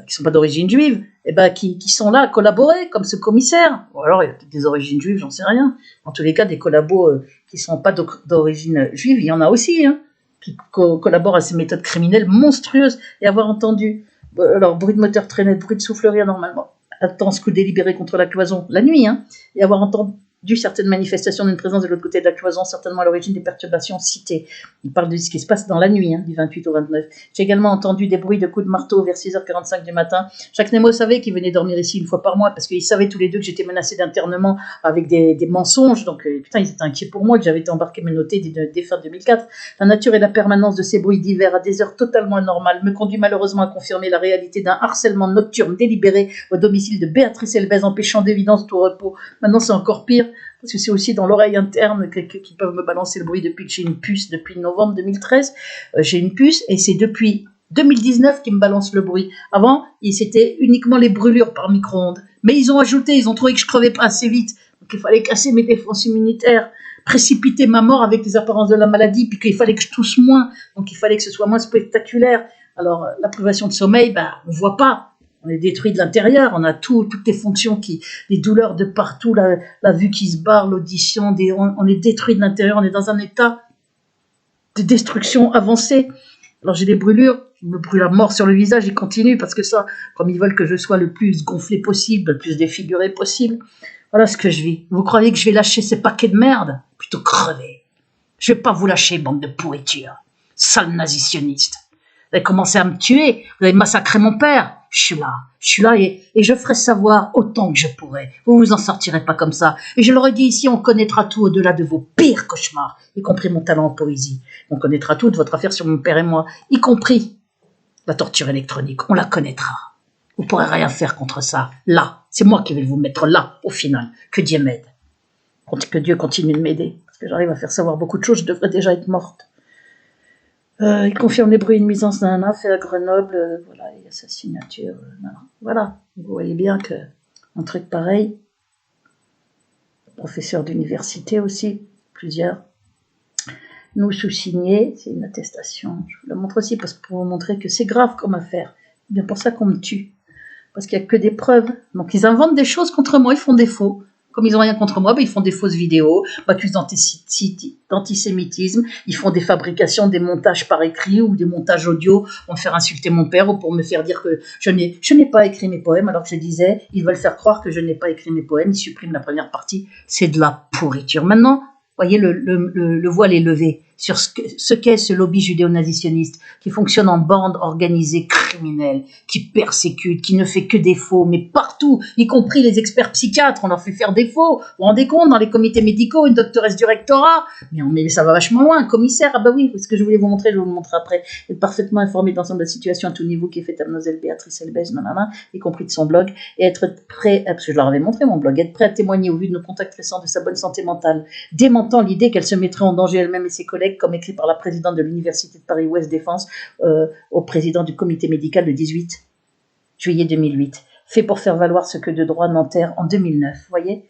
qui sont pas d'origine juive, et ben qui sont là à collaborer, comme ce commissaire. Ou alors il y a peut-être des origines juives, j'en sais rien. En tous les cas, des collabos qui sont pas d'origine juive, il y en a aussi, hein, qui collaborent à ces méthodes criminelles monstrueuses. Et avoir entendu, alors bruit de moteur très net, bruit de soufflerie normalement, attends ce coup délibéré contre la cloison la nuit, hein, et avoir entendu certaines manifestations d'une présence de l'autre côté de la cloison, certainement à l'origine des perturbations citées. Il parle de ce qui se passe dans la nuit, hein, du 28 au 29. J'ai également entendu des bruits de coups de marteau vers 6 h 45 du matin. Jacques Nemo savait qu'il venait dormir ici une fois par mois, parce qu'ils savaient tous les deux que j'étais menacée d'internement avec des mensonges. Donc, putain, ils étaient inquiets pour moi, que j'avais été embarqué menotté dès fin 2004. La nature et la permanence de ces bruits divers à des heures totalement anormales me conduit malheureusement à confirmer la réalité d'un harcèlement nocturne délibéré au domicile de Béatrice Elbez, empêchant d'évidence tout repos. Maintenant, c'est encore pire, parce que c'est aussi dans l'oreille interne qu'ils peuvent me balancer le bruit depuis que j'ai une puce, depuis novembre 2013. J'ai une puce et c'est depuis 2019 qu'ils me balancent le bruit. Avant, c'était uniquement les brûlures par micro-ondes. Mais ils ont ajouté, ils ont trouvé que je crevais pas assez vite. Donc il fallait casser mes défenses immunitaires, précipiter ma mort avec les apparences de la maladie, puis qu'il fallait que je tousse moins. Donc il fallait que ce soit moins spectaculaire. Alors la privation de sommeil, on voit pas. On est détruit de l'intérieur, on a toutes les fonctions, les douleurs de partout, la vue qui se barre, l'audition, on est détruit de l'intérieur, on est dans un état de destruction avancée. Alors j'ai des brûlures, je me brûle à mort sur le visage, ils continuent parce que ça, comme ils veulent que je sois le plus gonflé possible, le plus défiguré possible, voilà ce que je vis. Vous croyez que je vais lâcher ces paquets de merde? Plutôt crever. Je vais pas vous lâcher, bande de pourriture, sale nazitionniste. Vous avez commencé à me tuer, vous avez massacré mon père. Je suis là et je ferai savoir autant que je pourrai. Vous vous en sortirez pas comme ça. Et je leur ai dit ici, on connaîtra tout au-delà de vos pires cauchemars, y compris mon talent en poésie. On connaîtra tout de votre affaire sur mon père et moi, y compris la torture électronique. On la connaîtra. Vous pourrez rien faire contre ça. Là, c'est moi qui vais vous mettre là, au final. Que Dieu m'aide. Que Dieu continue de m'aider. Parce que j'arrive à faire savoir beaucoup de choses, je devrais déjà être morte. Il confirme les bruits de nuisance d'un fait à Grenoble, voilà, il y a sa signature, voilà, vous voyez bien que un truc pareil, professeur d'université aussi, plusieurs, nous sous-signés, c'est une attestation, je vous la montre aussi parce que pour vous montrer que c'est grave comme affaire, c'est bien pour ça qu'on me tue, parce qu'il n'y a que des preuves, donc ils inventent des choses contre moi, ils font des faux. Comme ils n'ont rien contre moi, ils font des fausses vidéos, m'accusent d'antisémitisme, ils font des fabrications, des montages par écrit ou des montages audio pour me faire insulter mon père ou pour me faire dire que je n'ai pas écrit mes poèmes, alors que je disais, ils veulent faire croire que je n'ai pas écrit mes poèmes, ils suppriment la première partie, c'est de la pourriture. Maintenant, voyez, le voile est levé sur ce qu'est ce lobby judéo-nazitionniste qui fonctionne en bande organisée criminelle, qui persécute, qui ne fait que des faux, mais partout, y compris les experts psychiatres, on leur fait faire des faux. Vous vous rendez compte, dans les comités médicaux, une doctoresse du rectorat, mais ça va vachement loin, un commissaire, ah bah oui, ce que je voulais vous montrer, je vais vous le montrer après, être parfaitement informé de l'ensemble de la situation à tout niveau qui est faite à mademoiselle Béatrice Elbez, y compris de son blog, et être prêt, parce que je leur avais montré mon blog, être prêt à témoigner au vu de nos contacts récents de sa bonne santé mentale, démentant l'idée qu'elle se mettrait en danger elle-même et ses collègues, comme écrit par la présidente de l'Université de Paris-Ouest Défense au président du comité médical le 18 juillet 2008, fait pour faire valoir ce que de droit Nanterre en 2009. Vous voyez,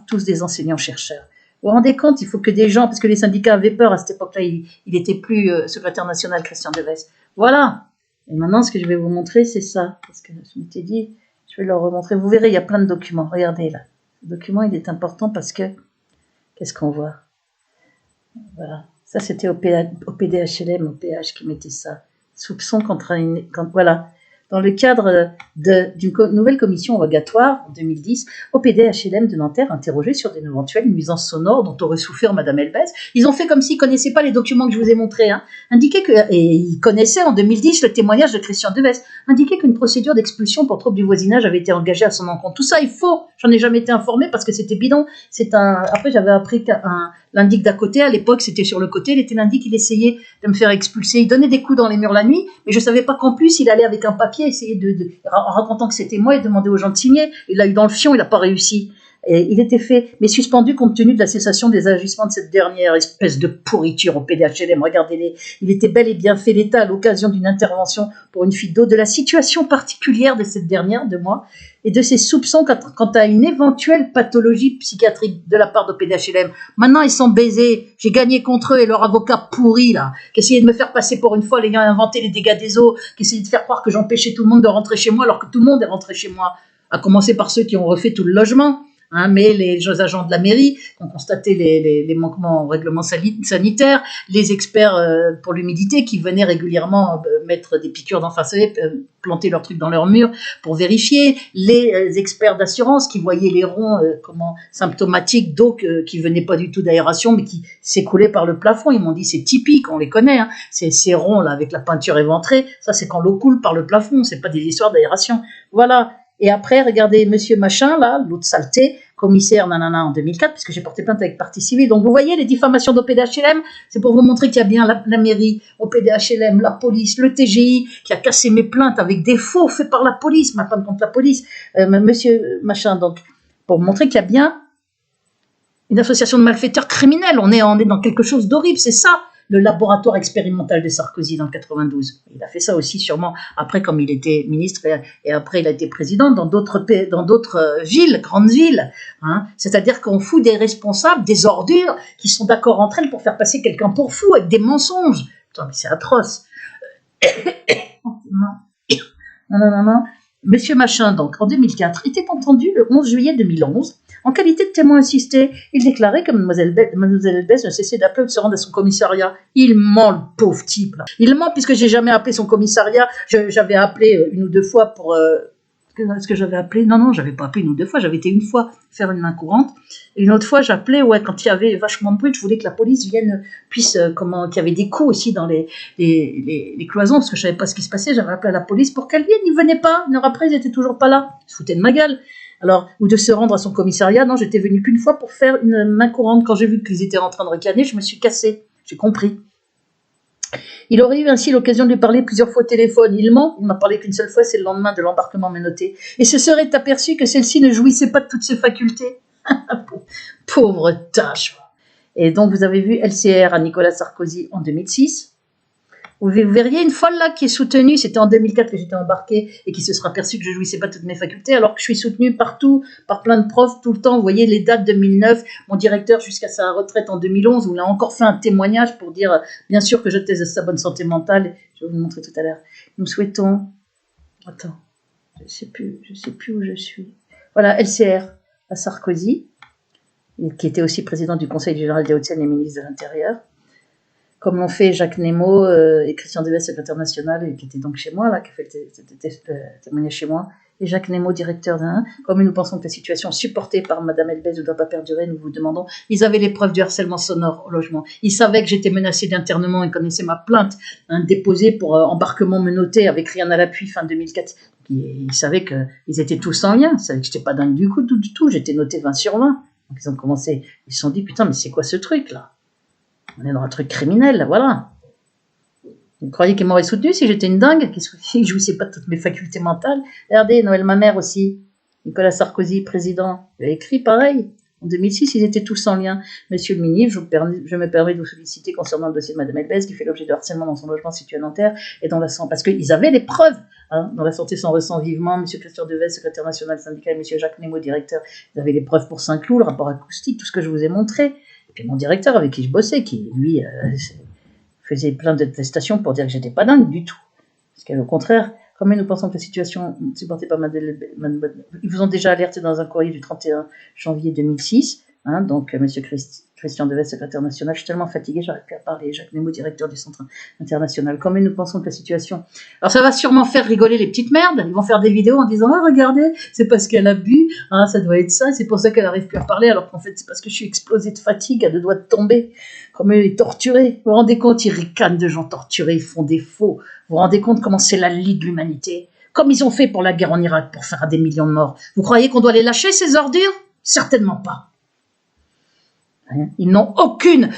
tous des enseignants-chercheurs. Vous vous rendez compte, il faut que des gens, parce que les syndicats avaient peur à cette époque-là, il n'était plus secrétaire national Christian Deves. Voilà. Et maintenant, ce que je vais vous montrer, c'est ça. Parce que je m'étais dit, je vais leur remontrer. Vous verrez, il y a plein de documents. Regardez là. Le document, il est important parce que, qu'est-ce qu'on voit? Voilà. Ça, c'était au PDHLM, au PH qui mettait ça. Soupçon voilà. dans le cadre d'une nouvelle commission rogatoire en 2010 au PDHLM de Nanterre, interrogé sur d'éventuelles nuisances sonores dont aurait souffert Madame Elbez. Ils ont fait comme s'ils ne connaissaient pas les documents que je vous ai montrés, hein. Indiqué que, et ils connaissaient en 2010 le témoignage de Christian Deves, indiqué qu'une procédure d'expulsion pour trouble du voisinage avait été engagée à son encontre. Tout ça est faux, j'en ai jamais été informée parce que c'était bidon. Après, j'avais appris qu'un l'indique d'à côté, à l'époque c'était sur le côté, il était l'indique, il essayait de me faire expulser, il donnait des coups dans les murs la nuit, mais je savais pas qu'en plus il allait avec un papier essayer en racontant que c'était moi et demander aux gens de signer. Il l'a eu dans le fion, il n'a pas réussi. Et il était fait, mais suspendu compte tenu de la cessation des agissements de cette dernière espèce de pourriture au PDHLM. Regardez-les, il était bel et bien fait l'état à l'occasion d'une intervention pour une fuite d'eau de la situation particulière de cette dernière, de moi, et de ses soupçons quant à une éventuelle pathologie psychiatrique de la part de PDHLM. Maintenant, ils sont baisés. J'ai gagné contre eux et leur avocat pourri, là, qui essayait de me faire passer pour une folle ayant inventé les dégâts des eaux, qui essayait de faire croire que j'empêchais tout le monde de rentrer chez moi alors que tout le monde est rentré chez moi. À commencer par ceux qui ont refait tout le logement. Hein, mais les agents de la mairie qui ont constaté les manquements au règlement sanitaire, les experts pour l'humidité qui venaient régulièrement mettre des piqûres d'enfants, planter leurs trucs dans leurs murs pour vérifier, les experts d'assurance qui voyaient les ronds symptomatiques d'eau qui venaient pas du tout d'aération mais qui s'écoulaient par le plafond. Ils m'ont dit c'est typique, on les connaît, hein, ces ronds là avec la peinture éventrée, ça c'est quand l'eau coule par le plafond, c'est pas des histoires d'aération. Voilà. Et après, regardez, monsieur machin, là, l'autre saleté, commissaire nanana en 2004, puisque j'ai porté plainte avec partie civile. Donc, vous voyez, les diffamations d'au PDHLM, c'est pour vous montrer qu'il y a bien la mairie, au PDHLM, la police, le TGI, qui a cassé mes plaintes avec des faux faits par la police, ma plainte contre la police, monsieur machin. Donc, pour montrer qu'il y a bien une association de malfaiteurs criminels. On est dans quelque chose d'horrible, c'est ça. Le laboratoire expérimental de Sarkozy dans le 92. Il a fait ça aussi sûrement après comme il était ministre et après il a été président dans d'autres villes, grandes villes. Hein. C'est-à-dire qu'on fout des responsables, des ordures qui sont d'accord entre elles pour faire passer quelqu'un pour fou avec des mensonges. Putain, mais c'est atroce. Non. Monsieur Machin, donc, en 2004, était entendu le 11 juillet 2011. En qualité de témoin assisté, il déclarait que mademoiselle Elbez ne cessait d'appeler ou de se rendre à son commissariat. Il ment, le pauvre type. Là. Il ment puisque j'ai jamais appelé son commissariat. J'avais appelé une ou deux fois pour... Est-ce que j'avais appelé? Non, j'avais pas appelé une ou deux fois. J'avais été une fois faire une main courante. Et une autre fois, j'appelais, quand il y avait vachement de bruit, je voulais que la police vienne, qu'il y avait des coups aussi dans les cloisons, parce que je savais pas ce qui se passait. J'avais appelé à la police pour qu'elle vienne. Ils venaient pas. Une heure après, ils étaient toujours pas là. Ils se foutaient de ma gueule. Alors, ou de se rendre à son commissariat. Non, j'étais venue qu'une fois pour faire une main courante. Quand j'ai vu qu'ils étaient en train de ricaner, je me suis cassée. J'ai compris. Il aurait eu ainsi l'occasion de lui parler plusieurs fois au téléphone. Il ment, il m'a parlé qu'une seule fois, c'est le lendemain de l'embarquement menotté. Et se serait aperçu que celle-ci ne jouissait pas de toutes ses facultés. Pauvre tâche. Et donc, vous avez vu LCR à Nicolas Sarkozy en 2006. Vous verriez une folle là qui est soutenue, c'était en 2004 que j'étais embarquée et qui se sera aperçue que je jouissais pas de toutes mes facultés alors que je suis soutenue partout, par plein de profs tout le temps. Vous voyez les dates 2009, mon directeur jusqu'à sa retraite en 2011 où il a encore fait un témoignage pour dire bien sûr que j'étais de sa bonne santé mentale. Je vais vous le montrer tout à l'heure. Nous souhaitons... Attends, je sais plus où je suis. Voilà, LCR à Sarkozy, qui était aussi président du Conseil général des Hauts-de-Seine et ministre de l'Intérieur. Comme l'ont fait Jacques Nemo et Christian Deves, secrétaire national, et qui était donc chez moi, là, qui a fait le témoignage chez moi, et Jacques Nemo, directeur d'un. Comme nous pensons que la situation supportée par Madame Elbez ne doit pas perdurer, nous vous demandons. Ils avaient les preuves du harcèlement sonore au logement. Ils savaient que j'étais menacée d'internement. Ils connaissaient ma plainte déposée pour embarquement menotté avec rien à l'appui fin 2004. Ils savaient qu'ils étaient tous en lien. Ils savaient que j'étais pas dingue du tout. J'étais notée 20 sur 20. Donc ils ont commencé. Ils se sont dit putain mais c'est quoi ce truc là? On est dans un truc criminel, là, voilà. Vous croyez qu'ils m'auraient soutenu si j'étais une dingue, qui ne jouissais pas de toutes mes facultés mentales? Regardez, Noël Mamère aussi, Nicolas Sarkozy, président, il a écrit pareil. En 2006, ils étaient tous en lien. Monsieur le ministre, je me permets de vous solliciter concernant le dossier de Madame Elbez, qui fait l'objet de harcèlement dans son logement situé à Nanterre, et dans la santé, parce qu'ils avaient les preuves. Hein, dans la santé s'en ressent vivement. Monsieur Christian Deves, secrétaire national syndical, et Monsieur Jacques Nemo, directeur, ils avaient les preuves pour Saint-Cloud, le rapport acoustique, tout ce que je vous ai montré. Et puis mon directeur avec qui je bossais, qui lui faisait plein d'attestations pour dire que j'étais pas dingue du tout. Parce qu'au contraire, comme nous pensons que la situation supportée par ils vous ont déjà alerté dans un courrier du 31 janvier 2006, hein, donc monsieur Christian Deves, secrétaire national, je suis tellement fatiguée, j'arrive plus à parler. Jacques Nemo, directeur du Centre international. Comment nous pensons que la situation... Alors ça va sûrement faire rigoler les petites merdes. Ils vont faire des vidéos en disant « Ah, regardez, c'est parce qu'elle a bu, ah, ça doit être ça, c'est pour ça qu'elle n'arrive plus à parler, alors qu'en fait, c'est parce que je suis explosée de fatigue, à deux doigts de tomber. » Comme elle est torturée. Vous vous rendez compte, ils ricanent de gens torturés, ils font des faux. Vous vous rendez compte comment c'est la lie de l'humanité? Comme ils ont fait pour la guerre en Irak, pour faire des millions de morts. Vous croyez qu'on doit les lâcher, ces ordures? Certainement pas. Ils n'ont aucune,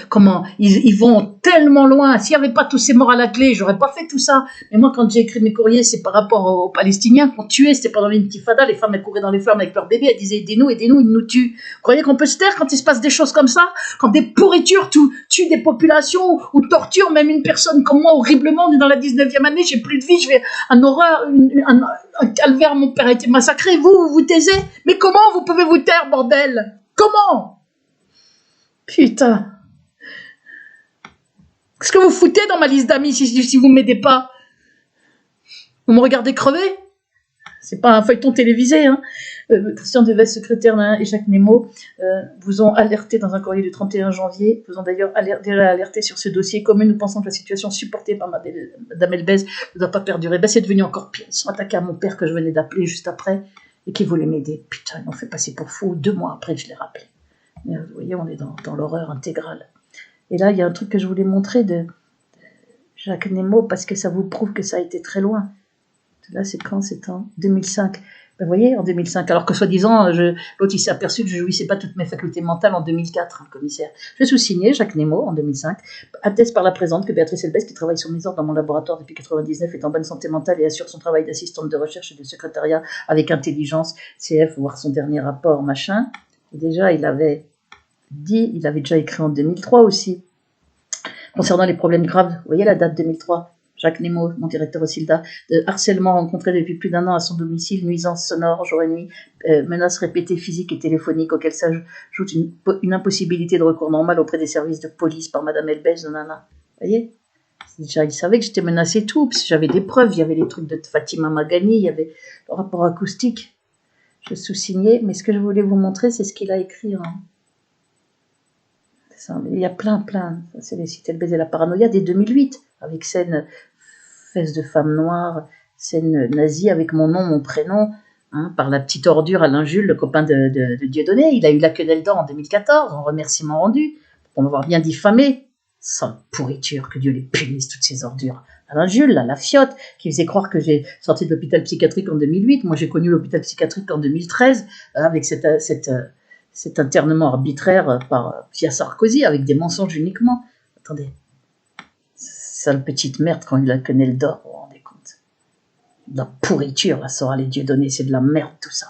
ils vont tellement loin. S'il n'y avait pas tous ces morts à la clé, j'aurais pas fait tout ça. Mais moi, quand j'ai écrit mes courriers, c'est par rapport aux Palestiniens qu'on tuait. C'était pendant l'intifada, les femmes elles couraient dans les flammes avec leurs bébés, elles disaient aidez-nous, ils nous tuent. Vous croyez qu'on peut se taire quand il se passe des choses comme ça? Quand des pourritures tuent des populations ou torturent même une personne comme moi horriblement? On est dans la 19e année, j'ai plus de vie, je vais un horreur, un calvaire, mon père a été massacré. Vous vous taisez? Mais comment vous pouvez vous taire, bordel? Comment? Putain. Qu'est-ce que vous foutez dans ma liste d'amis si vous ne m'aidez pas? Vous me regardez crever? C'est pas un feuilleton télévisé. Hein. Christian Deves, secrétaire et Jacques Nemo vous ont alerté dans un courrier du 31 janvier. Vous ont d'ailleurs déjà alerté sur ce dossier. Comme nous pensons que la situation supportée par Madame Elbez ne doit pas perdurer. Ben, c'est devenu encore pire. Ils sont attaqués à mon père que je venais d'appeler juste après et qui voulait m'aider. Putain, ils m'ont fait passer pour fou. 2 mois après, je l'ai rappelé. Vous voyez, on est dans l'horreur intégrale. Et là, il y a un truc que je voulais montrer de Jacques Nemo, parce que ça vous prouve que ça a été très loin. Là, c'est quand? C'est en 2005. Ben, vous voyez, en 2005. Alors que, soi-disant, l'autre, il s'est aperçu que je jouissais pas toutes mes facultés mentales en 2004, hein, commissaire. Je vais sous-signer, Jacques Nemo, en 2005, atteste par la présente que Béatrice Elbez, qui travaille sur mes ordres dans mon laboratoire depuis 99, est en bonne santé mentale et assure son travail d'assistante de recherche et de secrétariat avec intelligence. CF, voir son dernier rapport, machin. Et déjà, il avait déjà écrit en 2003 aussi, concernant les problèmes graves. Vous voyez la date 2003, Jacques Nemo, mon directeur au CILDA, de harcèlement rencontré depuis plus d'1 an à son domicile, nuisances sonores jour et nuit, menaces répétées physiques et téléphoniques auxquelles s'ajoute une impossibilité de recours normal auprès des services de police par Madame Elbez, nanana. Vous voyez, déjà, il savait que j'étais menacée tout, parce que j'avais des preuves, il y avait les trucs de Fatima Magani, il y avait le rapport acoustique. Je sous-signais, mais ce que je voulais vous montrer, c'est ce qu'il a écrit. Hein. Il y a plein. C'est les sites Elbez et la paranoïa dès 2008, avec scène fesses de femme noire, scène nazie avec mon nom, mon prénom, hein, par la petite ordure Alain Jules, le copain de Dieudonné. Il a eu la quenelle d'or en 2014, en remerciement rendu, pour m'avoir bien diffamé. Sans pourriture, que Dieu les punisse, toutes ces ordures. Alain Jules, là, la fiotte, qui faisait croire que j'ai sorti de l'hôpital psychiatrique en 2008. Moi, j'ai connu l'hôpital psychiatrique en 2013, avec cet internement arbitraire via Sarkozy, avec des mensonges uniquement. Attendez, sale petite merde quand il a quenelle d'or, vous vous rendez compte? De la pourriture, la Sora, les dieux donnés, c'est de la merde tout ça.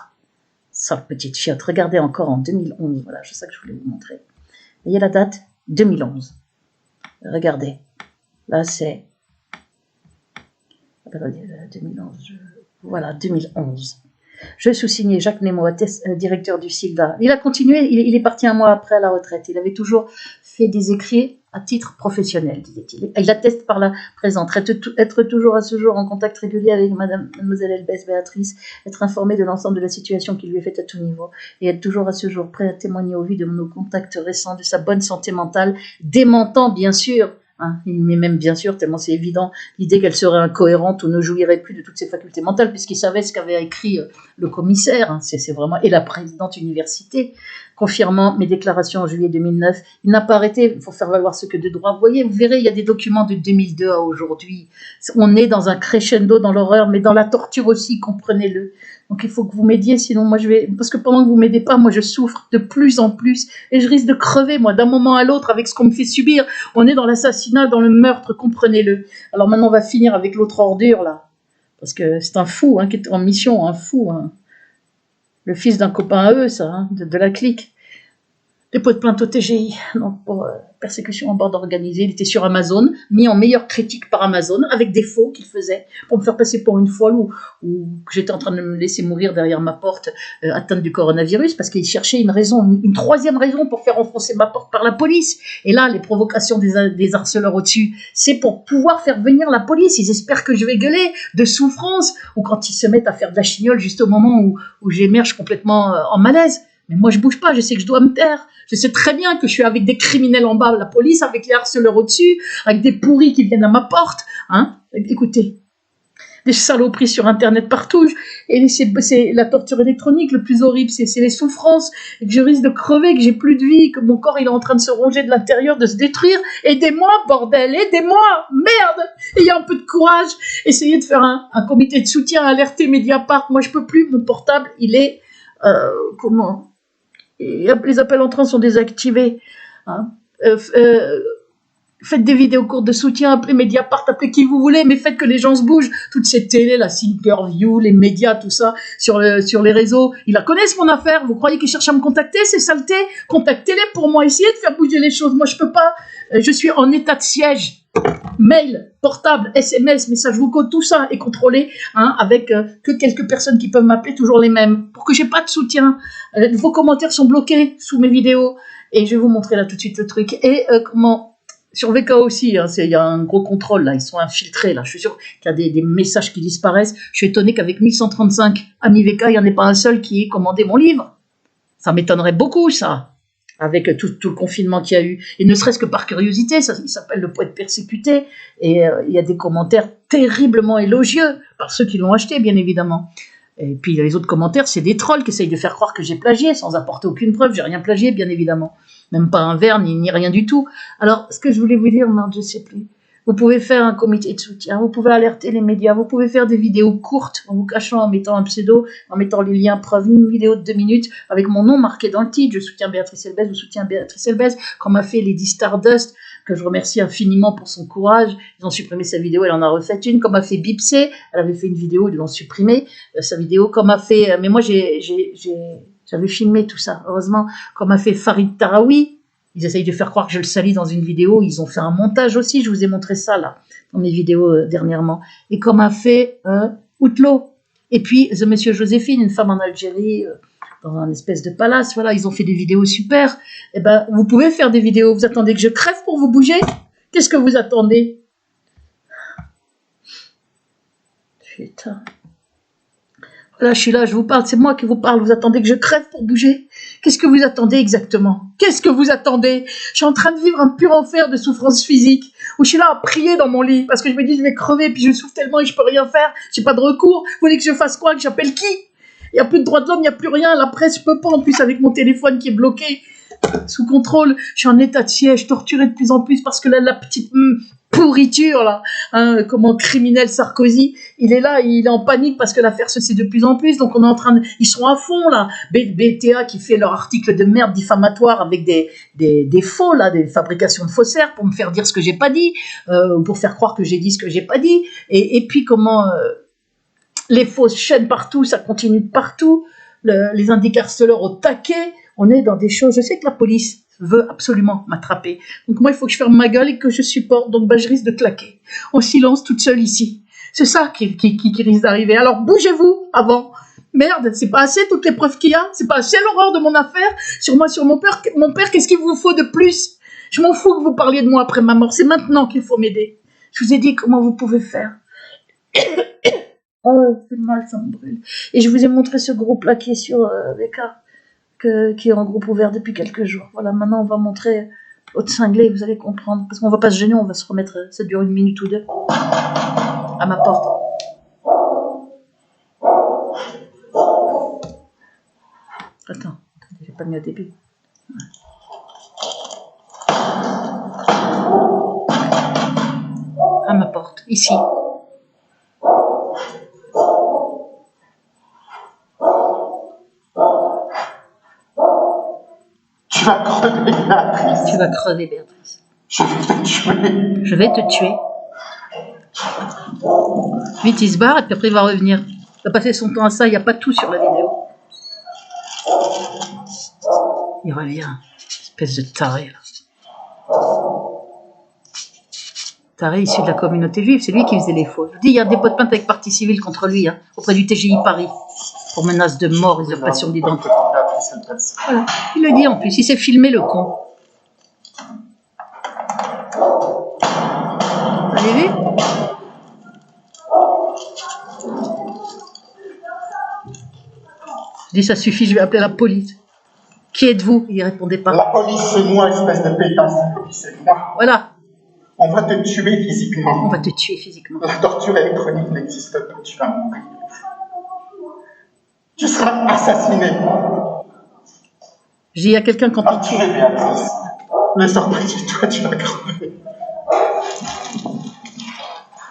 Sale petite fiotte. Regardez encore en 2011, voilà, c'est ça que je voulais vous montrer. Vous voyez la date? 2011. Regardez, là c'est 2011. Voilà, 2011. Je sous-signais Jacques Nemo, directeur du CILDA. Il a continué, il est parti 1 mois après à la retraite. Il avait toujours fait des écrits à titre professionnel, disait-il. Il atteste par la présente, être toujours à ce jour en contact régulier avec mademoiselle Elbez Béatrice, être informé de l'ensemble de la situation qui lui est faite à tout niveau, et être toujours à ce jour prêt à témoigner au vu de nos contacts récents de sa bonne santé mentale, démentant bien sûr, hein, mais même bien sûr, tellement c'est évident, l'idée qu'elle serait incohérente ou ne jouirait plus de toutes ses facultés mentales, puisqu'il savait ce qu'avait écrit le commissaire, hein, c'est vraiment, et la présidente université, confirmant mes déclarations en juillet 2009. Il n'a pas arrêté, il faut faire valoir ce que de droit. Vous voyez, vous verrez, il y a des documents de 2002 à aujourd'hui. On est dans un crescendo dans l'horreur, mais dans la torture aussi, comprenez-le. Donc il faut que vous m'aidiez, sinon moi je vais... Parce que pendant que vous m'aidez pas, moi je souffre de plus en plus, et je risque de crever, moi, d'un moment à l'autre, avec ce qu'on me fait subir. On est dans l'assassinat, dans le meurtre, comprenez-le. Alors maintenant, on va finir avec l'autre ordure, là. Parce que c'est un fou, hein, qui est en mission, un fou, hein. Le fils d'un copain à eux, ça, hein, de la clique. Dépôt de plainte au TGI, donc pour persécution en bande organisée. Il était sur Amazon, mis en meilleure critique par Amazon, avec des faux qu'il faisait, pour me faire passer pour une folle ou j'étais en train de me laisser mourir derrière ma porte, atteinte du coronavirus, parce qu'il cherchait une raison, une troisième raison pour faire enfoncer ma porte par la police. Et là, les provocations des harceleurs au-dessus, c'est pour pouvoir faire venir la police. Ils espèrent que je vais gueuler de souffrance, ou quand ils se mettent à faire de la chignole juste au moment où j'émerge complètement en malaise. Mais moi, je bouge pas, je sais que je dois me taire. Je sais très bien que je suis avec des criminels en bas, la police, avec les harceleurs au-dessus, avec des pourris qui viennent à ma porte. Hein? Écoutez, des saloperies sur Internet partout. Et c'est la torture électronique le plus horrible, c'est les souffrances, et que je risque de crever, que j'ai plus de vie, que mon corps il est en train de se ronger de l'intérieur, de se détruire. Aidez-moi, bordel, aidez-moi, merde. Ayez un peu de courage, essayez de faire un comité de soutien, alerter Mediapart. Moi je peux plus, mon portable il est comment, les appels entrants sont désactivés. Hein. Faites des vidéos courtes de soutien, appelez Mediapart, appelez qui vous voulez, mais faites que les gens se bougent. Toutes ces télés, la Thinkerview, les médias, tout ça, sur les réseaux, ils la connaissent mon affaire. Vous croyez qu'ils cherchent à me contacter, ces saletés? Contactez-les pour moi, essayez de faire bouger les choses. Moi, je peux pas. Je suis en état de siège. Mail, portable, SMS, message vocaux, tout ça est contrôlé, hein, avec que quelques personnes qui peuvent m'appeler, toujours les mêmes, pour que j'ai pas de soutien. Vos commentaires sont bloqués sous mes vidéos. Et je vais vous montrer là tout de suite le truc. Et comment... Sur VK aussi, hein, il y a un gros contrôle, là, ils sont infiltrés, là. Je suis sûr qu'il y a des messages qui disparaissent. Je suis étonné qu'avec 1135 amis VK, il n'y en ait pas un seul qui ait commandé mon livre. Ça m'étonnerait beaucoup, ça, avec tout le confinement qu'il y a eu. Et ne serait-ce que par curiosité, ça, il s'appelle Le Poète Persécuté. Et il y a des commentaires terriblement élogieux par ceux qui l'ont acheté, bien évidemment. Et puis les autres commentaires, c'est des trolls qui essayent de faire croire que j'ai plagié, sans apporter aucune preuve. J'ai rien plagié, bien évidemment. Même pas un vers, ni rien du tout. Alors, ce que je voulais vous dire, non, je sais plus. Vous pouvez faire un comité de soutien, vous pouvez alerter les médias, vous pouvez faire des vidéos courtes en vous cachant, en mettant un pseudo, en mettant les liens preuves, une vidéo de 2 minutes avec mon nom marqué dans le titre. Je soutiens Béatrice Elbez, je soutiens Béatrice Elbez, comme a fait Lady Stardust, que je remercie infiniment pour son courage. Ils ont supprimé sa vidéo, elle en a refait une. Comme a fait Bipsé, elle avait fait une vidéo, ils l'ont supprimé, sa vidéo. Comme a fait, mais moi j'avais filmé tout ça, heureusement. Comme a fait Farid Tarawi. Ils essayent de faire croire que je le salis dans une vidéo. Ils ont fait un montage aussi. Je vous ai montré ça, là, dans mes vidéos dernièrement. Et comme a fait Outlo. Et puis, The Monsieur Joséphine, une femme en Algérie, dans un espèce de palace. Voilà, ils ont fait des vidéos super. Eh ben, vous pouvez faire des vidéos. Vous attendez que je crève pour vous bouger? Qu'est-ce que vous attendez? Putain. Là, je suis là, je vous parle, c'est moi qui vous parle. Vous attendez que je crève pour bouger? Qu'est-ce que vous attendez exactement? Qu'est-ce que vous attendez? Je suis en train de vivre un pur enfer de souffrance physique, où je suis là à prier dans mon lit, parce que je me dis, je vais crever, puis je souffre tellement et je peux rien faire, j'ai pas de recours. Vous voulez que je fasse quoi? Que j'appelle qui? Il n'y a plus de droits de l'homme, il n'y a plus rien. La presse, je peux pas, en plus, avec mon téléphone qui est bloqué, sous contrôle. Je suis en état de siège, torturé de plus en plus, parce que là, la petite pourriture, là, hein, comment criminel Sarkozy, il est là, il est en panique parce que l'affaire se sait de plus en plus, donc on est en train de, ils sont à fond, là, BTA qui fait leur article de merde diffamatoire avec des faux, là, des fabrications de faussaires pour me faire dire ce que j'ai pas dit, pour faire croire que j'ai dit ce que j'ai pas dit, et puis comment, les fausses chaînes partout, ça continue de partout, les indicarceleurs au taquet, on est dans des choses, je sais que la police veut absolument m'attraper. Donc moi, il faut que je ferme ma gueule et que je supporte. Donc je risque de claquer en silence toute seule ici. C'est ça qui risque d'arriver. Alors bougez-vous avant. Merde, c'est pas assez toutes les preuves qu'il y a. C'est pas assez l'horreur de mon affaire. Sur moi, sur mon père, qu'est-ce qu'il vous faut de plus? Je m'en fous que vous parliez de moi après ma mort. C'est maintenant qu'il faut m'aider. Je vous ai dit comment vous pouvez faire. Oh, c'est mal, ça me brûle. Et je vous ai montré ce groupe là qui est sur VK. Qui est en groupe ouvert depuis quelques jours. Voilà, maintenant on va montrer Haute Cinglé, vous allez comprendre. Parce qu'on va pas se gêner, on va se remettre, ça dure 1 minute ou 2, à ma porte. Attends, j'ai pas mis au début. À ma porte, ici. Tu vas crever, Béatrice. Tu vas crever, Béatrice. Je vais te tuer. Je vais te tuer. Vite, il se barre et puis après il va revenir. Il va passer son temps à ça, il n'y a pas tout sur la vidéo. Il revient. Espèce de taré, là. Taré issu de la communauté juive, c'est lui qui faisait les faux. Je vous dis, il y a des pots de plainte avec partie civile contre lui, hein, auprès du TGI Paris, pour menace de mort, usurpation d'identité. Voilà, il le dit en plus, il s'est filmé le con. Vous avez vu? Je dis ça suffit, je vais appeler la police. Qui êtes-vous? Il répondait pas. La police, c'est moi, espèce de pétasse. La police, c'est moi. Voilà, On va te tuer physiquement. on va te tuer physiquement. La torture électronique n'existe pas, tu vas mourir. Tu seras assassiné. J'ai dit à quelqu'un quand Ah, tu es Béatrice. Ne sors pas de toi, tu vas crever.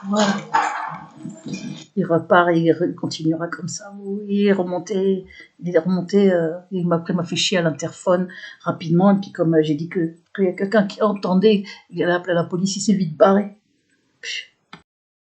voilà. Il repart et il continuera comme ça. Il est remonté, il m'a fait chier à l'interphone rapidement. Et puis comme j'ai dit qu'il y a quelqu'un qui entendait, il a appelé la police, il s'est vite barré. Pff.